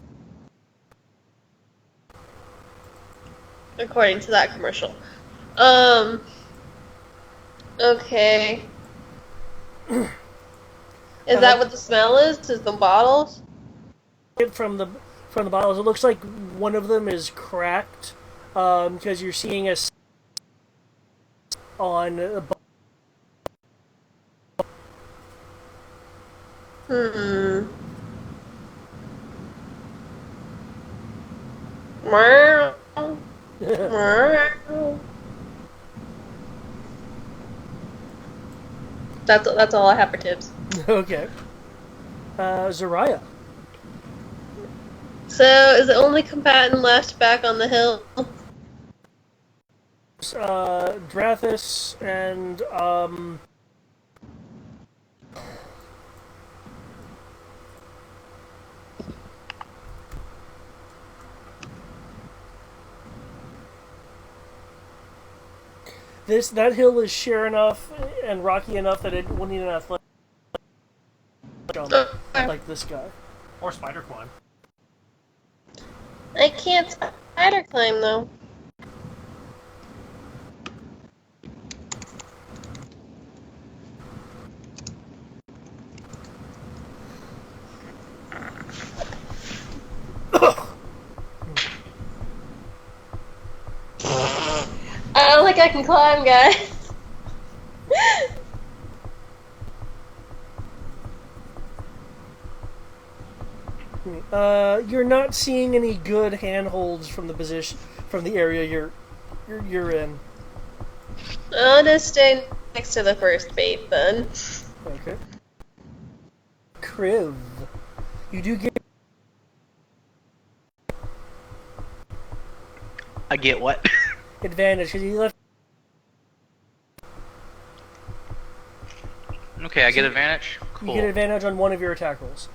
B: According to that commercial. Okay. Is that what the smell is? Is the bottles?
C: From the bottles, it looks like one of them is cracked because you're seeing a on a
B: Meow. Meow. That's all I have for tips.
C: Okay. Zariah.
B: So, is the only combatant left back on the hill?
C: Drathis and that hill is sheer enough and rocky enough that it wouldn't need an athletic jump like this guy.
D: Or spider climb.
B: I can't spider climb though. I don't think I can climb, guys.
C: You're not seeing any good handholds from the area you're in.
B: I'll just stay next to the first bait then.
C: Okay. Kriv, you do get
A: I get what?
C: Advantage, because you left.
A: Okay, I get advantage? Cool.
C: You get advantage on one of your attack rolls.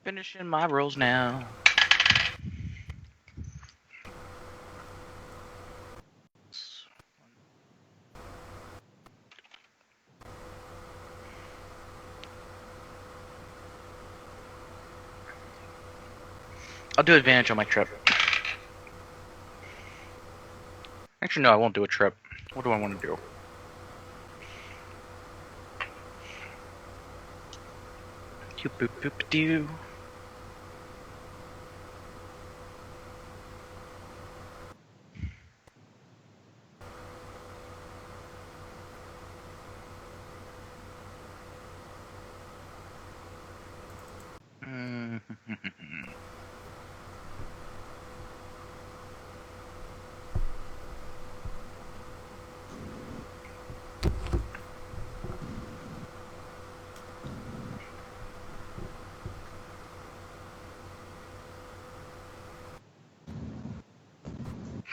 A: Finishing my rolls now. I'll do advantage on my trip. Actually, no, I won't do a trip. What do I want to do? Boop, boop, boop, doo.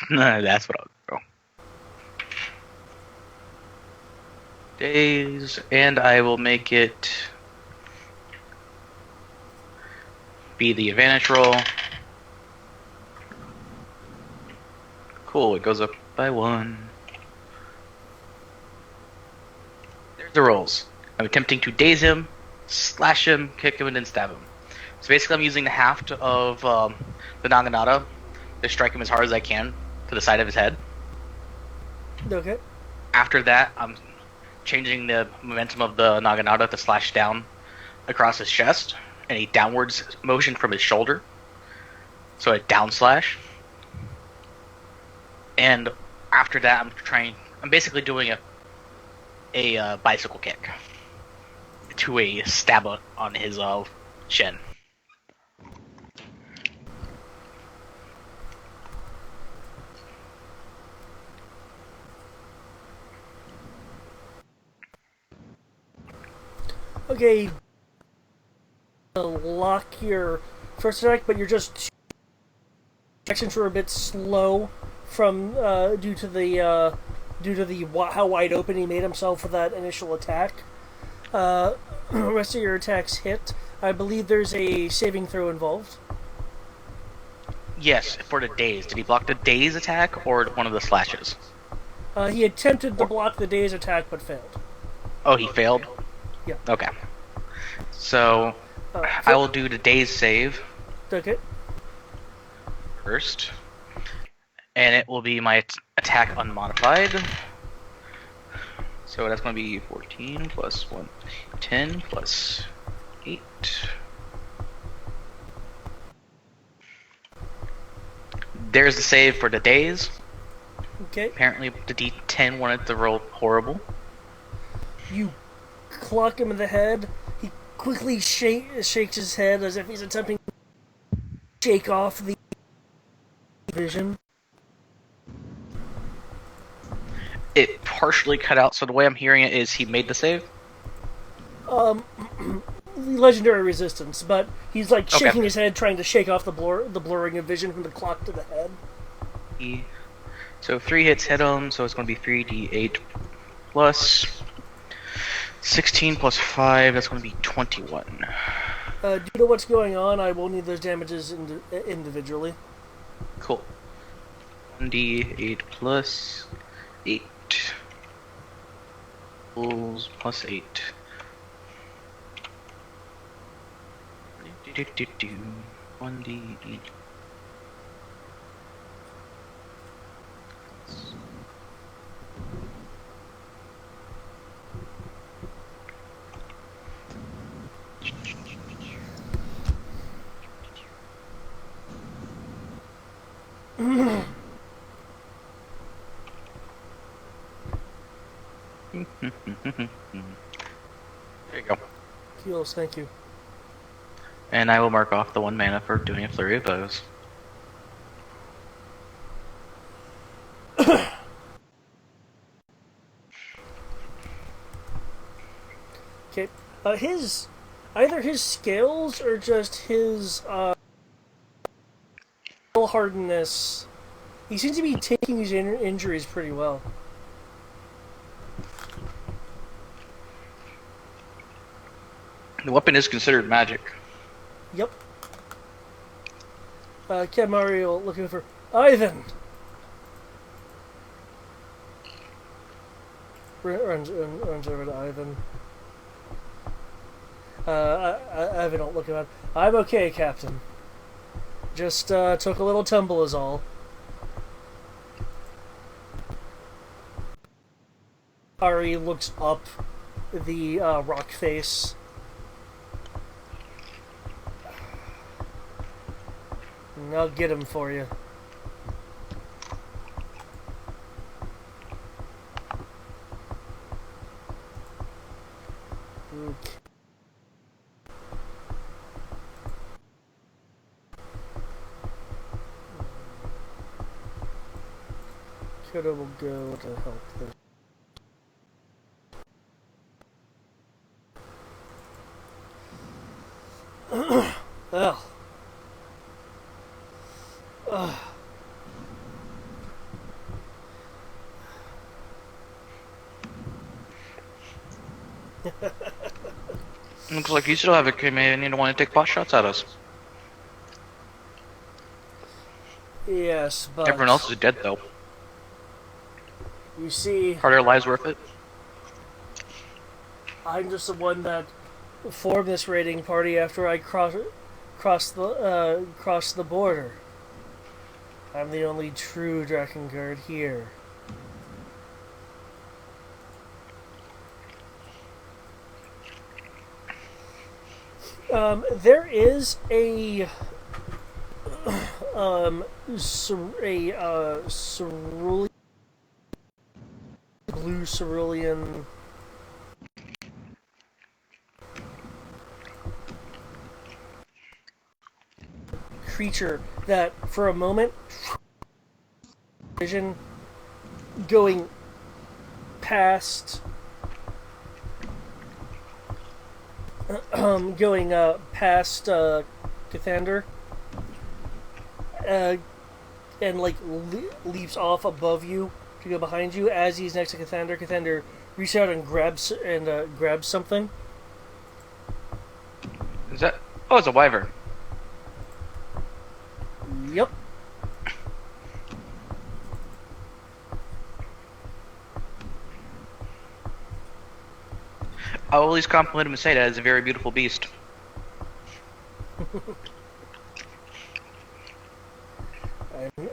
A: That's what I'll do. Days, and I will make it be the advantage roll. Cool, it goes up by 1. There's the rolls. I'm attempting to daze him, slash him, kick him, and then stab him. So basically I'm using the haft of the Naginata to strike him as hard as I can to the side of his head.
C: Okay.
A: After that, I'm changing the momentum of the Naginata to slash down across his chest, and a downwards motion from his shoulder. So a down slash. And after that, I'm basically doing a bicycle kick to a stab on his shin.
C: Okay. Lock your first attack, but you're just actions were a bit slow from due to the how wide open he made himself for that initial attack. Rest of your attacks hit. I believe there's a saving throw involved.
A: Yes, for the daze. Did he block the daze attack or one of the slashes?
C: He attempted to block the day's attack but failed.
A: Oh, he failed?
C: Yeah.
A: Okay. So, I will do the daze save
C: Okay.
A: first. And it will be my attack unmodified. So that's going to be 14 plus 1, 10 plus 8. There's the save for the daze.
C: Okay.
A: Apparently the D10 wanted to roll horrible.
C: You clock him in the head. He quickly shakes his head as if he's attempting to shake off the vision.
A: It partially cut out, so the way I'm hearing it is he made the save?
C: Legendary resistance, but he's like shaking
A: Okay.
C: his head, trying to shake off the blurring of vision from the clock to the head.
A: So 3 hits hit him, so it's going to be 3d8 plus 16 plus 5, that's going to be 21.
C: Due to what's going on, I will need those damages individually.
A: Cool. 1d8 plus 8. Equals plus 8. 1d8. There you go.
C: Heals, thank you.
A: And I will mark off the 1 mana for doing a flurry of blows.
C: Okay. Either his scales or just his hardness. He seems to be taking his injuries pretty well.
A: The weapon is considered magic.
C: Yep. Ken Mario looking for Ivan. Runs over to Ivan. Ivan don't look around. I'm okay, Captain. Just took a little tumble is all. Ari looks up the rock face. And I'll get him for you. Okay. Kyoto will go to help this. Ugh. Ugh.
A: Looks like you still have a command and you don't want to take pot shots at us.
C: Yes, but
A: Everyone else is dead, though.
C: you see,
A: Are their lives worth it?
C: I'm just the one that formed this raiding party after I crossed the border. I'm the only true Drakengard here. There is a cerulean, blue cerulean creature that, for a moment, vision going past. Past Cathander, and like leaps off above you to go behind you. As he's next to Cathander, Cathander reaches out and grabs something.
A: Is that? Oh, it's a wyvern.
C: Yep.
A: I will at least compliment him and say that it's a very beautiful beast.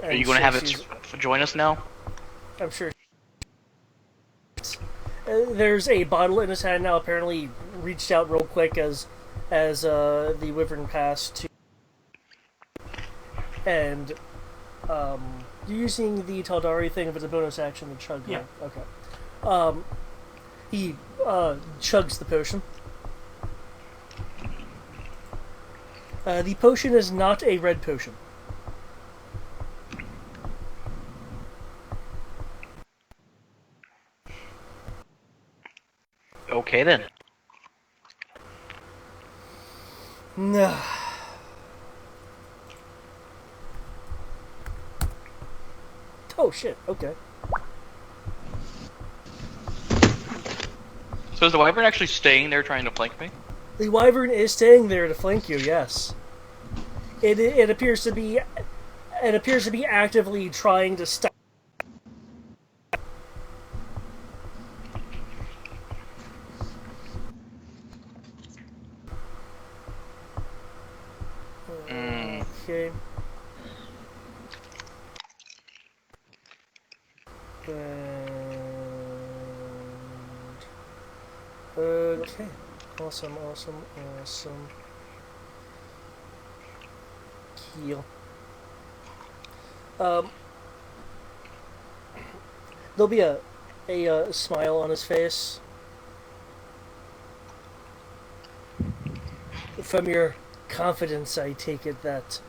A: Are you going to have it join us now?
C: I'm sure. There's a bottle in his hand now. Apparently, reached out real quick as the wyvern passed to, and you're using the Taldari thing if it's a bonus action to chug.
D: Yeah.
C: Right? Okay. He chugs the potion. The potion is not a red potion.
A: Okay then.
C: No. Oh shit, okay.
A: So is the wyvern actually staying there trying to flank me?
C: The wyvern is staying there to flank you, yes. It appears to be actively trying to stop. Okay. Okay. Awesome. Heal. There'll be a smile on his face. From your confidence, I take it that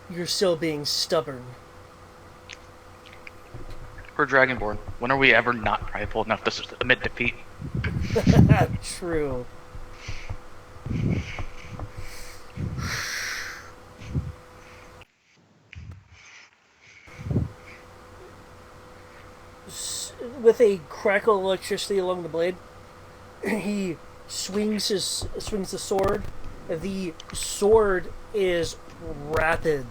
C: you're still being stubborn.
A: We're Dragonborn. When are we ever not prideful enough to admit defeat?
C: True. With a crackle of electricity along the blade, he swings the sword. The sword is rapid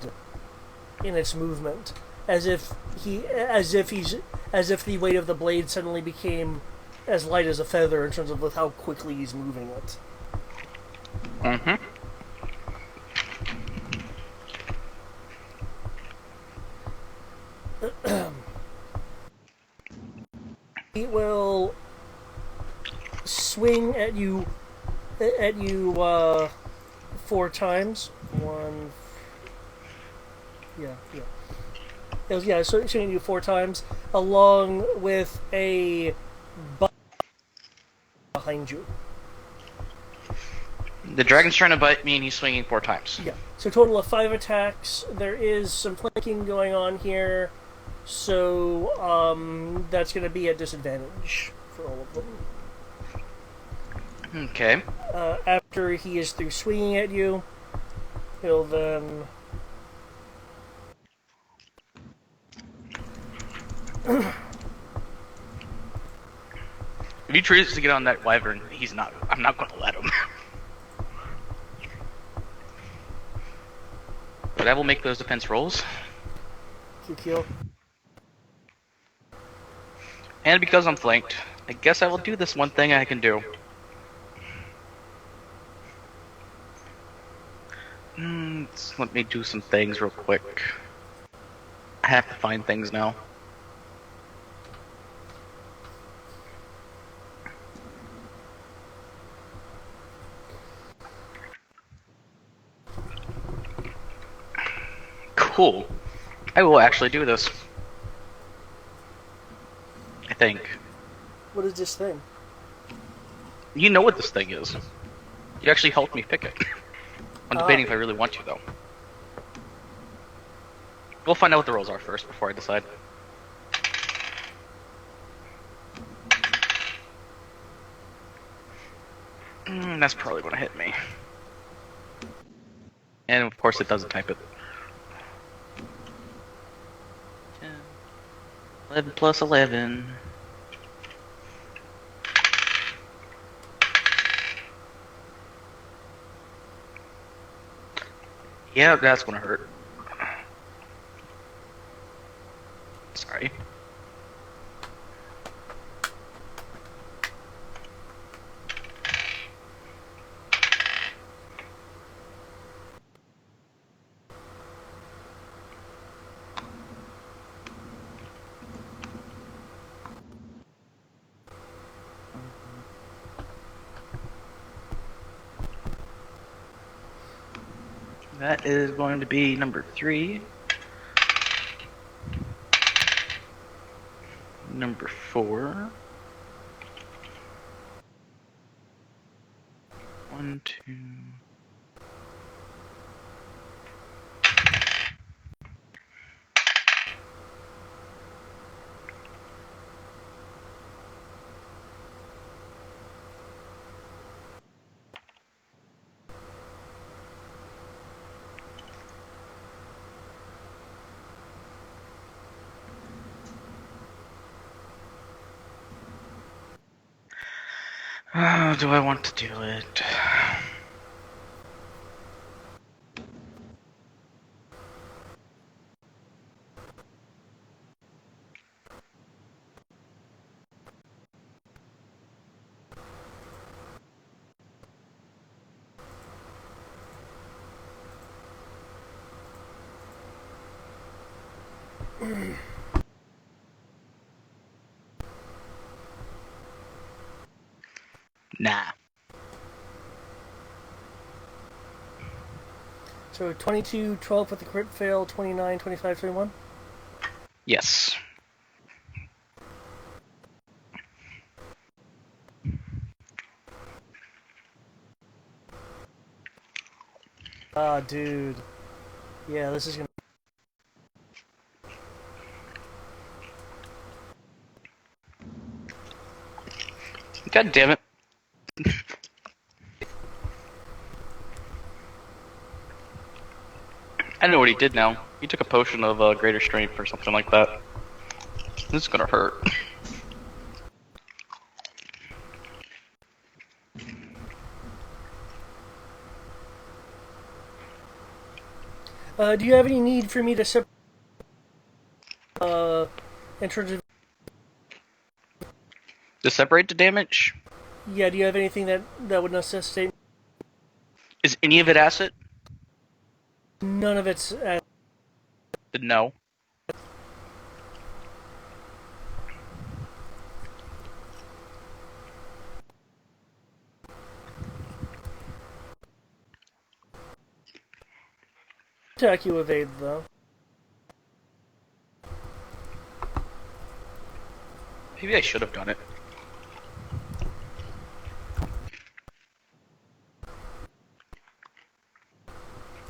C: in its movement, as if the weight of the blade suddenly became as light as a feather in terms of with how quickly he's moving it.
A: Mm-hmm.
C: He will swing at you 4 times. One, yeah. So swinging at you 4 times, along with a behind you.
A: The dragon's trying to bite me, and he's swinging 4 times.
C: Yeah. So total of 5 attacks. There is some flanking going on here, so that's going to be a disadvantage for all of them.
A: Okay.
C: After he is through swinging at you, he'll then.
A: If he tries to get on that wyvern, he's not. I'm not going to let him. But I will make those defense rolls.
C: Kill.
A: And because I'm flanked, I guess I will do this one thing I can do. Let me do some things real quick. I have to find things now. Cool. I will actually do this. I think.
C: What is this thing?
A: You know what this thing is. You actually helped me pick it. I'm debating if I really want to, though. We'll find out what the rolls are first before I decide. That's probably going to hit me. And of course it doesn't type it. 11 plus 11. Yeah, that's gonna hurt. Sorry. That is going to be number 3. Number 4. 1, 2. Oh, do I want to do it? Nah.
C: So 22, 12 with the crit fail, 29, 25, 21?
A: Yes.
C: Ah, dude. Yeah, this is gonna.
A: God damn it. I know what he did now. He took a potion of greater strength or something like that. This is gonna hurt.
C: Do you have any need for me to separate in terms of?
A: To separate the damage,
C: Yeah, do you have anything that would necessitate?
A: is any of it acid?
C: None of it's.
A: No.
C: Attack you evade though.
A: Maybe I should have done it.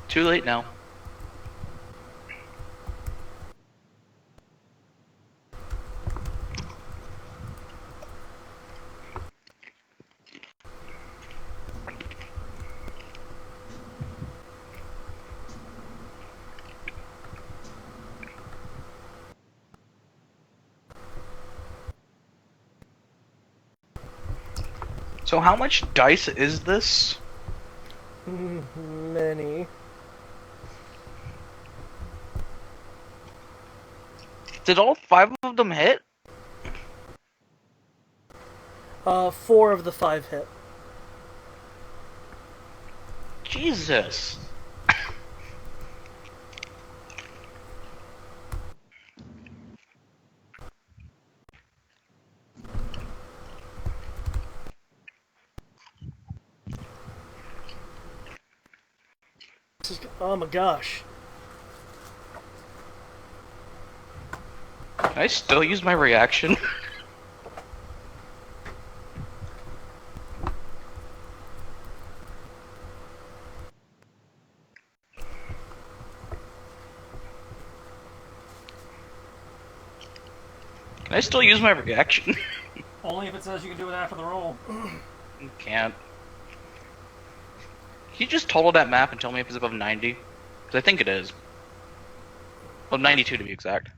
A: Too late now. So how much dice is this?
C: Many.
A: Did all 5 of them hit?
C: 4 of the 5 hit.
A: Jesus.
C: Oh my gosh.
A: Can I still use my reaction? Can I still use my reaction?
D: Only if it says you can do it after the roll.
A: You can't. Can you just total that map and tell me if it's above 90? Because I think it is. Well, 92 to be exact.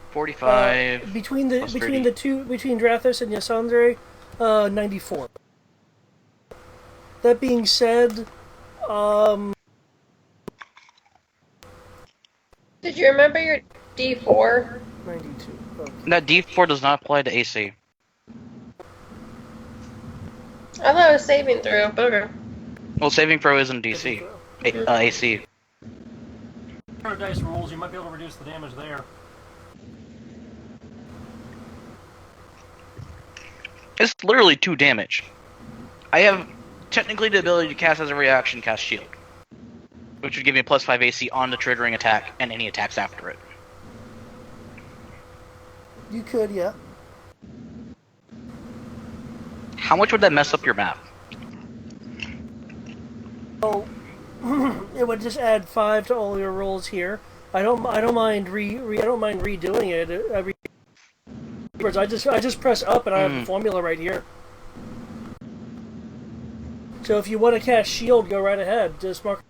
A: 45.
C: Between the
A: plus
C: between
A: 30.
C: the two between Drathos and Yasandre, 94. That being said,
B: Did you remember your D4?
C: 92. Okay.
A: That D4 does not apply to AC.
B: I thought it was saving throw, but okay.
A: Well, saving throw isn't DC. AC.
D: Dice rules, you might be able to reduce the damage there.
A: It's literally 2 damage. I have technically the ability to cast as a reaction, cast shield, which would give me a plus 5 AC on the triggering attack and any attacks after it.
C: You could, yeah.
A: How much would that mess up your map?
C: Oh, it would just add 5 to all your rolls here. I don't mind redoing it every. I just press up and I have the formula right here. So if you want to cast shield, go right ahead. Just mark.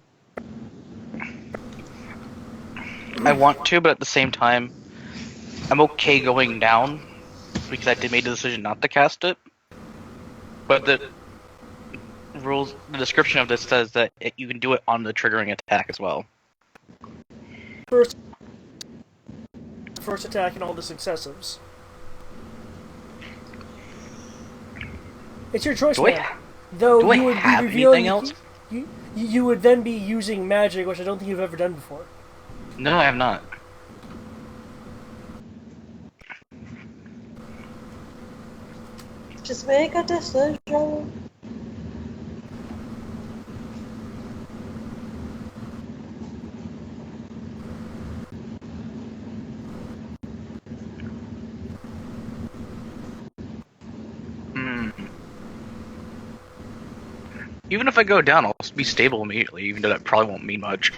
A: I want to, but at the same time, I'm okay going down because I did make the decision not to cast it. But the rules, the description of this says that you can do it on the triggering attack as well.
C: First attack and all the successives. It's your choice, man. Though
A: do I
C: you would
A: have
C: be revealing
A: anything else?
C: You would then be using magic, which I don't think you've ever done before.
A: No, I have not.
B: Just make a decision.
A: Even if I go down, I'll be stable immediately, even though that probably won't mean much.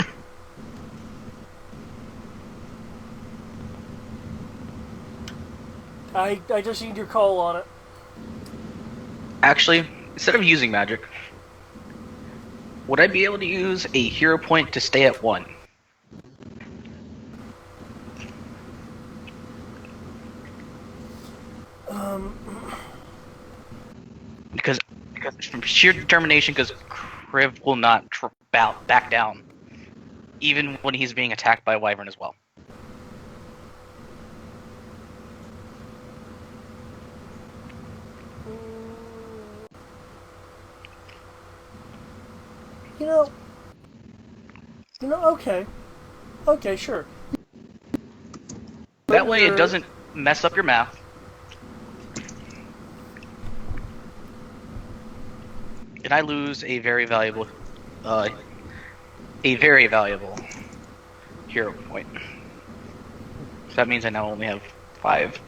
C: I just need your call on it.
A: Actually, instead of using magic, Would I be able to use a hero point to stay at 1? Because from sheer determination, because Kriv will not back down, even when he's being attacked by a wyvern as well.
C: Okay, sure.
A: That way, it doesn't mess up your math. And I lose a very valuable hero point. So that means I now only have 5.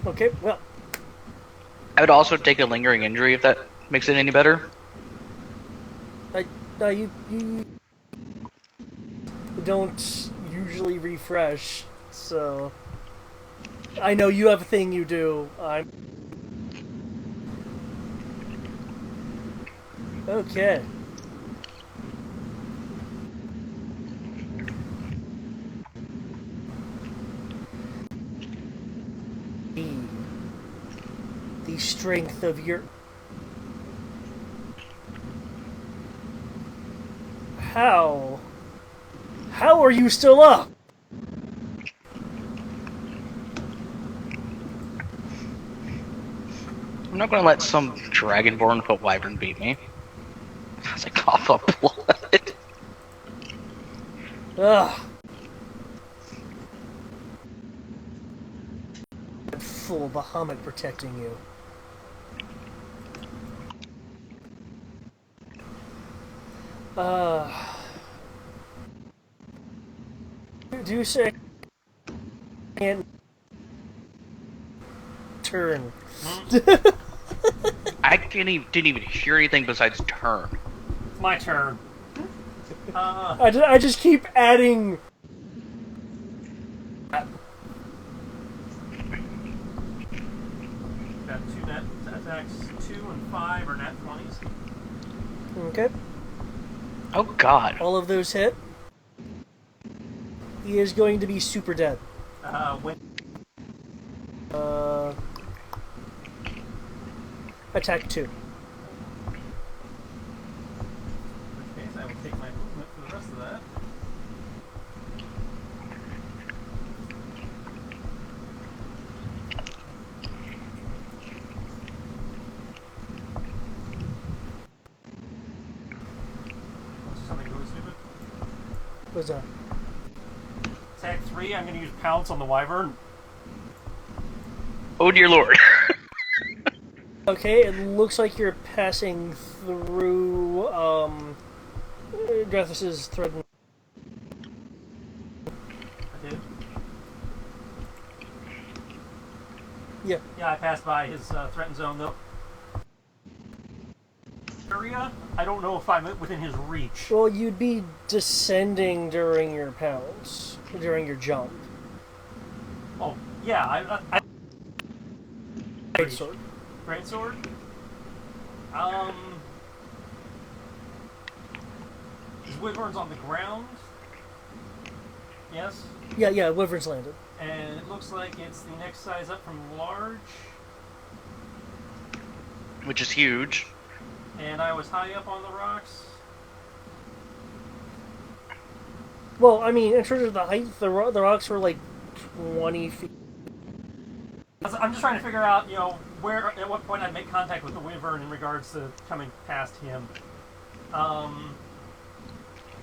C: Okay, well,
A: I would also take a lingering injury if that makes it any better.
C: you don't usually refresh, so I know you have a thing you do. Okay. The strength of your... How? How are you still up?
A: I'm not going to let some dragonborn foot wyvern beat me. As I cough up blood.
C: Ugh. Full Bahamut protecting you. Do you say can't turn?
A: I didn't even hear anything besides turn.
D: It's my turn.
C: I just keep adding.
D: Got 2 net attacks, 2 and 5 are nat 20s.
C: Okay.
A: Oh god.
C: All of those hit. He is going to be super dead.
D: When
C: Attack 2.
D: in which case I will take my movement for the rest of that. Something really stupid.
C: What's that?
D: Attack 3, I'm going to use Pounce on the wyvern.
A: Oh dear lord.
C: Okay, it looks like you're passing through Drethus's threatened.
D: I did.
C: Yeah.
D: Yeah, I passed by his threatened zone though. Area? I don't know if I'm within his reach.
C: Well, you'd be descending during your pounce, during your jump.
D: Oh, yeah, I
C: Greatsword.
D: Greatsword? His wyvern's on the ground. Yes?
C: Yeah, Wyvern's landed.
D: And it looks like it's the next size up from large.
A: Which is huge.
D: And I was high up on the rocks.
C: Well, I mean, in terms of the height, the rocks were like 20 feet.
D: I'm just trying to figure out, where, at what point I'd make contact with the wyvern in regards to coming past him.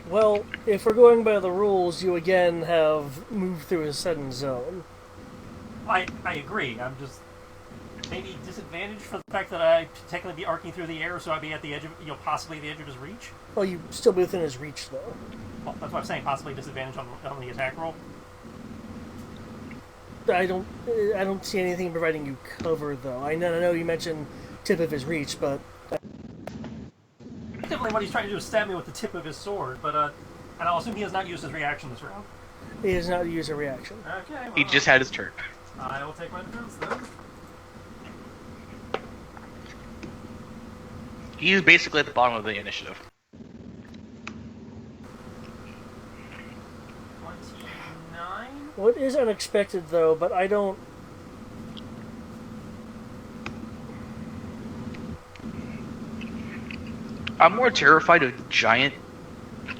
C: Well, if we're going by the rules, you again have moved through a sudden zone.
D: I agree. I'm just maybe disadvantaged for the fact that I technically be arcing through the air, so I'd be at the edge of, possibly the edge of his reach.
C: Well, you still be within his reach, though.
D: Well, that's what I'm saying. Possibly disadvantage on the attack roll.
C: I don't see anything providing you cover, though. I know you mentioned tip of his reach, but
D: Definitely what he's trying to do is stab me with the tip of his sword, but and I'll assume he has not used his reaction this round.
C: He does not use a reaction.
D: Okay, well,
A: He just had his turn.
D: I will take my defense then.
A: He's basically at the bottom of the initiative.
D: 29?
C: What is unexpected, though, but I don't...
A: I'm more terrified of giant,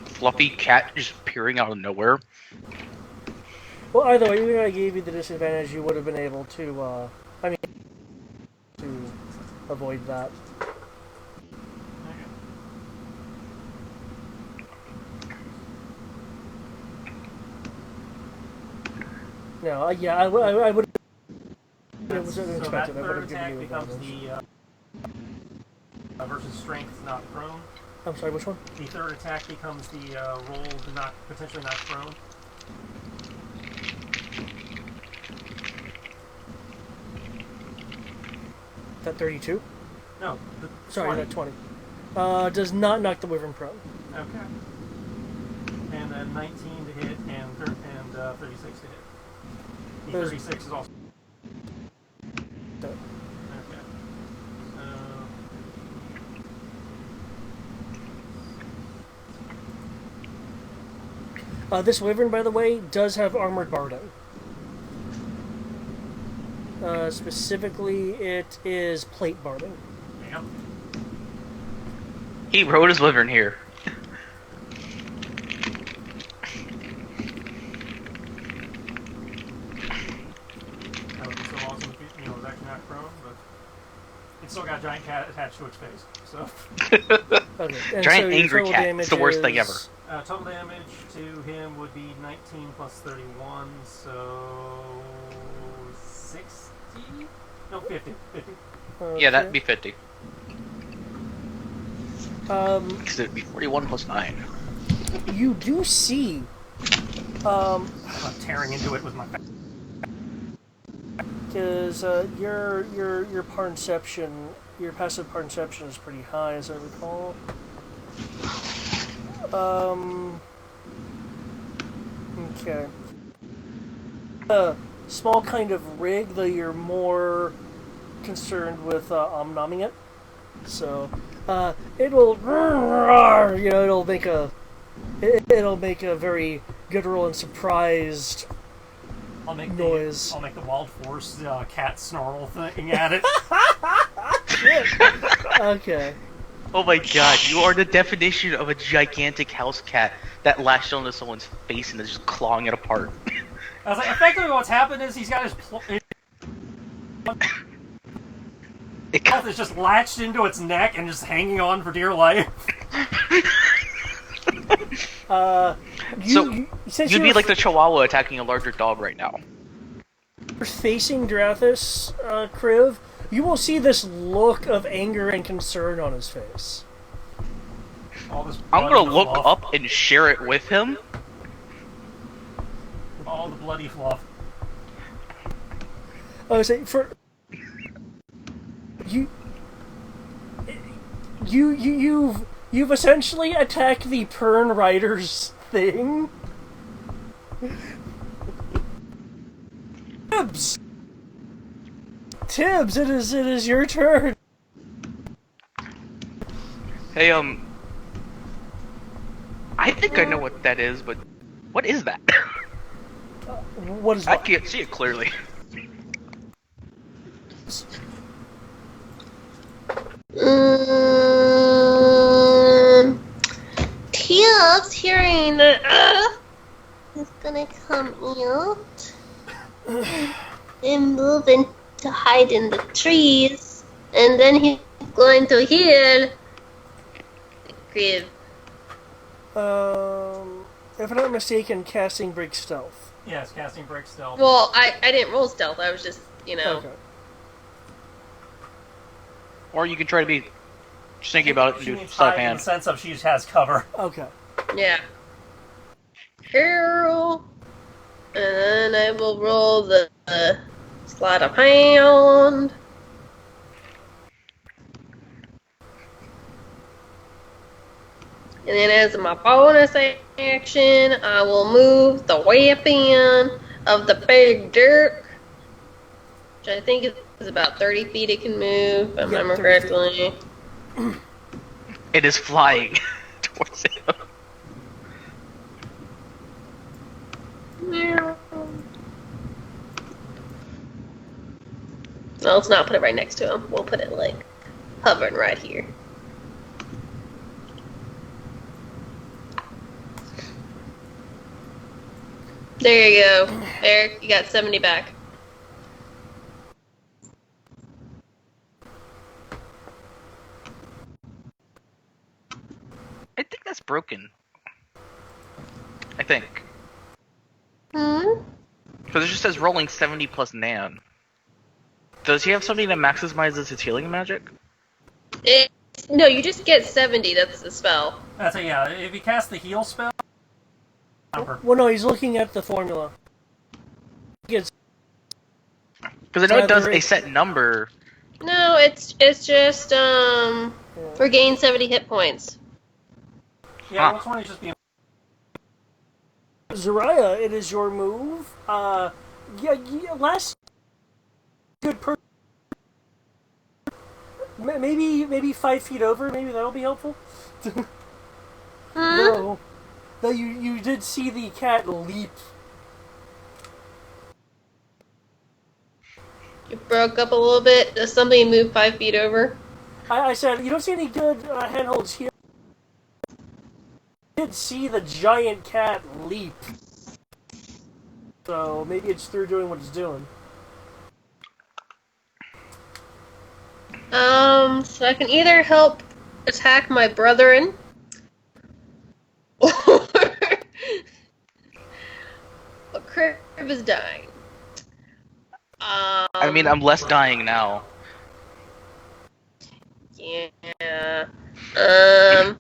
A: fluffy cat just appearing out of nowhere.
C: Well, either way, even if I gave you the disadvantage, you would have been able to, to avoid that. No, yeah, I would. It was unexpected.
D: So that
C: I would
D: third
C: have given
D: attack
C: you
D: becomes
C: advantage.
D: the versus strength, not prone.
C: I'm sorry, which one?
D: The third attack becomes the roll to not potentially not prone.
C: That 32?
D: No,
C: Sorry,
D: 20.
C: that 20. Does not knock the wyvern prone.
D: Okay. And then 19 to hit and 36 to hit. The
C: Those-
D: 36 is also.
C: So,
D: Okay.
C: this wyvern, by the way, does have armored barding. Specifically, it is plate barding.
D: Yeah.
A: He rode his wyvern here.
D: That would be so awesome if it was actually not prone, but it's still got a giant cat attached to its face. So.
C: Okay. And
A: Giant
C: so your
A: angry
C: total
A: cat.
C: damage
A: It's the worst thing ever.
C: is-
D: Total damage to him would be 19 plus 31, so 60? No, 50. 50.
A: Yeah, that'd be 50.
C: Um,
A: Because it'd be 41 plus 9.
C: you do see.
D: I'm tearing into it with my.
C: Because your parnception, your passive parnception is pretty high, as I recall. Okay. Small kind of rig, though you're more concerned with omnoming it. So, it'll, it'll make a very guttural and surprised
D: I'll make
C: noise.
D: I'll make the wild force cat snarl thing at it.
C: Okay.
A: Oh my god, you are the definition of a gigantic house cat that lashed onto someone's face and is just clawing it apart.
D: I was like, effectively, what's happened is he's got his mouth is just latched into its neck and just hanging on for dear life.
C: Since
A: You'd be
C: you're
A: like the Chihuahua attacking a larger dog right now.
C: facing Drathis, Kriv, you will see this look of anger and concern on his face.
D: All this
A: I'm
D: bloody
A: gonna look
D: fluff.
A: up and share it with him.
D: All the bloody fluff.
C: I was saying you've essentially attacked the Pern Rider's thing. Tibbs, it is your turn.
A: Hey, I think I know what that is, but what is that?
C: What is
A: I
C: that?
A: can't see it clearly.
B: Tibbs, hearing that is gonna come out and move in to hide in the trees, and then he's going to heal Griv.
C: If I'm not mistaken, casting breaks stealth.
D: Yes, casting break stealth.
B: Well, I didn't roll stealth. I was just,
C: Okay.
A: Or you can try to be sneaky about it and
D: She
A: do
D: means
A: sleight of
D: hide in the
A: hand.
D: sense of she just has cover.
C: Okay.
B: Yeah. Arrow. And then I will roll the sleight of hand. And then as my bonus action, I will move the weapon of the big dirk, which I think is about 30 feet it can move, if I remember
C: 30 feet.
B: correctly.
A: It is flying towards him.
B: Well, let's not put it right next to him. We'll put it, like, hovering right here. There you go. Eric, you got 70 back.
A: I think that's broken. I think.
B: Hmm?
A: Because it just says rolling 70 plus Nan. Does he have something that maximizes his healing magic?
B: No, you just get 70. That's the spell.
D: That's it, yeah. If you cast the heal spell...
C: Well, no, he's looking at the formula.
A: Because I know it does a set number.
B: No, it's just regain 70 hit points.
D: Yeah, which one is just being...
C: Zariah, it is your move. Last good person. Maybe 5 feet over. Maybe that'll be helpful. No, you did see the cat leap.
B: You broke up a little bit. Does somebody move 5 feet over?
C: I said you don't see any good handholds here. You did see the giant cat leap. So maybe it's through doing what it's doing.
B: So I can either help attack my brethren, or Crib is dying.
A: I mean, I'm less dying now.
B: Yeah. Let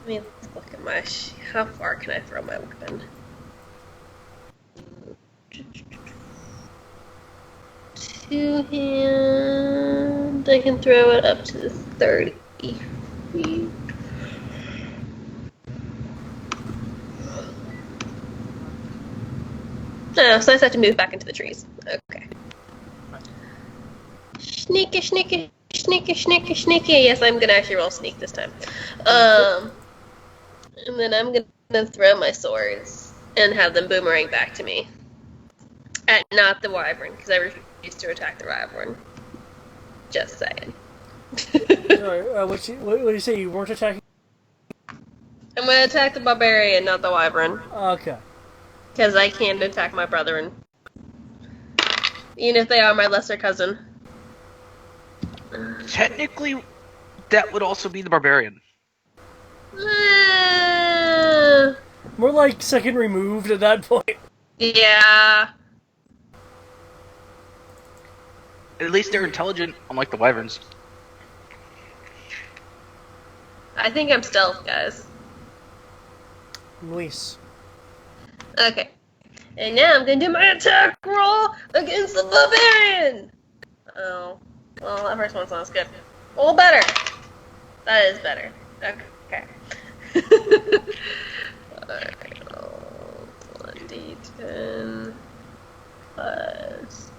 B: me look at my. How far can I throw my weapon? Two hand. I can throw it up to 30 feet. No, so I just have to move back into the trees. Okay. Sneaky, sneaky, sneaky, sneaky, sneaky. Yes, I'm gonna actually roll sneak this time. And then I'm gonna throw my swords and have them boomerang back to me. At not the wyvern, because I refuse to attack the wyvern. Just saying.
C: Sorry, what do you say? You weren't attacking?
B: I'm gonna attack the barbarian, not the wyvern.
C: Okay.
B: Because I can't attack my brethren. Even if they are my lesser cousin.
A: Technically, that would also be the barbarian.
C: More like second removed at that point.
B: Yeah.
A: At least they're intelligent, unlike the wyverns.
B: I think I'm stealth, guys.
C: Nice.
B: Okay. And now I'm gonna do my attack roll against the barbarian! Oh. Well, that first one's not as good. Well, better. That is better. Okay. Alright. 1d10 plus.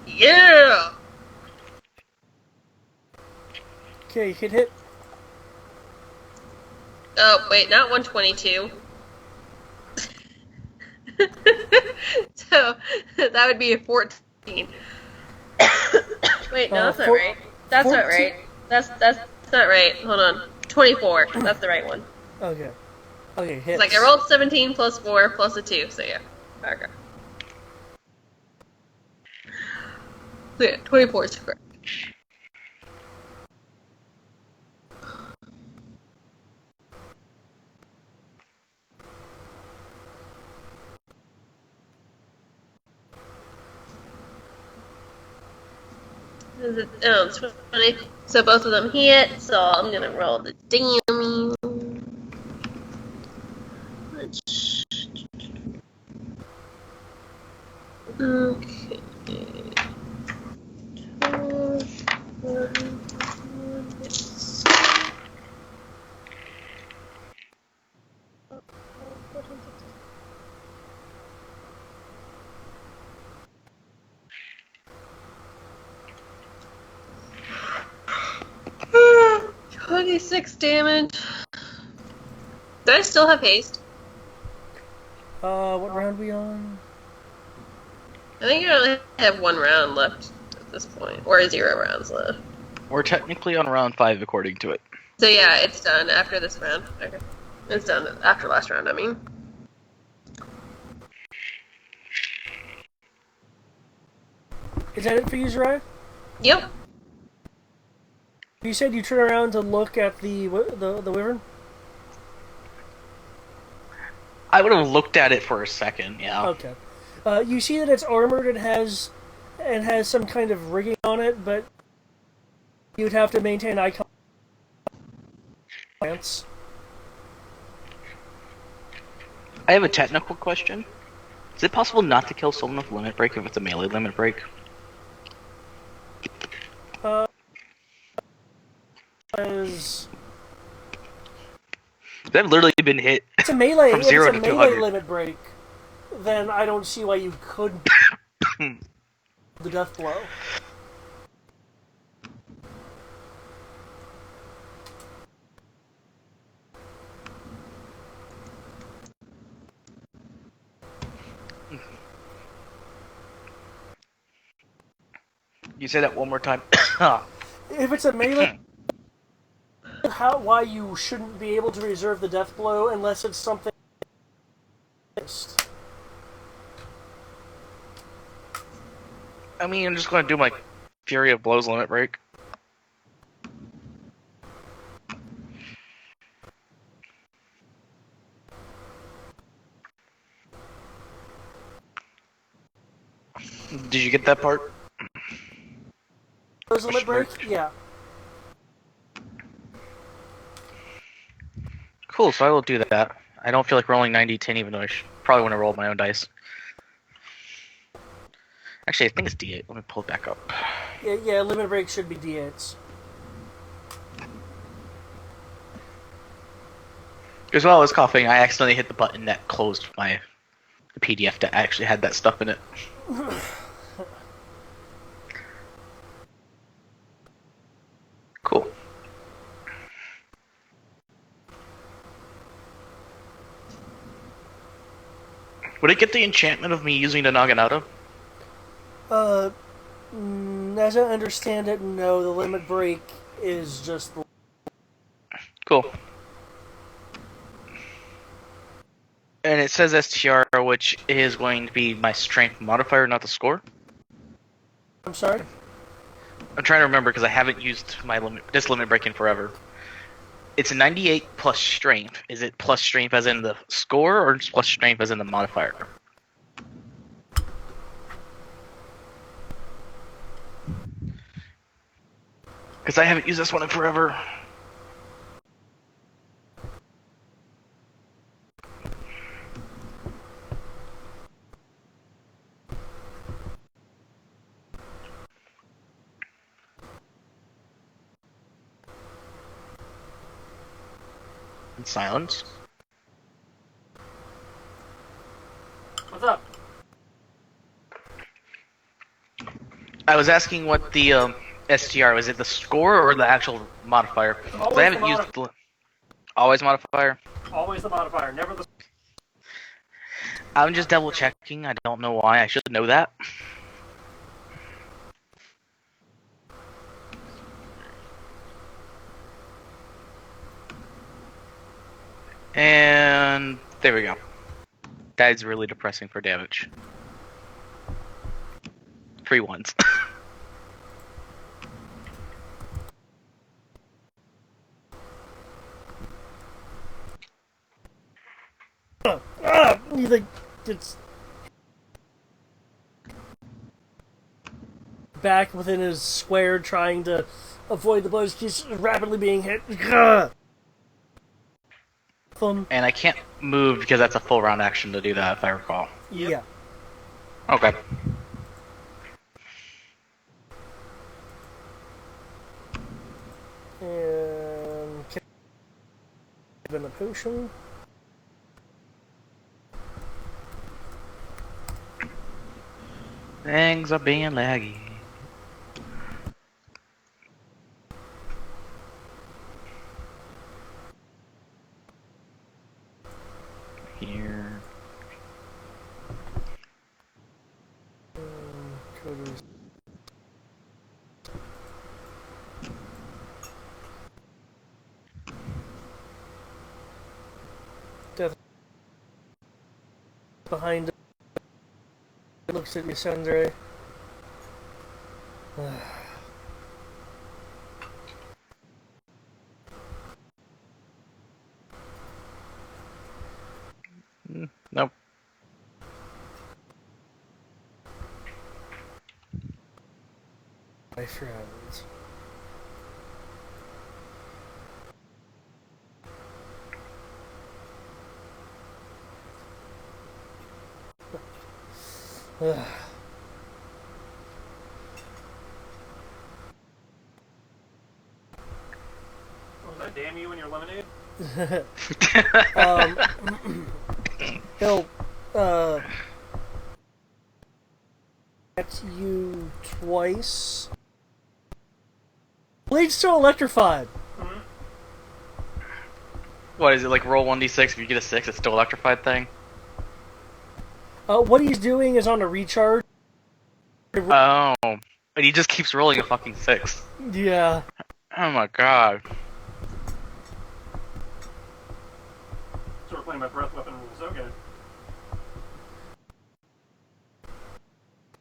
B: Yeah!
C: Okay, you can hit.
B: Oh, wait, not 122. So, that would be a 14. Wait, no, that's not right. That's not right. That's not right. Hold on. 24. That's the right one.
C: Okay. Okay, hits.
B: It's like I rolled 17 plus 4 plus a 2, so yeah. Okay. So yeah, 24 is correct. It's 20. So both of them hit, so I'm gonna roll the damage. Okay. Uh, 26 damage. Do I still have haste?
C: What round we on?
B: I think you only have 1 round left at this point, or 0 rounds left.
A: We're technically on round 5 according to it.
B: So yeah, it's done after this round. Okay. It's done after last round, I mean.
C: Is that it for you, Zariah?
B: Yep.
C: You said you turn around to look at the wyvern?
A: I would have looked at it for a second, yeah.
C: Okay. You see that it's armored and has some kind of rigging on it, but you'd have to maintain eye contact.
A: I have a technical question. Is it possible not to kill someone with limit break if it's a melee limit break? I've literally been hit
C: It's a melee.
A: from
C: If
A: 0
C: it's
A: to
C: a melee
A: 200.
C: limit break, then I don't see why you couldn't the death blow.
A: You say that one more time.
C: If it's a melee, why you shouldn't be able to reserve the death blow unless it's something.
A: I mean, I'm just going to do my Fury of Blows limit break. Did you get that part?
C: Those limit break? Yeah.
A: Cool, so I will do that. I don't feel like rolling 90-10 even though I probably want to roll my own dice. Actually, I think it's D8. Let me pull it back up.
C: Yeah, limit break should be D8s.
A: Because while I was coughing, I accidentally hit the button that closed my PDF that actually had that stuff in it. Cool. Would it get the enchantment of me using the Naginata?
C: As I understand it, no. The limit break is just the.
A: Cool. And it says STR, which is going to be my strength modifier, not the score.
C: I'm sorry?
A: I'm trying to remember because I haven't used this limit break in forever. It's a 98 plus strength. Is it plus strength as in the score, or just plus strength as in the modifier? Because I haven't used this one in forever. And silence.
D: What's up?
A: I was asking what the STR was. It the score or the actual modifier? 'Cause I haven't used the always modifier.
D: Always the modifier, never the.
A: I'm just double checking. I don't know why. I should know that. And there we go. That is really depressing for damage. 3 ones.
C: You think it's back within his square, trying to avoid the blows. He's rapidly being hit.
A: And I can't move because that's a full round action to do that, if I recall.
C: Yeah.
A: Okay.
C: And given a potion.
A: Things are being laggy. Here.
C: Coders. Death behind it. Looks at you, Sundray.
A: Nope.
C: My friends.
D: Was that damn you and your lemonade?
C: He'll at you twice. Blade's still electrified.
A: What is it, like roll 1d6, if you get a 6, it's still electrified thing?
C: What he's doing is on a recharge.
A: Oh. And he just keeps rolling a fucking 6.
C: Yeah.
A: Oh my god.
D: So we're playing by breath weapon rules. Okay.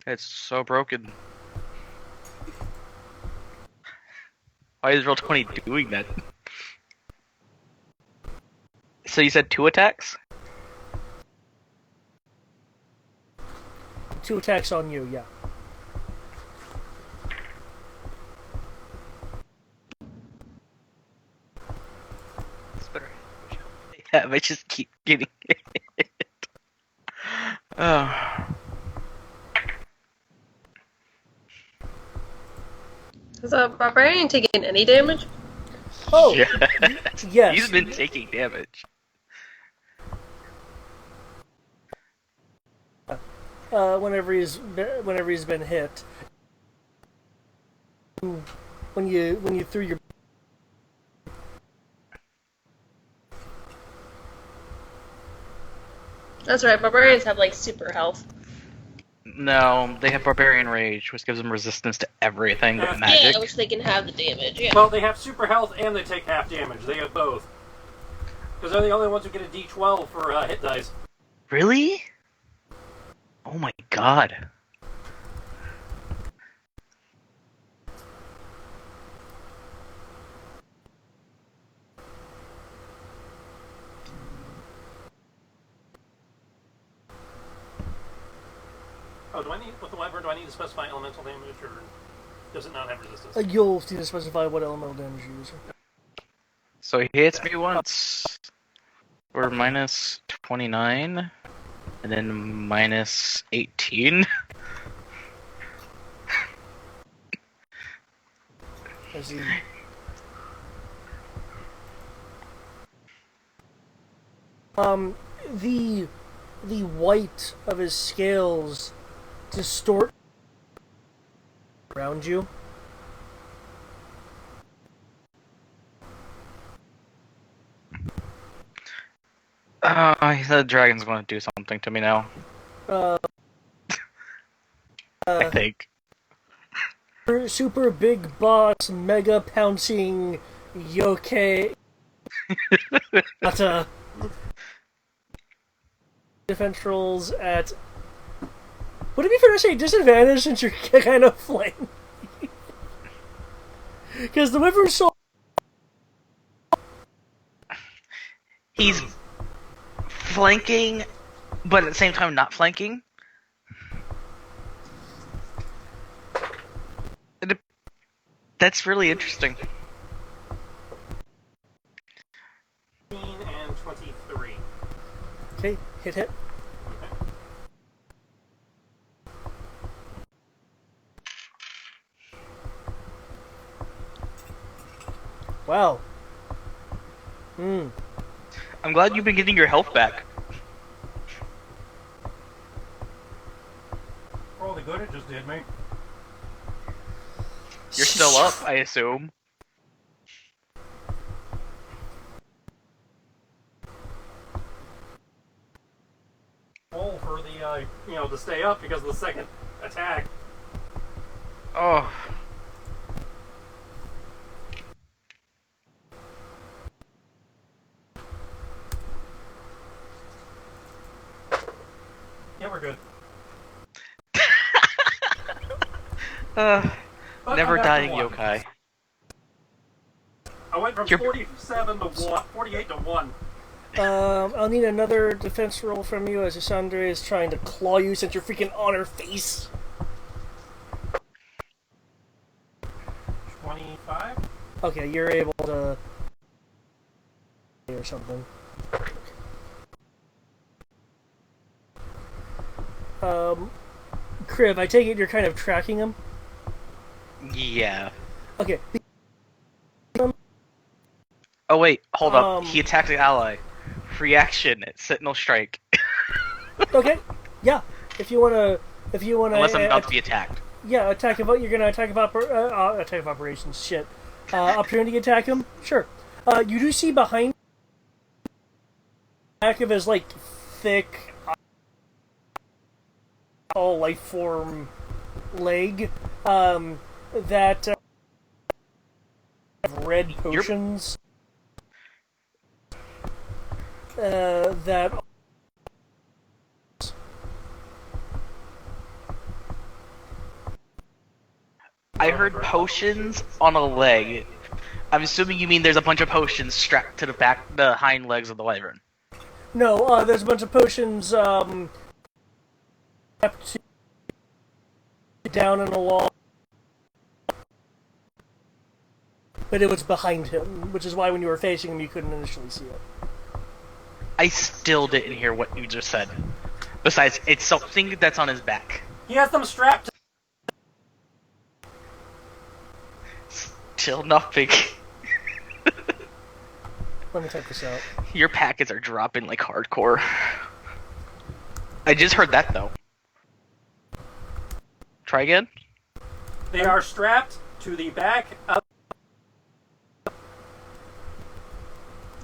A: It's so broken. Why is Roll20 doing that? So you said 2 attacks?
C: 2 attacks on you, yeah.
A: Yeah, I just keep getting it. Oh.
B: Has a barbarian taken any damage?
C: Oh,
A: Yes.
C: yes.
A: He's been taking damage.
C: Whenever he's been hit. When you threw your
B: That's right, barbarians have like super health.
A: No, they have Barbarian Rage, which gives them resistance to everything but magic.
B: Yeah, which they can have the damage, yeah.
D: Well, they have super health and they take half damage. They have both. Because they're the only ones who get a d12 for hit dice.
A: Really? Oh my god.
D: Oh, with the wyvern, do I need to specify elemental damage, or does it not have resistance?
C: you'll need to specify what elemental damage you use.
A: So he hits me once for minus 29, and then minus 18.
C: As he the white of his scales distort around you.
A: The dragon's going to do something to me now. I think.
C: Super big boss, mega pouncing yokai. Ata. Defense rolls at. Would it be fair to say disadvantage since you're kind of flanking? Because the wyvern's so.
A: He's flanking, but at the same time not flanking. That's really interesting.
D: 15 and 23.
C: Okay, hit. Wow. Hmm.
A: I'm glad you've been getting your health back.
D: For all the good it just did me.
A: You're still up, I assume.
D: Roll for the, to stay up because of the second attack.
A: Oh.
D: Yeah, we're good.
A: But never
D: I'm back
A: dying
D: to 1.
A: yokai.
D: I went from 47 to 1, 48 to 1.
C: I'll need another defense roll from you as Isandre is trying to claw you since you're freaking on her face.
D: 25?
C: Okay, you're able to... or something. Kriv, I take it you're kind of tracking him?
A: Yeah.
C: Okay.
A: Oh wait, hold up.
C: Um,
A: He attacked the ally. Free action. Sentinel strike.
C: Okay, yeah. If you wanna...
A: Unless I'm about to be attacked.
C: Yeah, you're gonna attack of operations, shit. Opportunity attack him? Sure. You do see behind back of his, like, thick, all life form leg, that, red potions, that...
A: I heard potions on a leg. I'm assuming you mean there's a bunch of potions strapped to the hind legs of the wyvern.
C: No, there's a bunch of potions, strapped down in a wall. But it was behind him, which is why when you were facing him, you couldn't initially see it.
A: I still didn't hear what you just said. Besides, it's something that's on his back.
D: He has them strapped to...
A: Still nothing.
C: Let me type this out.
A: Your packets are dropping like hardcore. I just heard that though. Try again?
D: They are strapped to the back of...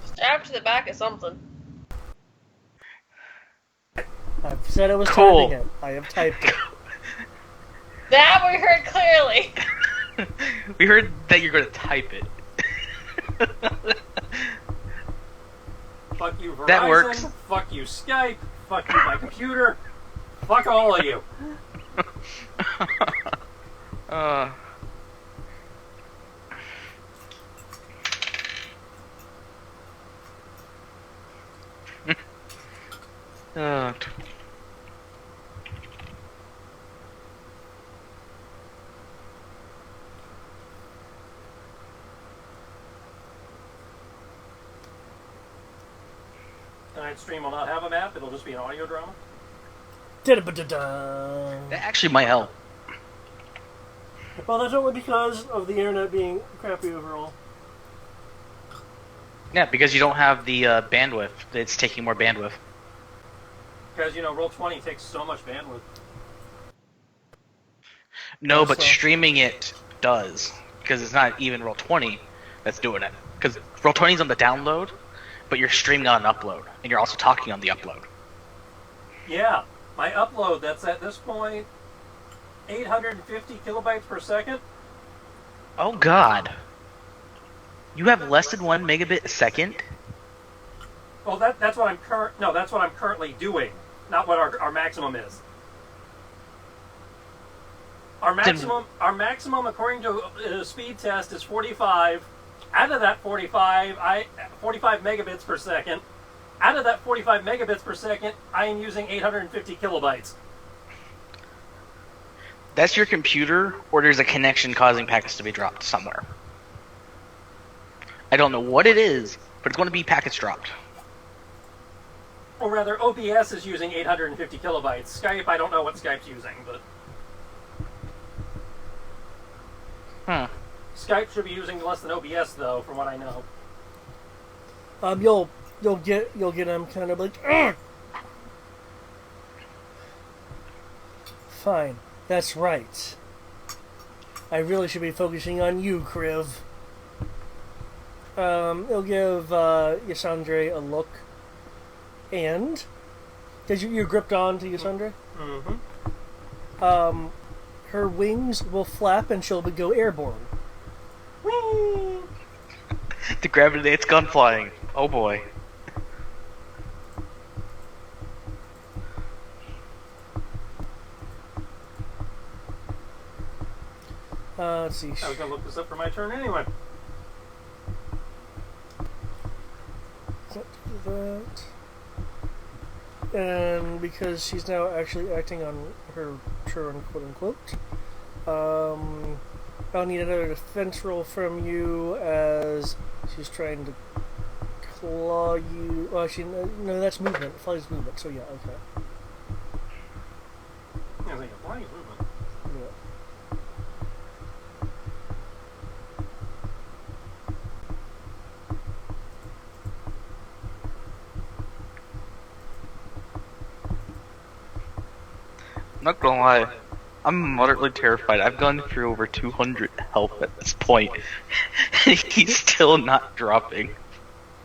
B: Strapped to the back of something.
C: I've said I was
A: Cool.
C: typing it. I have typed it.
B: That we heard clearly.
A: We heard that you're gonna type it.
D: Fuck you, Verizon.
A: That works.
D: Fuck you, Skype. Fuck you, my computer. Fuck all of you.
A: uh... uh...
D: Tonight's stream will not have a map. It'll just be an audio drama.
C: Da-da-ba-da-da.
A: That actually might help.
C: Well, that's only because of the internet being crappy overall.
A: Yeah, because you don't have the bandwidth. It's taking more bandwidth.
D: Because, Roll20 takes so much bandwidth.
A: No, but
C: So-
A: streaming it does. Because it's not even Roll20 that's doing it. Because Roll20 is on the download, but you're streaming on an upload. And you're also talking on the upload.
D: Yeah, my upload, that's at this point 850 kilobytes per second.
A: Oh god. You have less than 1 megabit a second?
D: Well, that's what I'm that's what I'm currently doing, not what our maximum is. Our maximum according to speed test is 45. Out of that 45 megabits per second. Out of that 45 megabits per second, I am using 850 kilobytes.
A: That's your computer, or there's a connection causing packets to be dropped somewhere. I don't know what it is, but it's going to be packets dropped.
D: Or rather, OBS is using 850 kilobytes. Skype, I don't know what Skype's using, but... Skype should be using less than OBS though, from what I know.
C: You'll get him kind of like. Ugh! Fine, that's right. I really should be focusing on you, Kriv. He'll give Yasandre a look. And did you gripped on to Yasandre?
D: Mm-hmm.
C: Her wings will flap and she'll go airborne.
D: Whee!
A: The gravitate's gone flying. Oh boy.
C: Let's see.
D: I was gonna look this up for my turn anyway.
C: That. And because she's now actually acting on her turn, quote unquote, I'll need another defense roll from you as she's trying to claw you. Well, actually, no, that's movement. Fly's movement, so yeah, okay.
D: I was thinking, flying is movement.
C: Yeah.
A: Not gonna lie, I'm moderately terrified. I've gone through over 200 health at this point, and he's still not dropping.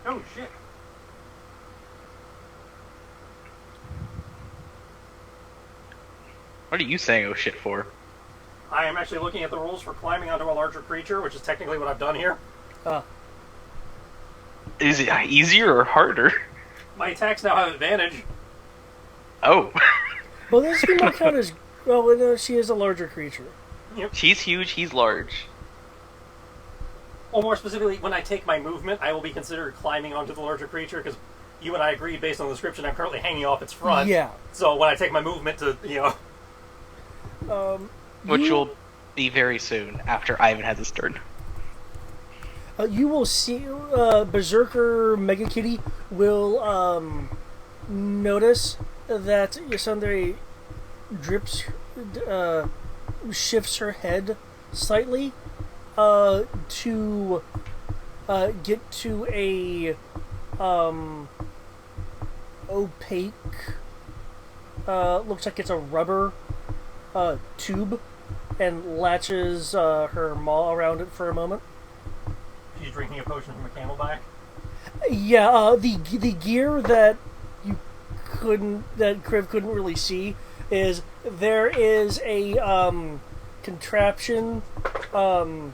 D: Oh shit.
A: What are you saying oh shit for?
D: I am actually looking at the rules for climbing onto a larger creature, which is technically what I've done here.
A: Is it easier or harder?
D: My attacks now have advantage.
A: Oh.
C: Well, this can not count as. Well, no, she is a larger creature.
D: Yep.
A: She's huge, he's large.
D: Or more specifically, when I take my movement, I will be considered climbing onto the larger creature, because you and I agreed, based on the description, I'm currently hanging off its front.
C: Yeah.
D: So when I take my movement to,
A: Which will be very soon, after Ivan has his turn.
C: You will see Berserker Mega Kitty will notice that Yasandre shifts her head slightly to get to a opaque, looks like it's a rubber tube, and latches her maw around it for a moment.
D: she's drinking a potion from a camelback.
C: Yeah, the gear that Kriv couldn't really see is there is a contraption on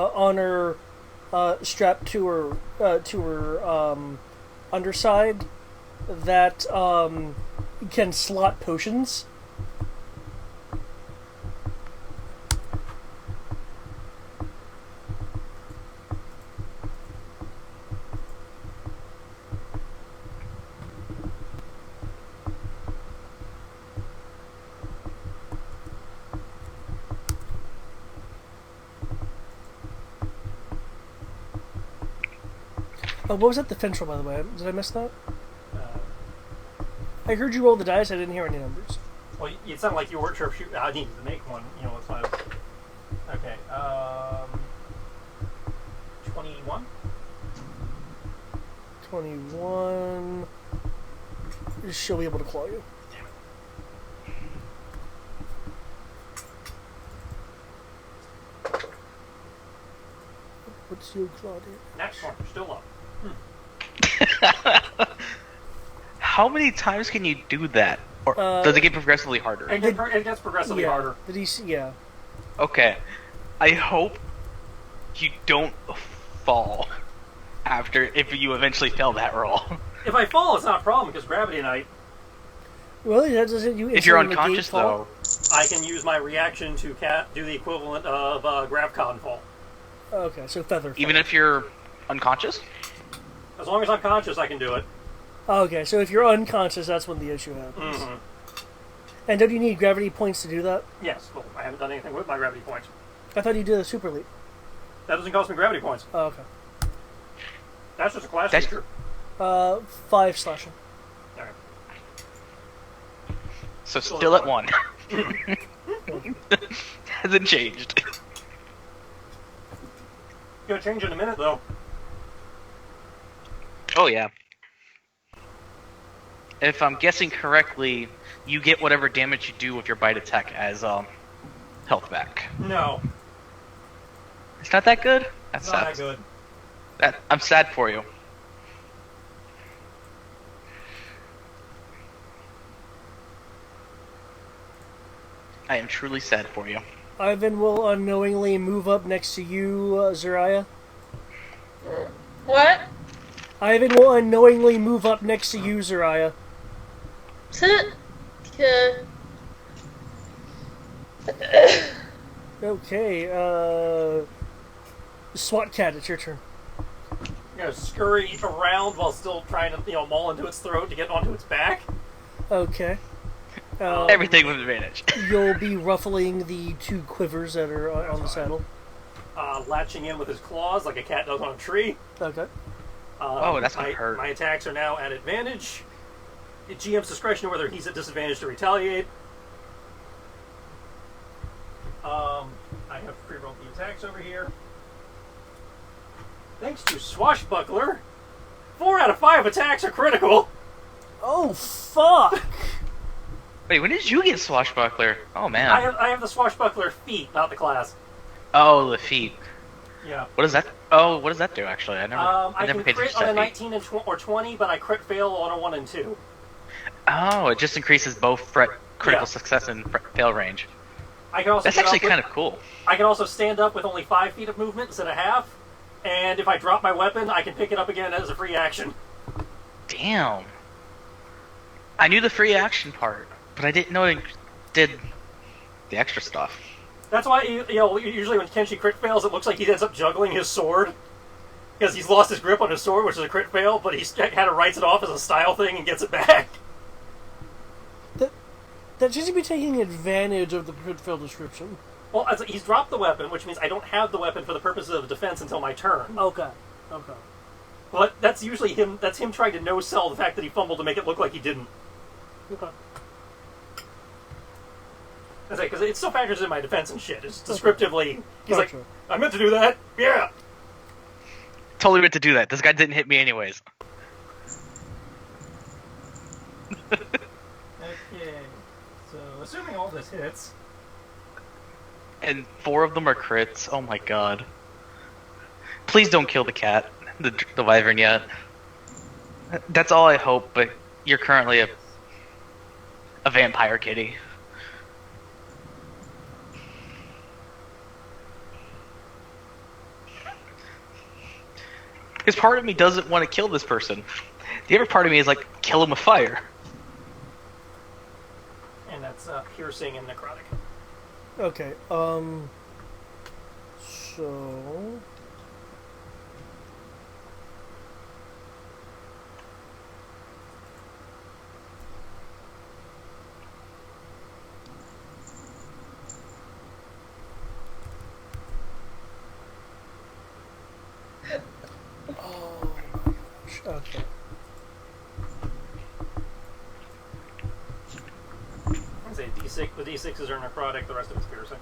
C: her strapped to her underside that can slot potions. What was that defense roll, by the way? Did I miss that? I heard you roll the dice. I didn't hear any numbers.
D: Well, it sounded like you weren't sure if I needed to make one. That's why. Okay. 21.
C: 21. She'll be able to claw you.
D: Damn it.
C: What's your claw do?
D: Next one, still up.
A: How many times can you do that? Or does it get progressively harder?
D: It gets progressively harder.
C: Did he? Yeah.
A: Okay. I hope you don't fall after if you eventually fail that roll.
D: If I fall, it's not a problem because Gravity Knight.
C: Well, that doesn't. You
A: If you're
C: instantly negate
A: unconscious,
C: fall.
A: though,
D: I can use my reaction to do the equivalent of Gravcon fall.
C: Okay, so feather.
A: even if you're unconscious?
D: As long as I'm conscious, I can do it.
C: Okay, so if you're unconscious, that's when the issue happens.
D: Mm-hmm.
C: And don't you need gravity points to do that?
D: Yes, well, I haven't done anything with my gravity points.
C: I thought you did a super leap.
D: That doesn't cost me gravity points.
C: Oh, okay.
D: That's just a class
A: That's-
D: feature.
C: 5 slashing.
D: Alright.
A: So still at 1. Hasn't changed.
D: Gonna change in a minute, though.
A: Oh, yeah. If I'm guessing correctly, you get whatever damage you do with your bite attack as health back.
D: No,
A: It's not that good? That's
D: it's not
A: sad.
D: that good.
A: I'm sad for you. I am truly sad for you.
C: Ivan will unknowingly move up next to you, Zariah.
B: What?
C: Ivan will unknowingly move up next to you, Zariah. Okay, SWAT Cat, it's your turn.
D: You're gonna scurry around while still trying to, maul into its throat to get onto its back.
C: Okay.
A: Everything with advantage.
C: You'll be ruffling the 2 quivers that are on the saddle.
D: Latching in with his claws like a cat does on a tree.
C: Okay.
A: Oh, that's gonna hurt.
D: My attacks are now at advantage. At GM's discretion whether he's at disadvantage to retaliate. I have pre-rolled the attacks over here. Thanks to Swashbuckler, 4 out of 5 attacks are critical.
C: Oh, fuck!
A: Wait, when did you get Swashbuckler? Oh, man.
D: I have the Swashbuckler feat, not the class.
A: Oh, the feet.
D: Yeah.
A: What is that? Oh, what does that do, actually? I never
D: can
A: paid
D: crit
A: attention
D: on
A: to
D: a
A: that feat.
D: 19 or 20, but I crit fail on a 1 and 2.
A: Oh, it just increases both critical success and fail range.
D: I can also
A: That's actually kind of cool.
D: I can also stand up with only 5 feet of movement instead of half, and if I drop my weapon, I can pick it up again as a free action.
A: Damn. I knew the free action part, but I didn't know it did the extra stuff.
D: That's why, usually when Kenshi crit fails, it looks like he ends up juggling his sword. Because he's lost his grip on his sword, which is a crit fail, but he kind of writes it off as a style thing and gets it back.
C: That seems to be taking advantage of the crit fail description.
D: Well, he's dropped the weapon, which means I don't have the weapon for the purposes of defense until my turn.
C: Okay.
D: But that's usually him. That's him trying to no-sell the fact that he fumbled to make it look like he didn't.
C: Okay.
D: Because it still factors in my defense and shit. It's descriptively. He's
C: Gotcha.
D: like, I meant to do that. Yeah.
A: Totally meant to do that. This guy didn't hit me anyways.
D: Okay. So, assuming all this hits.
A: And 4 of them are crits. Oh my god. Please don't kill the cat, the wyvern yet. That's all I hope, but you're currently a vampire kitty. Because part of me doesn't want to kill this person. The other part of me is like, kill him with fire.
D: And that's piercing and necrotic.
C: Okay, so... Oh my gosh, okay.
D: I say D6. The D6s are necrotic. The rest of it's piercing.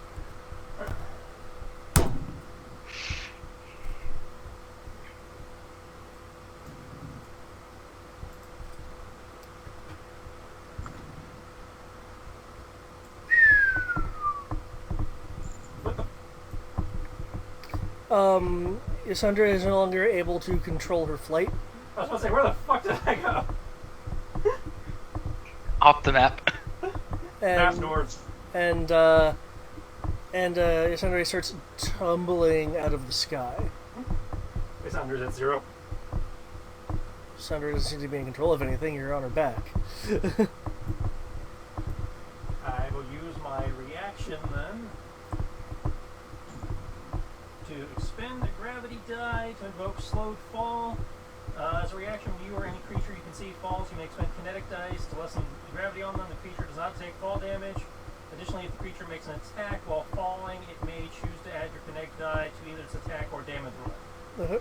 C: Yasundra is no longer able to control her flight.
D: I was about to say, where the fuck did I go?
A: Off the map.
D: Map
C: And
D: north.
C: Yasundra starts tumbling out of the sky.
D: It's under at 0.
C: Yasundra doesn't seem to be in control of anything. You're on her back.
D: I will use my reaction then to expend a gravity die to invoke slowed fall. As a reaction, when you or any creature you can see falls, you may expend kinetic dice to lessen the gravity on them. The creature does not take fall damage. Additionally, if the creature makes an attack while falling, it may choose to add your kinetic die to either its attack or damage roll.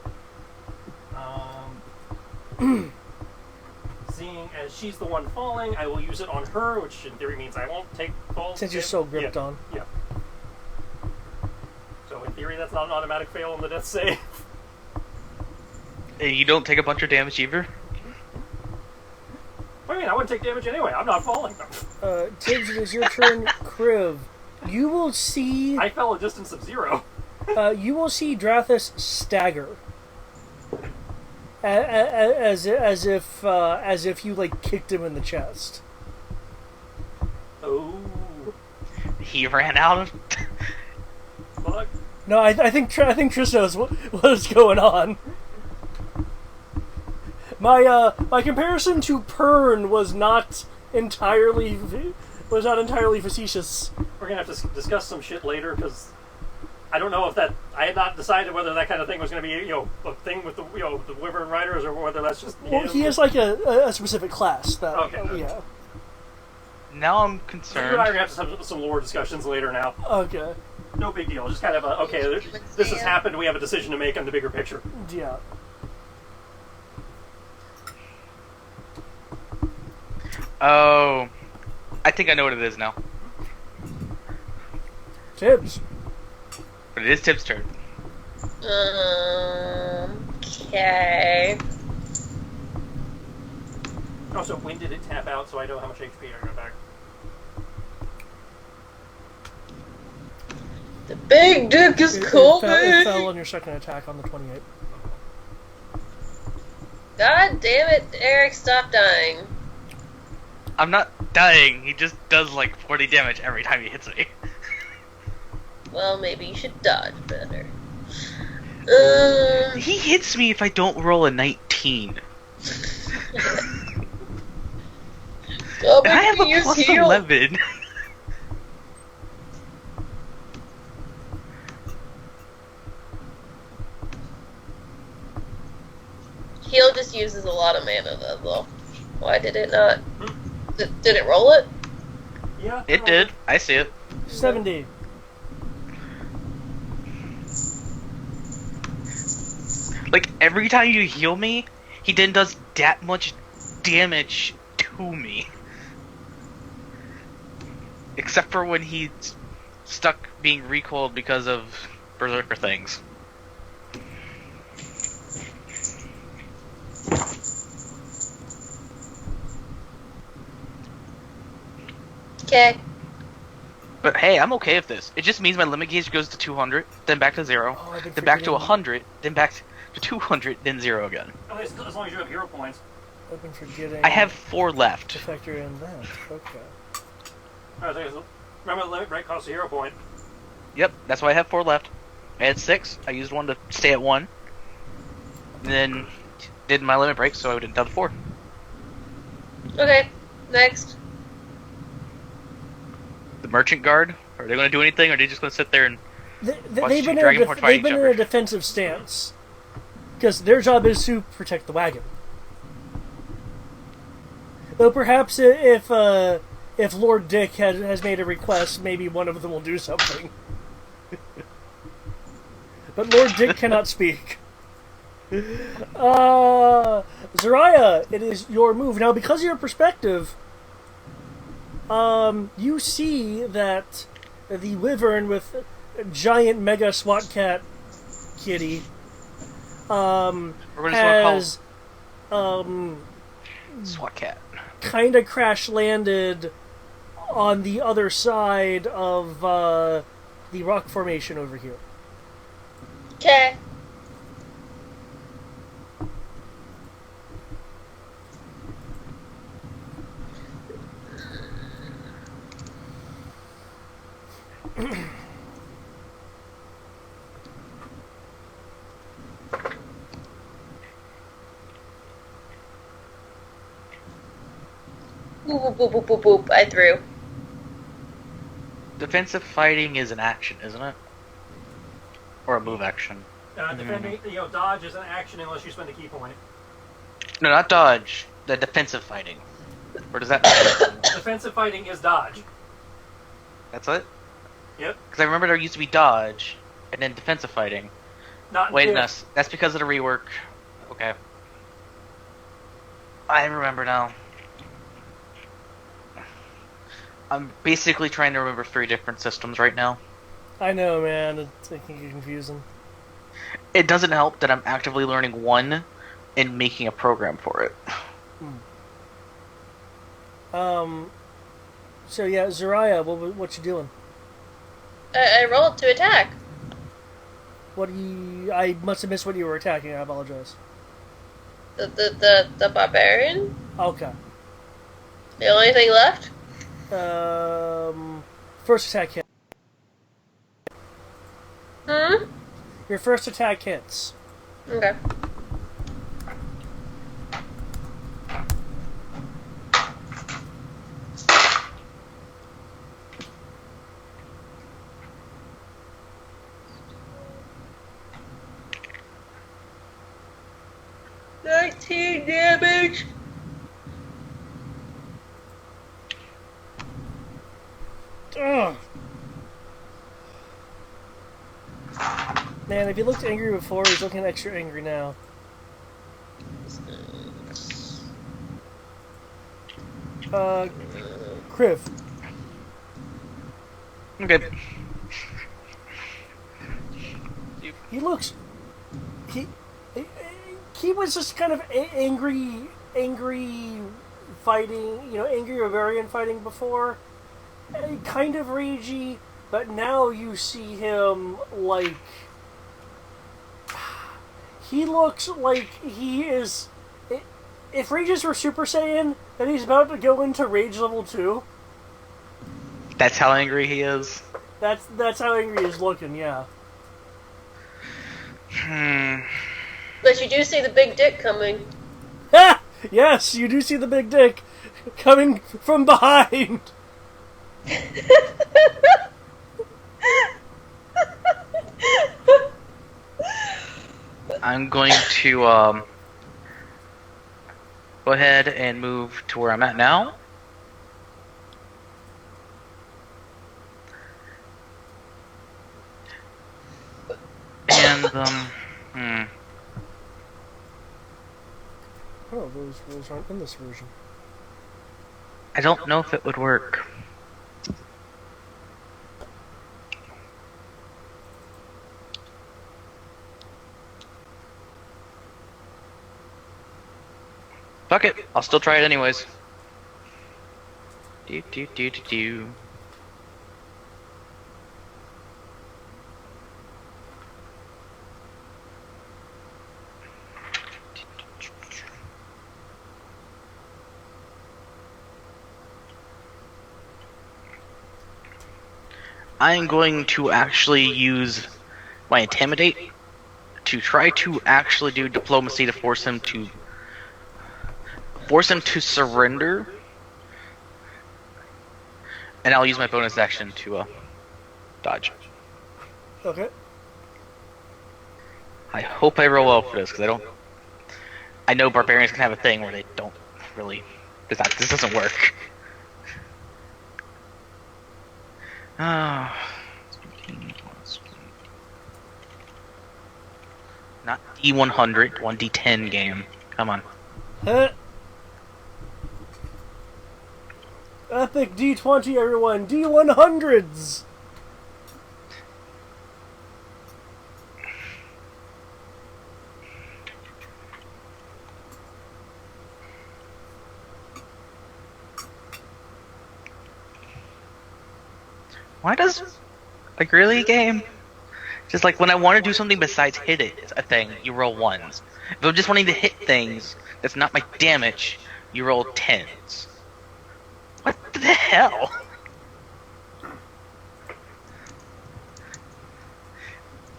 D: Seeing as she's the one falling, I will use it on her, which in theory means I won't take fall.
C: Since you're so gripped on.
D: Yeah. So in theory, theory, that's not an automatic fail on the death save.
A: And you don't take a bunch of damage either?
D: What do you mean? I wouldn't take damage anyway. I'm not falling.
C: Tibbs, it is your turn. Kriv, you will see.
D: I fell a distance of 0.
C: You will see Drathus stagger, as if you like kicked him in the chest.
D: Oh.
A: He ran out.
D: Fuck.
C: No, I think Trish knows what is going on. My comparison to Pern was not entirely facetious.
D: We're gonna have to discuss some shit later, because I don't know if that... I had not decided whether that kind of thing was gonna be, a thing with the, the Wyvern Riders, or whether that's just...
C: Well, he has like a specific class that...
D: Okay.
C: Yeah.
A: Now I'm
D: You and I
A: concerned.
D: are gonna have to have some lore discussions later now.
C: Okay.
D: No big deal. Just kind of a, okay, this has happened, we have a decision to make on the bigger picture.
C: Yeah.
A: Oh, I think I know what it is now.
C: Tibbs.
A: But it is Tip's turn.
B: Okay.
D: Also, when did it tap out, so I know how much HP I got back?
B: The big dick is
C: It
B: cold.
C: fell on your second attack on the 28.
B: God damn it, Eric, stop dying.
A: I'm not dying. He just does like 40 damage every time he hits me.
B: Well, maybe you should dodge better.
A: He hits me if I don't roll a 19.
B: Well,
A: And I have a
B: use
A: plus
B: heal.
A: 11.
B: Heal just uses a lot of mana, though. Why did it not? Did it roll it?
D: Yeah.
A: It did. I see it.
C: 70.
A: Like, every time you heal me, he then does that much damage to me. Except for when he's stuck being recoiled because of Berserker things.
B: Okay.
A: But hey, I'm okay with this. It just means my limit gauge goes to 200, then back to 0,
C: Oh, I've been
A: then back to
C: forgetting.
A: 100, then back to 200, then 0 again.
D: At least as long as you have hero points.
C: I've been forgetting.
A: I have 4
C: to
A: left.
C: factor in that. Okay.
D: Alright, remember the limit break costs a hero point.
A: Yep, that's why I have 4 left. I had 6. I used 1 to stay at 1. And then did my limit break, so I went down to 4.
B: Okay. Next.
A: The Merchant Guard, are they going to do anything, or are they just going to sit there and... Watch
C: They've
A: two
C: been,
A: Dragonborn fight
C: they've
A: each
C: been in
A: other.
C: a defensive stance. Because their job is to protect the wagon. Though perhaps if Lord Dick has made a request, maybe one of them will do something. But Lord Dick cannot speak. Zariah, it is your move. Now, because of your perspective, you see that the wyvern with a giant mega SWAT cat kitty
A: We're going to
C: has
A: SWAT Cat.
C: kind of crash landed on the other side of the rock formation over here.
B: Okay. Boop, boop, boop, boop, boop, boop. I threw.
A: Defensive fighting is an action, isn't it? Or a move action.
D: Defending, dodge is an action unless you spend a key point.
A: No, not dodge. The defensive fighting. Or does that...
D: Defensive fighting is dodge.
A: That's it?
D: Yep.
A: Because I remember there used to be dodge, and then defensive fighting.
D: Not
A: Wait,
D: in
A: no,
D: this.
A: that's because of the rework. Okay. I remember now. I'm basically trying to remember 3 different systems right now.
C: I know, man. It can get confusing.
A: It doesn't help that I'm actively learning one and making a program for it.
C: Um. So yeah, Zariah, what you doing?
B: I rolled to attack.
C: What do you? I must have missed what you were attacking. I apologize.
B: The barbarian.
C: Okay.
B: The only thing left.
C: Um. First attack hit.
B: Hmm.
C: Your first attack hits.
B: Okay. Damage.
C: Ugh. Man, if he looked angry before, he's looking extra angry now. Kriv.
A: Okay.
C: He looks. He. He was just kind of angry fighting, angry Bavarian fighting before. Kind of ragey, but now you see him like. He looks like he is. If rages were Super Saiyan, then he's about to go into Rage Level 2.
A: That's how angry he is?
C: That's how angry he's looking, yeah.
B: But you do see the big dick coming.
C: Ha! Yes, you do see the big dick coming from behind.
A: I'm going to go ahead and move to where I'm at now. And
C: Oh, those rules aren't in this version.
A: I don't know if it would work. Fuck it, I'll still try it anyways. Do. I'm going to actually use my Intimidate to try to actually do diplomacy to force him to surrender, and I'll use my bonus action to dodge.
C: Okay.
A: I hope I roll well for this, because I know barbarians can have a thing where they don't really. This doesn't work. Not D100, 1D10 game. Come on.
C: Huh. Epic D20, everyone. D100s.
A: Why does really game? Just like when I want to do something besides hit it, a thing, you roll ones. If I'm just wanting to hit things, that's not my damage, you roll tens. What the hell?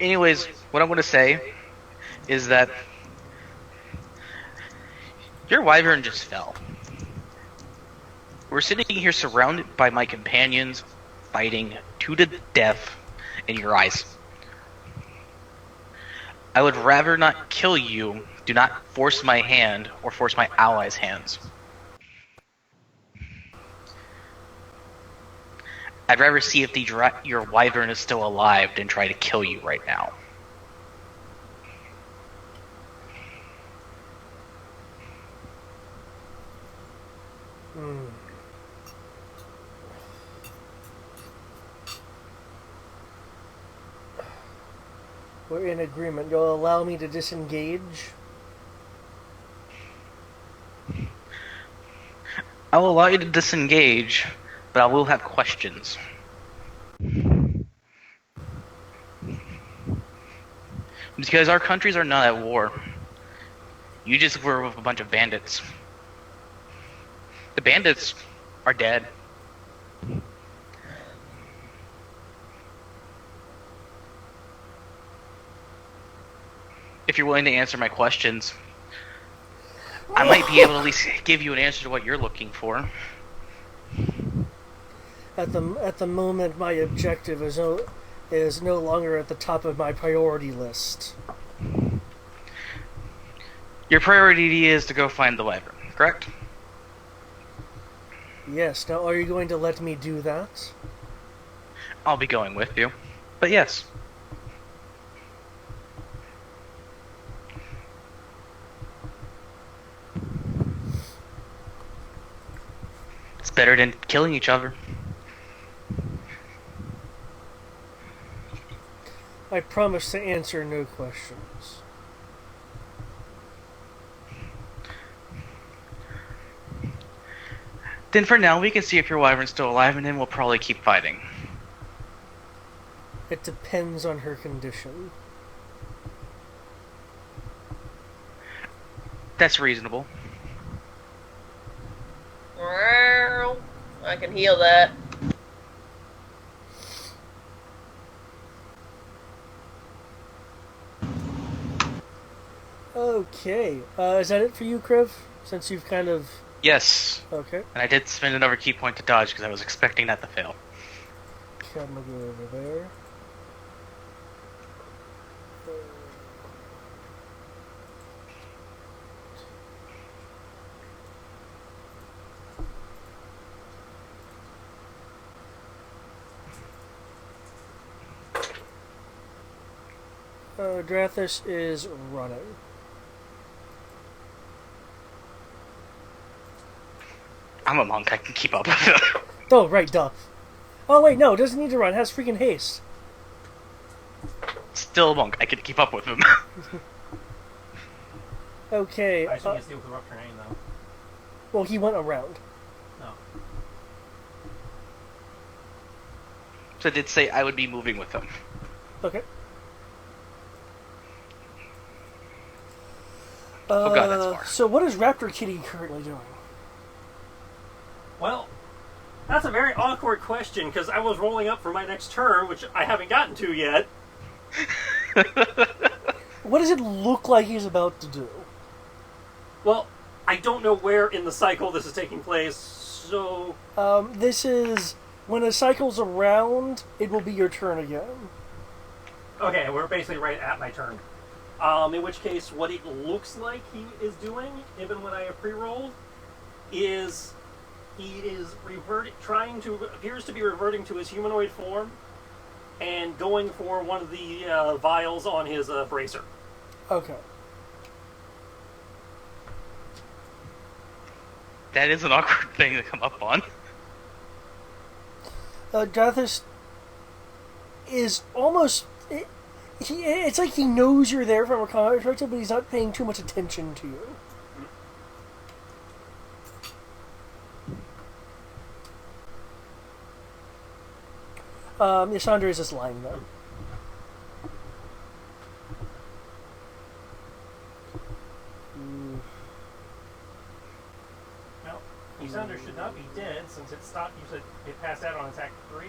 A: Anyways, what I'm going to say is that your wyvern just fell. We're sitting here surrounded by my companions, fighting to the death in your eyes. I would rather not kill you. Do not force my hand or force my allies' hands. I'd rather see if your wyvern is still alive than try to kill you right now.
C: We're in agreement. You'll allow me to disengage?
A: I will allow you to disengage, but I will have questions. Because our countries are not at war. You just were with a bunch of bandits. The bandits are dead. If you're willing to answer my questions, I might be able to at least give you an answer to what you're looking for.
C: At the moment, my objective is no longer at the top of my priority list.
A: Your priority is to go find the wyvern, correct?
C: Yes. Now, are you going to let me do that?
A: I'll be going with you. But yes. It's better than killing each other.
C: I promise to answer no questions.
A: Then for now, we can see if your wyvern's still alive, and then we'll probably keep fighting.
C: It depends on her condition.
A: That's reasonable.
B: I can heal that.
C: Okay. Is that it for you, Kriv? Since you've kind of...
A: Yes.
C: Okay.
A: And I did spend another key point to dodge because I was expecting that to fail.
C: Okay, I'm gonna go over there. Drathis is running.
A: I'm a monk, I can keep up with it.
C: Oh, right, duh. Oh, wait, no, it doesn't need to run. It has freaking haste.
A: Still a monk, I can keep up with him.
C: Okay.
D: I assume he has to deal with the rough terrain, though.
C: Well, he went around.
D: No.
A: So I did say I would be moving with him.
C: Okay.
A: Oh god, that's far.
C: So what is Raptor Kitty currently doing?
D: Well, that's a very awkward question, because I was rolling up for my next turn, which I haven't gotten to yet.
C: What does it look like he's about to do?
D: Well, I don't know where in the cycle this is taking place, so...
C: This is... When a cycle's around, it will be your turn again.
D: Okay, we're basically right at my turn. In which case, what it looks like he is doing, even when I have pre-rolled, is he is appears to be reverting to his humanoid form and going for one of the vials on his bracer.
C: Okay.
A: That is an awkward thing to come up on.
C: Drathis is almost... It's like he knows you're there from a combat perspective, but he's not paying too much attention to you. Yasandra is just lying there.
D: Well, Ysander should not be dead, since it stopped. You said it passed out on attack 3?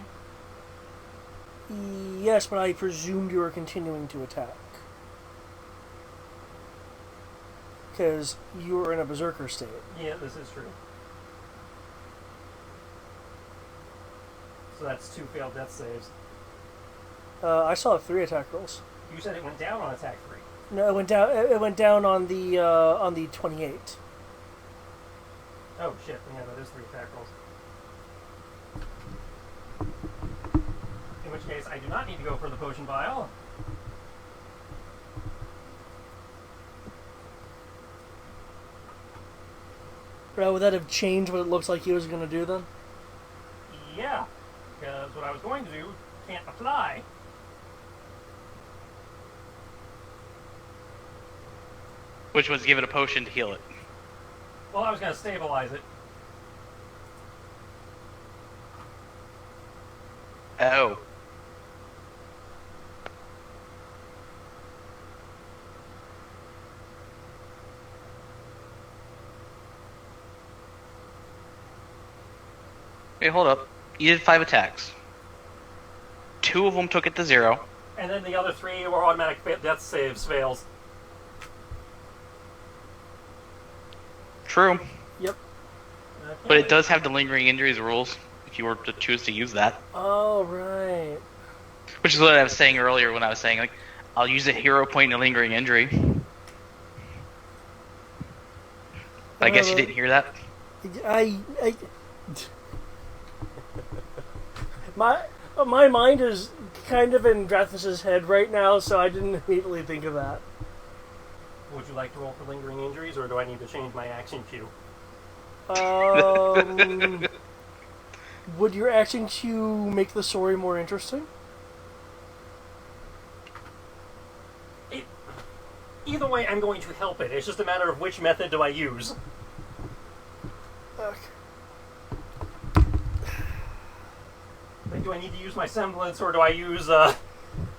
C: Yes, but I presumed you were continuing to attack. Because you were in a berserker state.
D: Yeah, this is true. So that's 2 failed death saves.
C: I saw 3 attack rolls.
D: You said it went down on attack 3.
C: No, it went down. It went down on the 28.
D: Oh shit! Yeah, that is 3 attack rolls. In which case, I do not need to go for the potion vial.
C: Would that have changed what it looks like he was going to do then?
D: Yeah, because what I was going to do can't apply.
A: which was give it a potion to heal it.
D: Well, I was going to stabilize it.
A: Oh. Wait, hold up. You did 5 attacks. 2 of them took it to 0.
D: And then the other 3 were automatic death saves fails.
A: True.
C: Yep.
A: But it does have the lingering injuries rules, if you were to choose to use that.
C: Oh, right.
A: Which is what I was saying earlier when I was saying, like, I'll use a hero point in a lingering injury. But I guess you didn't hear that?
C: I my mind is kind of in Drathus's head right now, so I didn't immediately think of that.
D: Would you like to roll for lingering injuries, or do I need to change my action queue?
C: Would your action queue make the story more interesting?
D: Either way, I'm going to help it. It's just a matter of which method do I use.
C: Okay.
D: Like, do I need to use my semblance, or do I use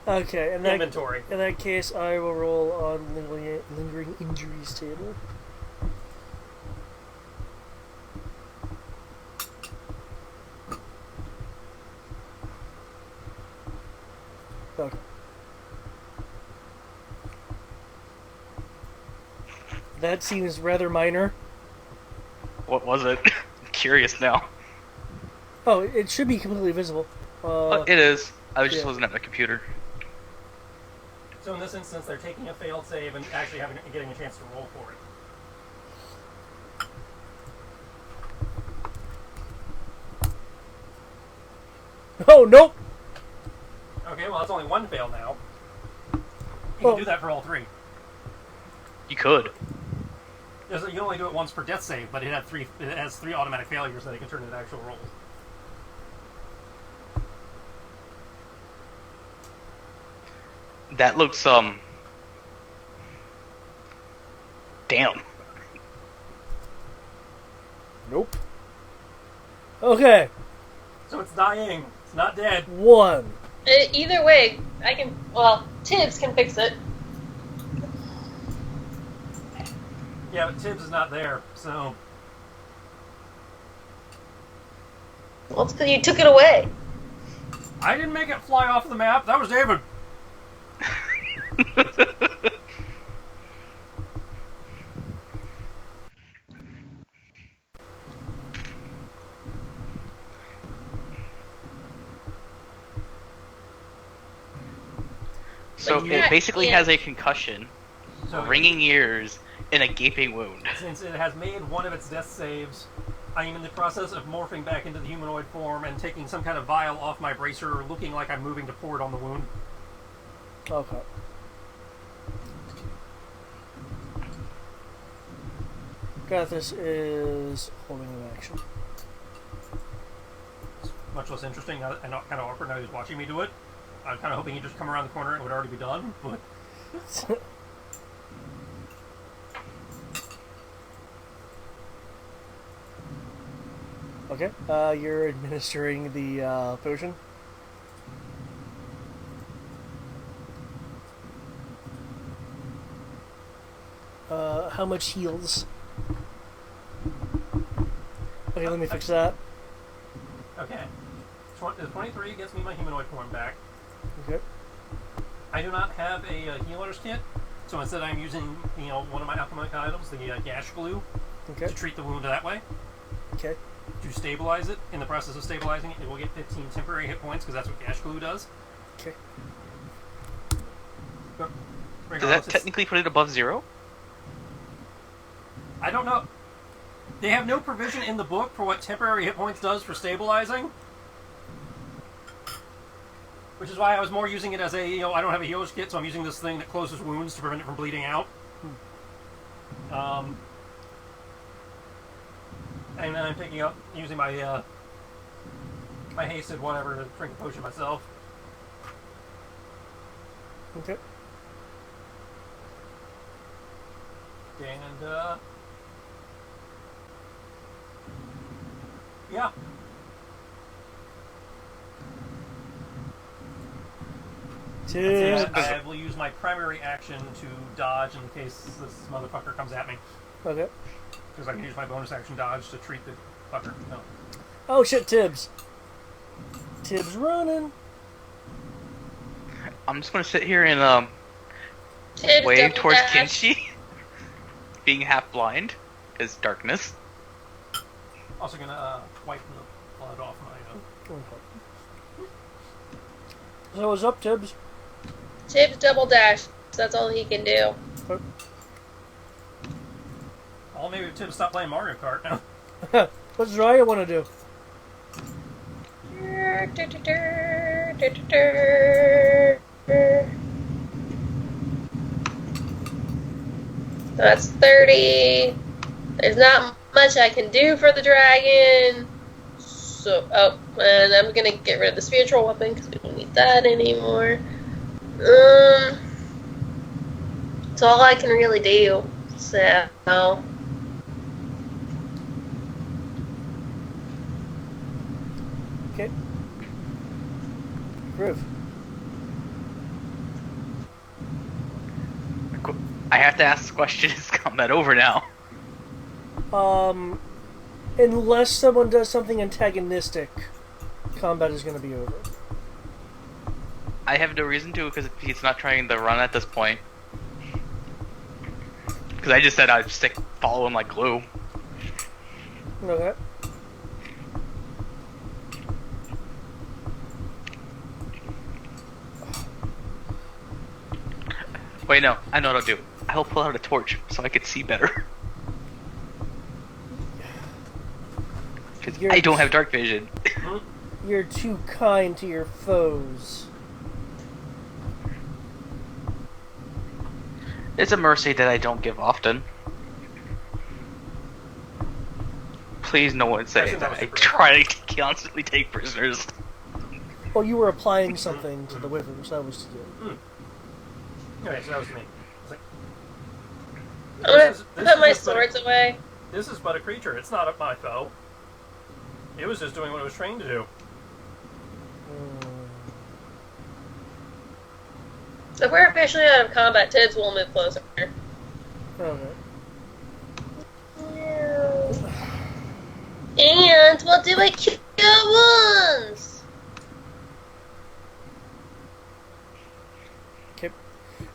C: Okay,
D: inventory?
C: In that case, I will roll on lingering injuries table. Okay. That seems rather minor.
A: What was it? I'm curious now.
C: Oh, it should be completely visible.
A: It is. I just
C: yeah.
A: wasn't at my computer.
D: So in this instance, they're taking a failed save and actually getting a chance to roll for it.
C: Oh, nope!
D: Okay, well, that's only 1 fail now. You
C: Oh.
D: can do that for all 3.
A: You could.
D: You only do it once per death save, but it has 3 automatic failures that it can turn into actual rolls.
A: That looks, damn.
C: Nope. Okay,
D: So it's dying. It's not dead.
C: 1.
B: Either way, I can. Well, Tibbs can fix it.
D: Yeah, but Tibbs is not there, so...
B: Well, it's because you took it away.
D: I didn't make it fly off the map. That was David.
A: So
B: Yeah,
A: it basically
B: yeah.
A: has a concussion,
D: So
A: ringing ears, and a gaping wound.
D: since it has made one of its death saves, I am in the process of morphing back into the humanoid form and taking some kind of vial off my bracer, looking like I'm moving to pour it on the wound.
C: Okay. Drathus is holding an action.
D: It's much less interesting and not kind of awkward now he's watching me do it. I was kind of hoping he'd just come around the corner and it would already be done, but...
C: Okay, you're administering the potion. How much heals? Okay, let me fix that.
D: Okay. 23 gets me my humanoid form back.
C: Okay.
D: I do not have a healer's kit, so instead I'm using, one of my alchemic items, the gash glue,
C: Okay.
D: to treat the wound that way.
C: Okay.
D: To stabilize it. In the process of stabilizing it, it will get 15 temporary hit points, because that's what gash glue does.
C: Okay.
D: But
A: Does
D: regardless,
A: that technically put it above 0?
D: I don't know. They have no provision in the book for what temporary hit points does for stabilizing. Which is why I was more using it as a, I don't have a healer's kit, so I'm using this thing that closes wounds to prevent it from bleeding out. And then I'm picking up, using my, my hasted whatever to drink a potion myself.
C: Okay.
D: And, yeah.
C: Tibbs.
D: I will use my primary action to dodge in case this motherfucker comes at me.
C: Okay.
D: Because I can use my bonus action dodge to treat the fucker. No.
C: Oh shit, Tibbs. Tibbs running.
A: I'm just gonna sit here and
B: Tibbs
A: wave
B: double
A: towards
B: dash.
A: Kinshi, being half blind because darkness.
D: Also gonna wipe the blood off my.
C: So what's up, Tibbs?
B: Tibbs double dash. That's all he can do.
D: Oh, maybe Tim stop playing Mario Kart now.
C: What's Raya want to do?
B: That's 30. There's not much I can do for the dragon. So, and I'm gonna get rid of the spiritual weapon because we don't need that anymore. It's all I can really do. So.
C: Okay. Groove.
A: I have to ask the question: is combat over now?
C: Unless someone does something antagonistic, combat is going to be over.
A: I have no reason to because he's not trying to run at this point. Because I just said I'd follow him like glue.
C: Okay.
A: Wait, no, I know what I'll do. I'll pull out a torch so I can see better. Because I don't have dark vision.
C: You're too kind to your foes.
A: It's a mercy that I don't give often. Please, no one say that I try to constantly take prisoners.
C: Oh, you were applying something to the wyverns. That was to do.
D: Okay, so that was me.
B: I'm gonna
D: This
B: put
D: is
B: my
D: just
B: swords away.
D: This is but a creature. It's not my foe. It was just doing what it was trained to do.
B: So if we're officially out of combat, Tibbs will move closer.
C: Okay.
B: And we'll do a cure wounds.
C: Okay.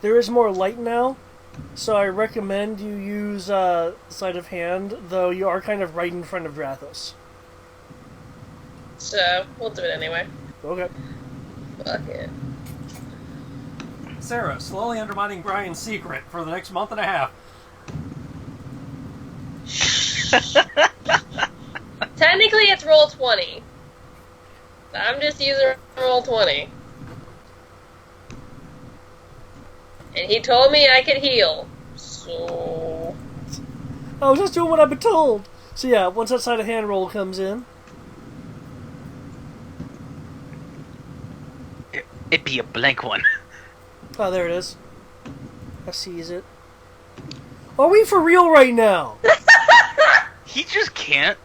C: There is more light now, so I recommend you use sleight of hand, though you are kind of right in front of Drathos.
B: So we'll do it anyway.
C: Okay.
B: Fuck it.
D: Sarah, slowly undermining Brian's secret for the next month and a half.
B: Technically, it's roll 20. I'm just using roll 20. And he told me I could heal. So.
C: I was just doing what I've been told. So yeah, once that sleight of hand roll comes in.
A: It'd be a blank one.
C: Oh, there it is. I sees it. Are we for real right now?
A: He just can't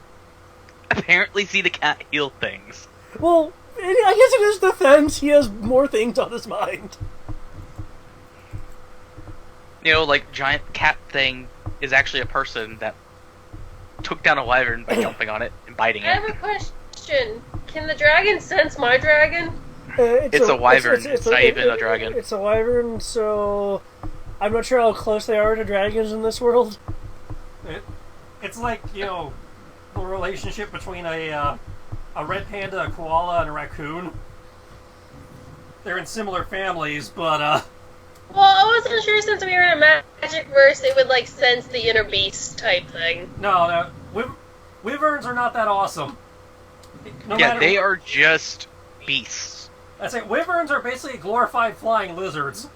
A: apparently see the cat heal things.
C: Well, I guess in his defense, he has more things on his mind.
A: You know, like giant cat thing is actually a person that took down a wyvern by jumping on it and biting
B: I have
A: it.
B: a question. Can the dragon sense my dragon?
A: It's a wyvern. It's not even a dragon.
C: It's a wyvern, so I'm not sure how close they are to dragons in this world.
D: It's like, you know, the relationship between a red panda, a koala, and a raccoon. They're in similar families, but
B: Well, I wasn't sure since we were in a magic verse, they would like sense the inner beast type thing.
D: no, wyverns are not that awesome.
A: Yeah, they are just beasts.
D: I say wyverns are basically glorified flying lizards.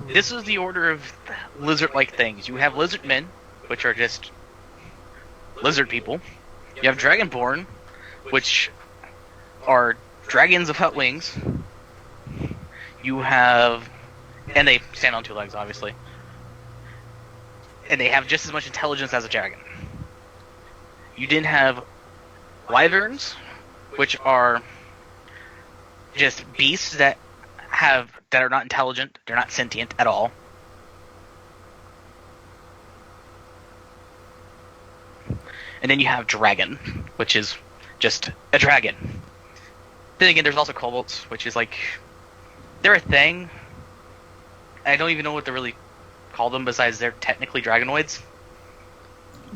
A: This is the order of lizard-like things. You have lizard men, which are just lizard people. You have dragonborn, which are dragons without wings. You have, and they stand on two legs, obviously. And they have just as much intelligence as a dragon. You then have wyverns, which are just beasts that are not intelligent. They're not sentient at all. And then you have dragon, which is just a dragon. Then again, there's also kobolds, which is like, they're a thing. I don't even know what to really call them besides they're technically dragonoids.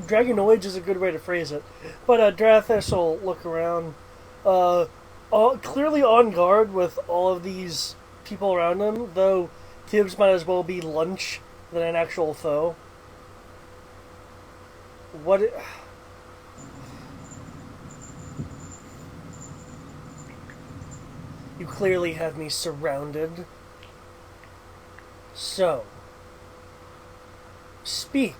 C: Dragonoids is a good way to phrase it. But Drathis will look around, clearly on guard with all of these people around him, though Tibbs might as well be lunch than an actual foe. You clearly have me surrounded. So, speak.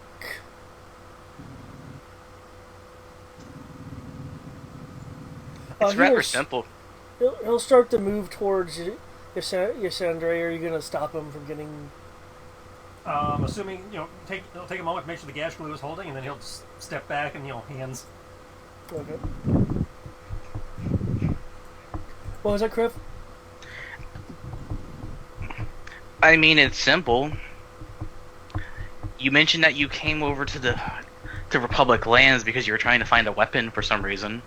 A: It's rather simple.
C: He'll start to move towards Yasandre. Are you going to stop him from getting...
D: Assuming, it'll take a moment to make sure the gash glue is holding, and then he'll just step back and, hands.
C: Okay. What was that, Criff?
A: I mean, it's simple. You mentioned that you came over to Republic lands because you were trying to find a weapon for some reason.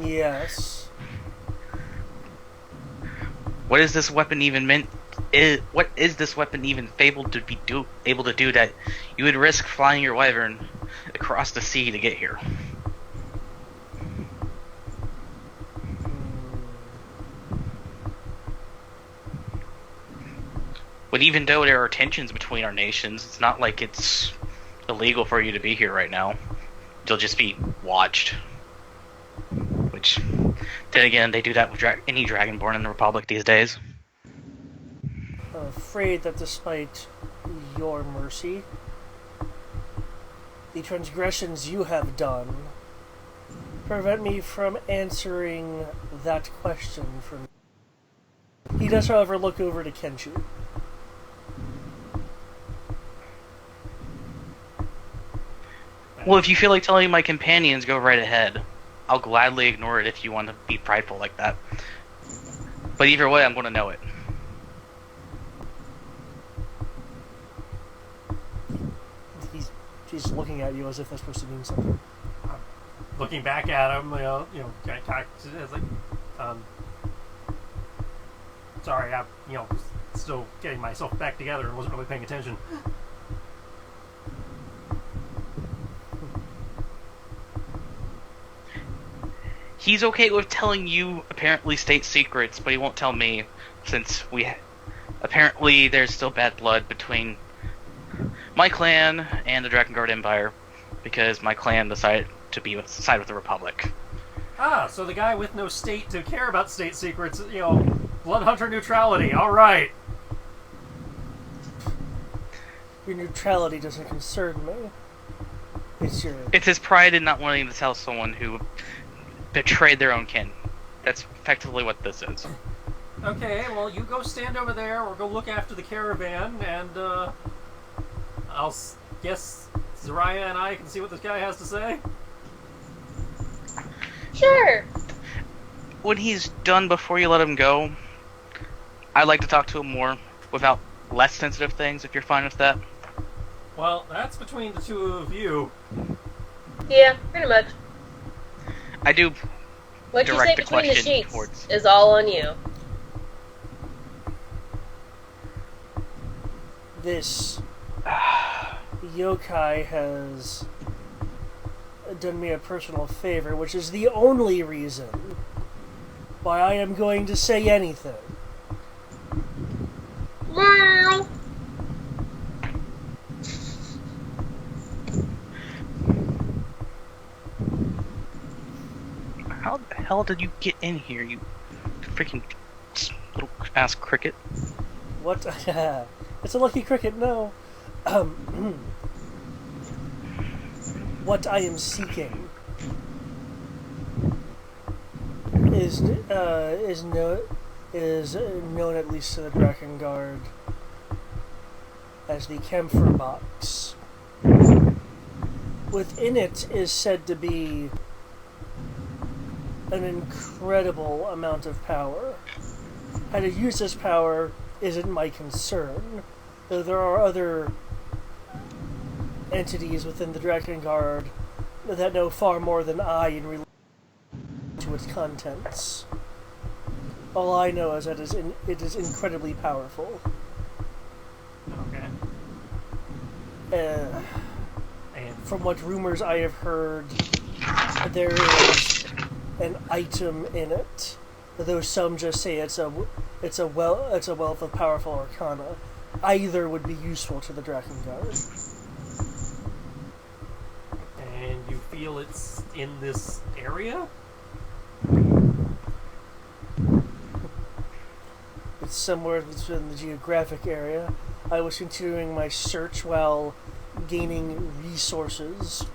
C: Yes.
A: What is this weapon even meant? What is this weapon even able to do that you would risk flying your wyvern across the sea to get here? But even though there are tensions between our nations, it's not like it's illegal for you to be here right now. You'll just be watched. Which, then again, they do that with any dragon born in the Republic these days.
C: I'm afraid that despite your mercy, the transgressions you have done prevent me from answering that question for me. He does, however, look over to Kenchu.
A: Well, if you feel like telling my companions, go right ahead. I'll gladly ignore it if you want to be prideful like that. But either way, I'm going to know it.
C: He's looking at you as if that's supposed to mean something.
D: Looking back at him, it's like, sorry, I'm, still getting myself back together and wasn't really paying attention.
A: He's okay with telling you apparently state secrets, but he won't tell me, since apparently there's still bad blood between my clan and the Drakengard Empire, because my clan decided to side with the Republic.
D: Ah, so the guy with no state to care about state secrets, blood hunter neutrality, alright.
C: Your neutrality doesn't concern me.
A: It's his pride in not wanting to tell someone who betrayed their own kin. That's effectively what this is.
D: Okay, well, you go stand over there, or go look after the caravan, and, I'll guess Zaraya and I can see what this guy has to say?
B: Sure.
A: When he's done before you let him go, I'd like to talk to him more without less sensitive things, if you're fine with that.
D: Well, that's between the two of you.
B: Yeah, pretty much.
A: I do
B: What you say
A: direct the
B: between the
A: question
B: sheets
A: towards...
B: is all on you.
C: This yokai has done me a personal favor, which is the only reason why I am going to say anything.
B: Meow.
A: How the hell did you get in here, you freaking little ass cricket?
C: What? It's a lucky cricket, no. What I am seeking is known at least to the Drakengard as the Camphor Box. Within it is said to be an incredible amount of power. How to use this power isn't my concern, though there are other entities within the Drakengard that know far more than I in relation to its contents. All I know is that it is incredibly powerful.
D: Okay.
C: And from what rumors I have heard, there is an item in it, though some just say it's a wealth of powerful arcana. Either would be useful to the Drakengard.
D: And you feel it's in this area?
C: It's somewhere within the geographic area. I was continuing my search while gaining resources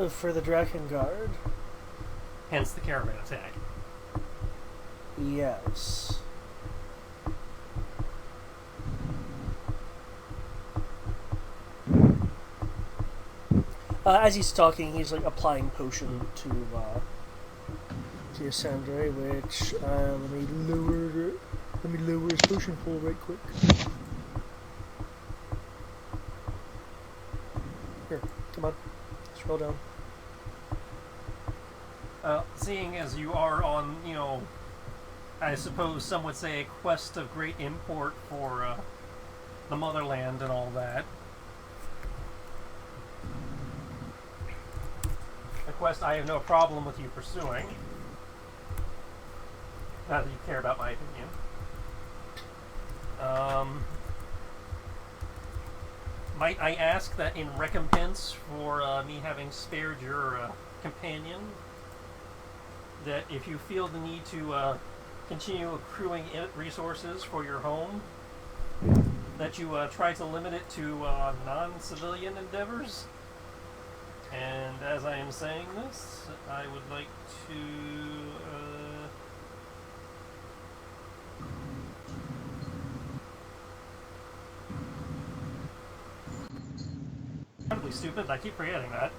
C: for the Drakengard.
D: Hence the caravan attack.
C: Yes. As he's talking, he's like applying potion to Sandre, which let me lower his potion pool right quick. Here, come on, scroll down.
D: Seeing as you are on, I suppose some would say a quest of great import for the motherland and all that. A quest I have no problem with you pursuing. Not that you care about my opinion. Might I ask that in recompense for me having spared your companion, that if you feel the need to continue accruing resources for your home, that you try to limit it to non-civilian endeavors? And as I am saying this, I would like to... incredibly stupid, I keep forgetting that.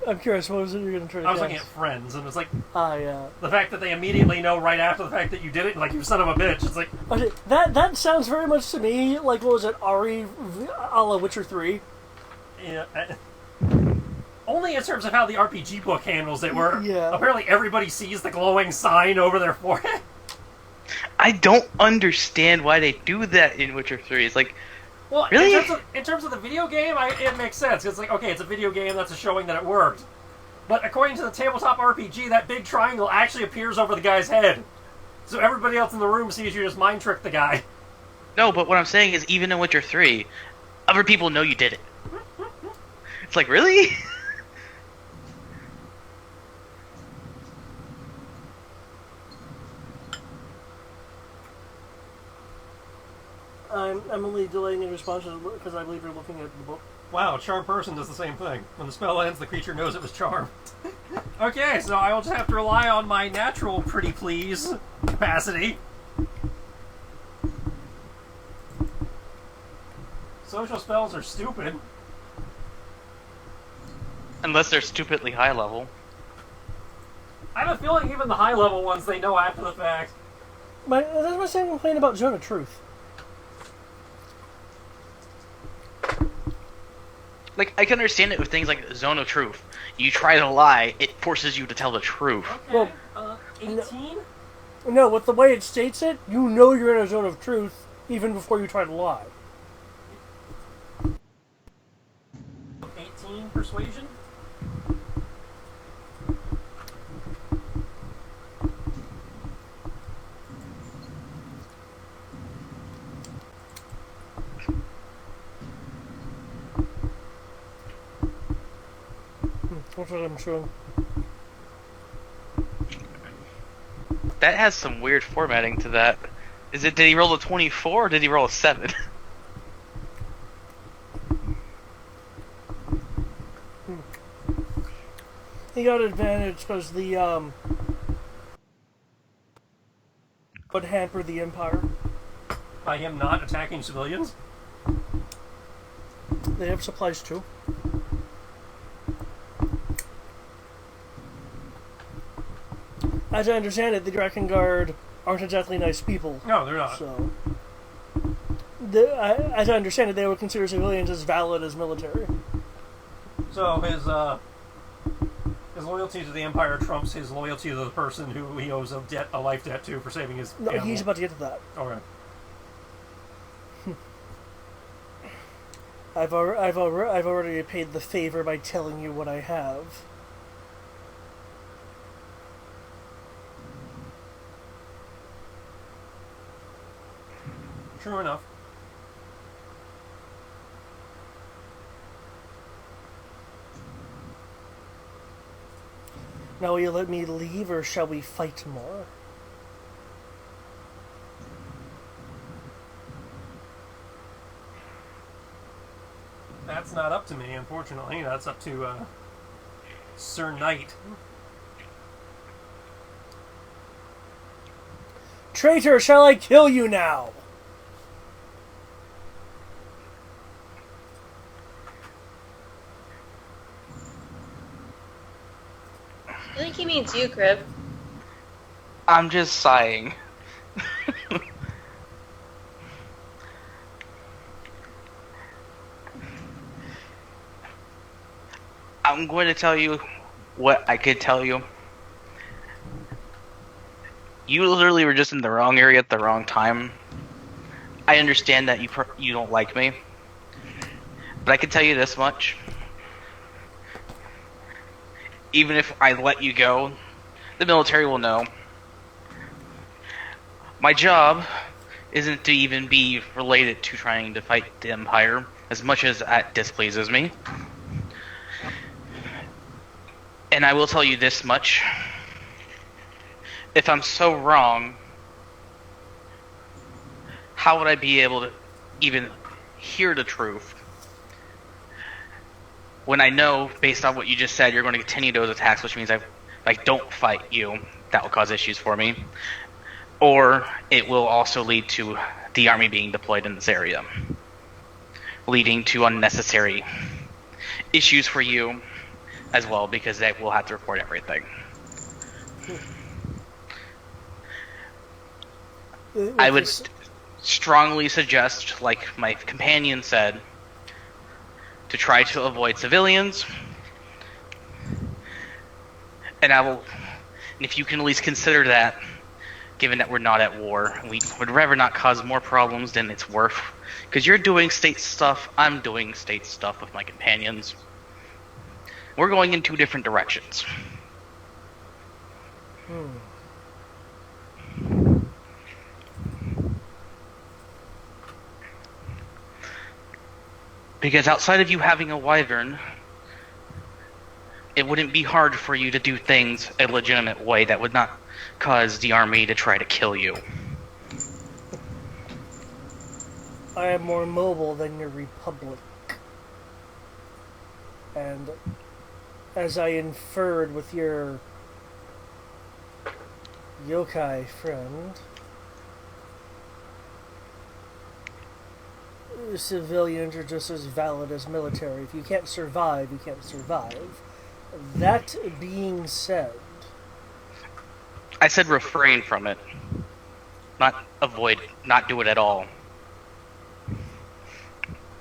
C: I'm curious, what was it you were going to try to
D: I was
C: guess?
D: looking at friends, and it's like...
C: yeah.
D: The fact that they immediately know right after the fact that you did it, like, you son of a bitch, it's like...
C: Okay, that sounds very much to me like, what was it, Ari a la Witcher 3?
D: Yeah, only in terms of how the RPG book handles it, where apparently everybody sees the glowing sign over their forehead.
A: I don't understand why they do that in Witcher 3. It's like,
D: well,
A: really?
D: in terms of the video game, it makes sense. It's like, okay, it's a video game, that's a showing that it worked. But according to the tabletop RPG, that big triangle actually appears over the guy's head. So everybody else in the room sees you just mind trick the guy.
A: No, but what I'm saying is, even in Witcher 3, other people know you did it. It's like, really?
C: I'm only delaying in response because I believe you're looking at the book.
D: Wow, Charm Person does the same thing. When the spell ends, the creature knows it was charmed. Okay, so I will just have to rely on my natural pretty please capacity. Social spells are stupid.
A: Unless they're stupidly high level.
D: I have a feeling even the high level ones they know after the fact.
C: That's my same complaint about Zone of Truth.
A: Like, I can understand it with things like Zone of Truth. You try to lie, it forces you to tell the truth.
D: Okay, 18?
C: No, with the way it states it, you know you're in a zone of truth even before you try to lie.
D: 18 persuasion?
C: That's what I'm showing.
A: That has some weird formatting to that. Did he roll a 24 or did he roll a 7?
C: He got an advantage because the would hamper the Empire.
D: By him not attacking civilians?
C: They have supplies too. As I understand it, the Dragon Guard aren't exactly nice people.
D: No, they're not.
C: So, as I understand it, they would consider civilians as valid as military.
D: So his loyalty to the Empire trumps his loyalty to the person who he owes a life debt to for saving his
C: No,
D: animal.
C: he's about to get to that.
D: Okay.
C: I've already paid the favor by telling you what I have.
D: True enough.
C: Now will you let me leave, or shall we fight more?
D: That's not up to me, unfortunately. That's up to Sir Knight.
C: Traitor, shall I kill you now?
B: I think he means you, Crib.
A: I'm just sighing. I'm going to tell you what I could tell you. You literally were just in the wrong area at the wrong time. I understand that you don't like me, but I can tell you this much. Even if I let you go, the military will know. My job isn't to even be related to trying to fight the Empire, as much as that displeases me. And I will tell you this much. If I'm so wrong, how would I be able to even hear the truth when I know, based on what you just said, you're going to continue those attacks, which means if I don't fight you, that will cause issues for me. Or it will also lead to the army being deployed in this area, leading to unnecessary issues for you as well, because they will have to report everything. I would strongly suggest, like my companion said, to try to avoid civilians. And if you can at least consider that, given that we're not at war, we would rather not cause more problems than it's worth. Because you're doing state stuff, I'm doing state stuff with my companions. We're going in two different directions. Because outside of you having a wyvern, it wouldn't be hard for you to do things a legitimate way that would not cause the army to try to kill you.
C: I am more mobile than your republic. And as I inferred with your yokai friend, civilians are just as valid as military. If you can't survive, you can't survive. That being said,
A: I said refrain from it. Not avoid, not do it at all.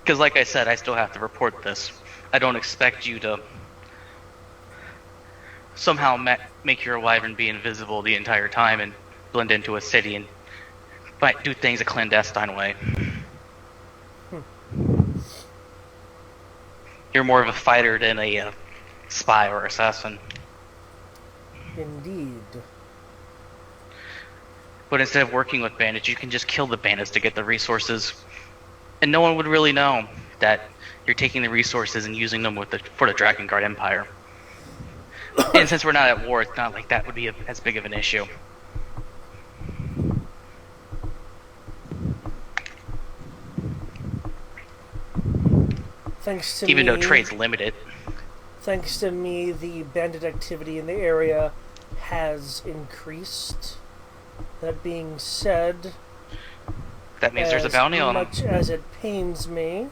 A: Because like I said, I still have to report this. I don't expect you to somehow make your wyvern be invisible the entire time and blend into a city and do things a clandestine way. You're more of a fighter than a spy or assassin.
C: indeed.
A: But instead of working with bandits, you can just kill the bandits to get the resources. And no one would really know that you're taking the resources and using them for the Dragon Guard Empire. And since we're not at war, it's not like that would be as big of an issue.
C: Thanks to
A: Even
C: me,
A: though trade's limited.
C: thanks to me, the bandit activity in the area has increased. That being said,
A: That means there's a bounty
C: as
A: on
C: much
A: them.
C: as it pains me,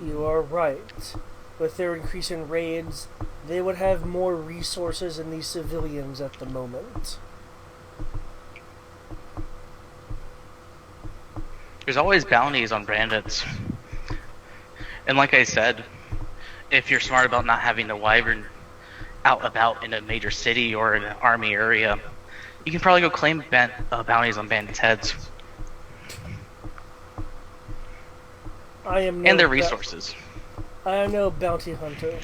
C: you are right. With their increase in raids, they would have more resources than these civilians at the moment.
A: There's always bounties on bandits. And like I said, if you're smart about not having the wyvern out about in a major city or in an army area, you can probably go claim bounties on bandits' heads
C: I am
A: and
C: no
A: their resources.
C: I am no bounty hunter,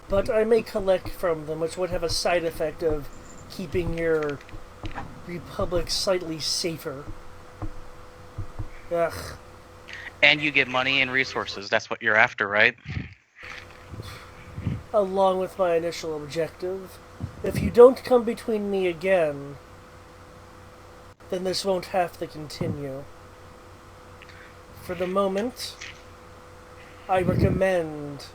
C: but I may collect from them, which would have a side effect of keeping your republic slightly safer. Ugh.
A: And you get money and resources. That's what you're after, right?
C: Along with my initial objective. If you don't come between me again, then this won't have to continue. For the moment, I recommend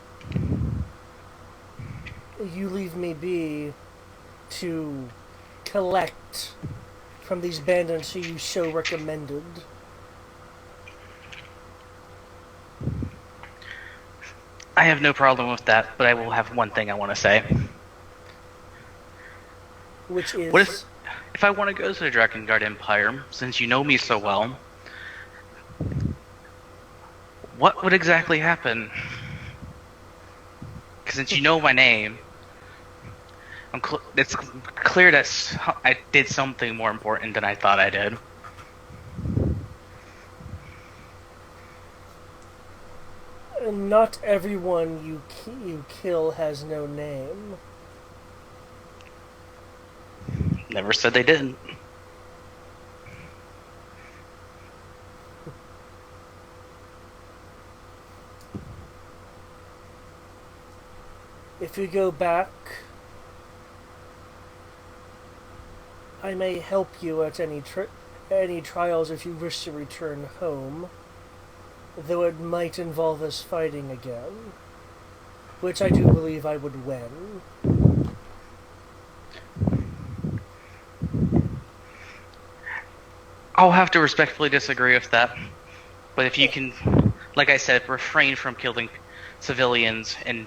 C: you leave me be to collect from these bandits who you so recommended.
A: I have no problem with that, but I will have one thing I want to say.
C: Which is...
A: What if I want to go to the Drakengard Empire, since you know me so well, what would exactly happen? 'Cause since you know my name, it's clear that I did something more important than I thought I did.
C: Not everyone you kill has no name.
A: Never said they didn't.
C: If you go back, I may help you at any trials if you wish to return home, though it might involve us fighting again, which I do believe I would win.
A: I'll have to respectfully disagree with that. But if you can, like I said, refrain from killing civilians, and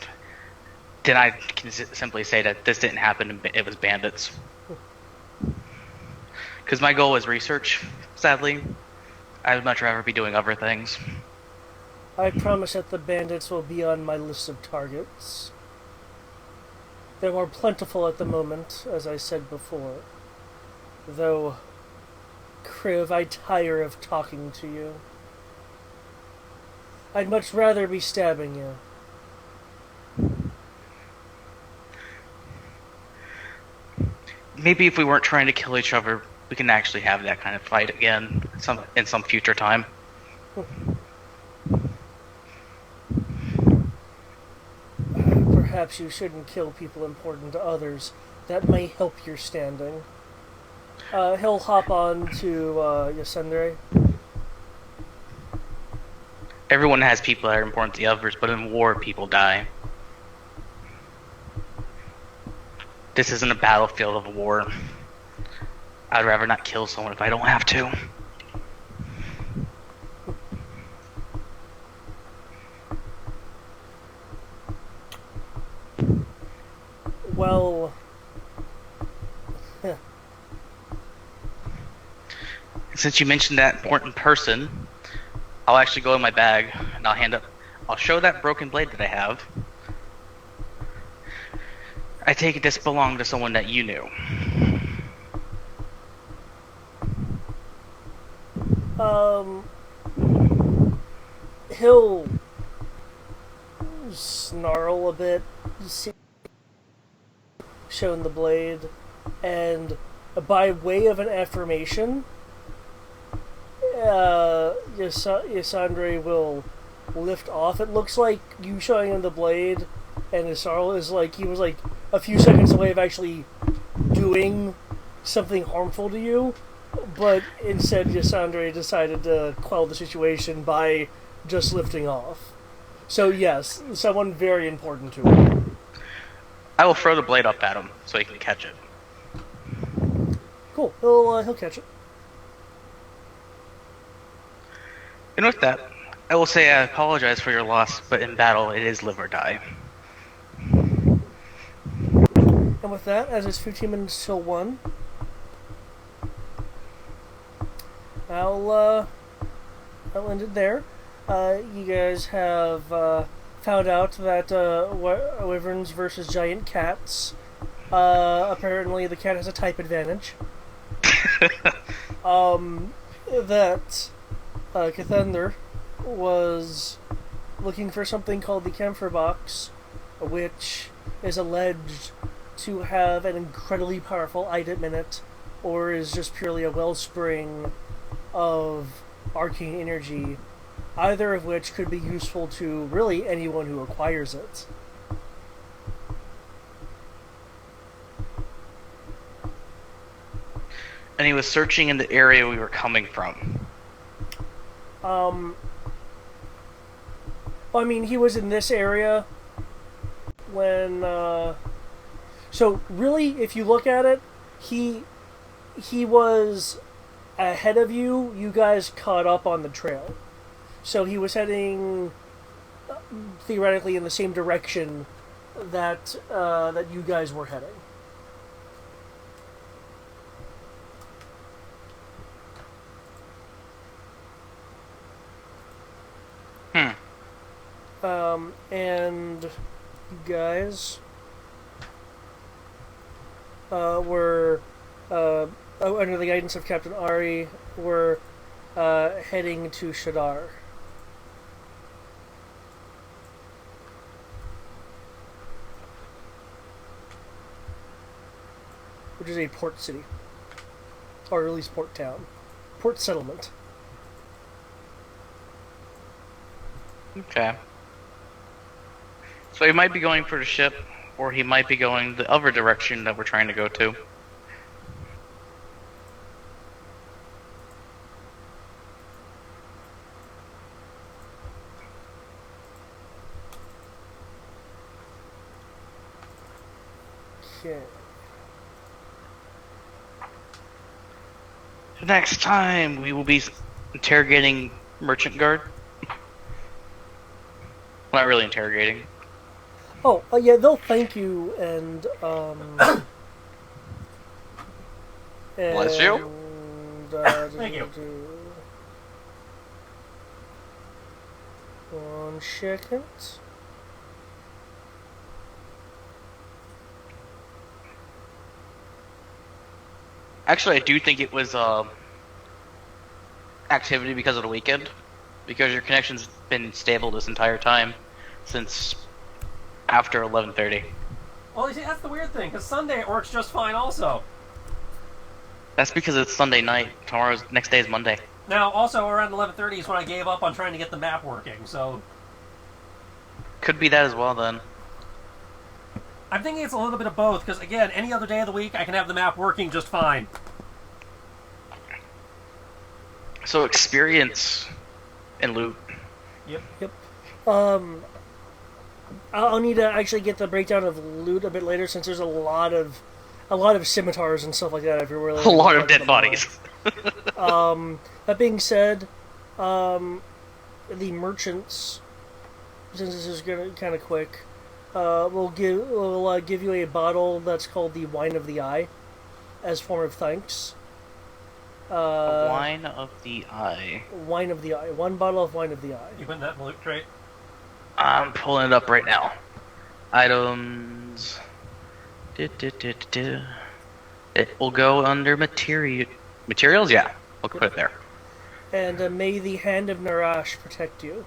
A: then I can simply say that this didn't happen and it was bandits. Because my goal is research, sadly. I would much rather be doing other things.
C: I promise that the bandits will be on my list of targets. They're more plentiful at the moment, as I said before. Though, Kriv, I tire of talking to you. I'd much rather be stabbing you.
A: Maybe if we weren't trying to kill each other, we can actually have that kind of fight again in some future time.
C: Perhaps you shouldn't kill people important to others. That may help your standing. He'll hop on to Yasundre.
A: Everyone has people that are important to the others, but in war, people die. This isn't a battlefield of war. I'd rather not kill someone if I don't have to.
C: Well...
A: Since you mentioned that important person, I'll actually go in my bag and I'll show that broken blade that I have. I take it this belonged to someone that you knew.
C: He'll snarl a bit, showing the blade, and by way of an affirmation, Yasandre will lift off. It looks like you showing him the blade, and Isarl is like, he was like a few seconds away of actually doing something harmful to you, but instead Yasandre decided to quell the situation by just lifting off. So yes, someone very important to him.
A: I will throw the blade up at him so he can catch it.
C: Cool. He'll catch it.
A: And with that, I will say I apologize for your loss, but in battle, it is live or die.
C: And with that, as it's 15 minutes till 1, I'll end it there. You guys have found out that wyverns versus giant cats. Apparently, the cat has a type advantage. That Cathander was looking for something called the camphor box, which is alleged to have an incredibly powerful item in it, or is just purely a wellspring of arcane energy, either of which could be useful to really anyone who acquires it.
A: And he was searching in the area we were coming from.
C: I mean, he was in this area when, so really, if you look at it, he was ahead of you. You guys caught up on the trail. So he was heading, theoretically, in the same direction that you guys were heading. And you guys were, under the guidance of Captain Ari, were heading to Shadar. Which is a port city. Or at least port town. Port settlement.
A: Okay. So he might be going for the ship, or he might be going the other direction that we're trying to go to.
C: Okay.
A: Next time, we will be interrogating Merchant Guard. Not really interrogating.
C: Oh, yeah, they'll thank you and
A: Bless you.
D: Thank you.
C: 1 second.
A: Actually, I do think it was activity because of the weekend. Because your connection's been stable this entire time since after 11:30.
D: Well, you see, that's the weird thing, because Sunday it works just fine also.
A: That's because it's Sunday night. Next day is Monday.
D: Now, also around 11:30 is when I gave up on trying to get the map working, so
A: Could be that as well then.
D: I'm thinking it's a little bit of both, because again, any other day of the week I can have the map working just fine.
A: So experience and loot.
D: Yep.
C: I'll need to actually get the breakdown of loot a bit later, since there's a lot of scimitars and stuff like that. If you're really
A: A lot of dead bodies.
C: That being said, the merchants, since this is gonna kind of quick, will give you a bottle that's called the Wine of the Eye, as form of thanks.
A: Wine of the Eye.
C: Wine of the Eye. 1 bottle of Wine of the Eye.
D: You putting that in the loot crate?
A: I'm pulling it up right now. Items. It will go under materials. Yeah, we'll put it there.
C: And may the hand of Narash protect you.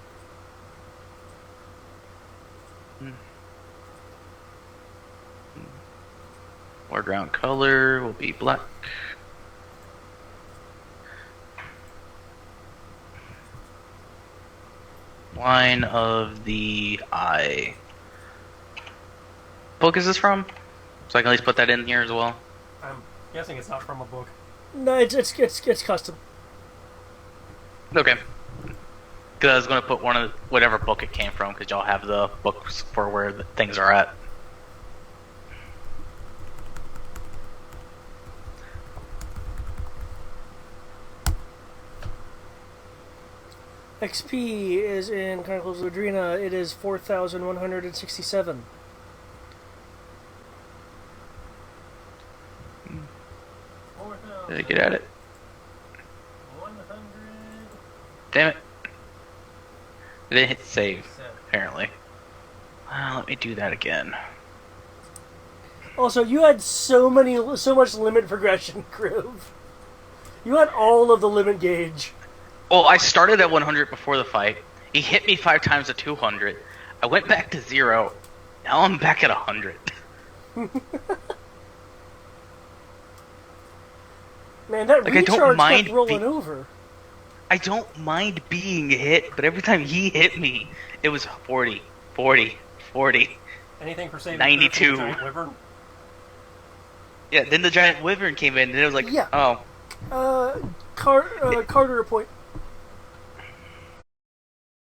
A: Foreground color will be black. Wine of the Eye. Book is this from? So I can at least put that in here as well.
D: I'm guessing it's not from a book.
C: No, it's custom.
A: Okay. Because I was going to put one of whatever book it came from, because y'all have the books for where the things are at.
C: XP is in Chronicles of Ladrina. It is 4,167.
A: Did I get at it?
D: 100.
A: Damn it. It didn't hit save, apparently. Let me do that again.
C: Also, you had so much limit progression, Groove. You had all of the limit gauge.
A: Well, I started at 100 before the fight. He hit me 5 times at 200. I went back to 0. Now I'm back at 100.
C: Man, that
A: Like, I don't
C: recharge
A: mind
C: kept rolling over.
A: I don't mind being hit, but every time he hit me, it was 40, 40, 40.
D: Anything for saving
A: 92.
D: Giant Wyvern?
A: Yeah, then the giant wyvern came in, and it was like,
C: Yeah.
A: oh.
C: Carter, a point.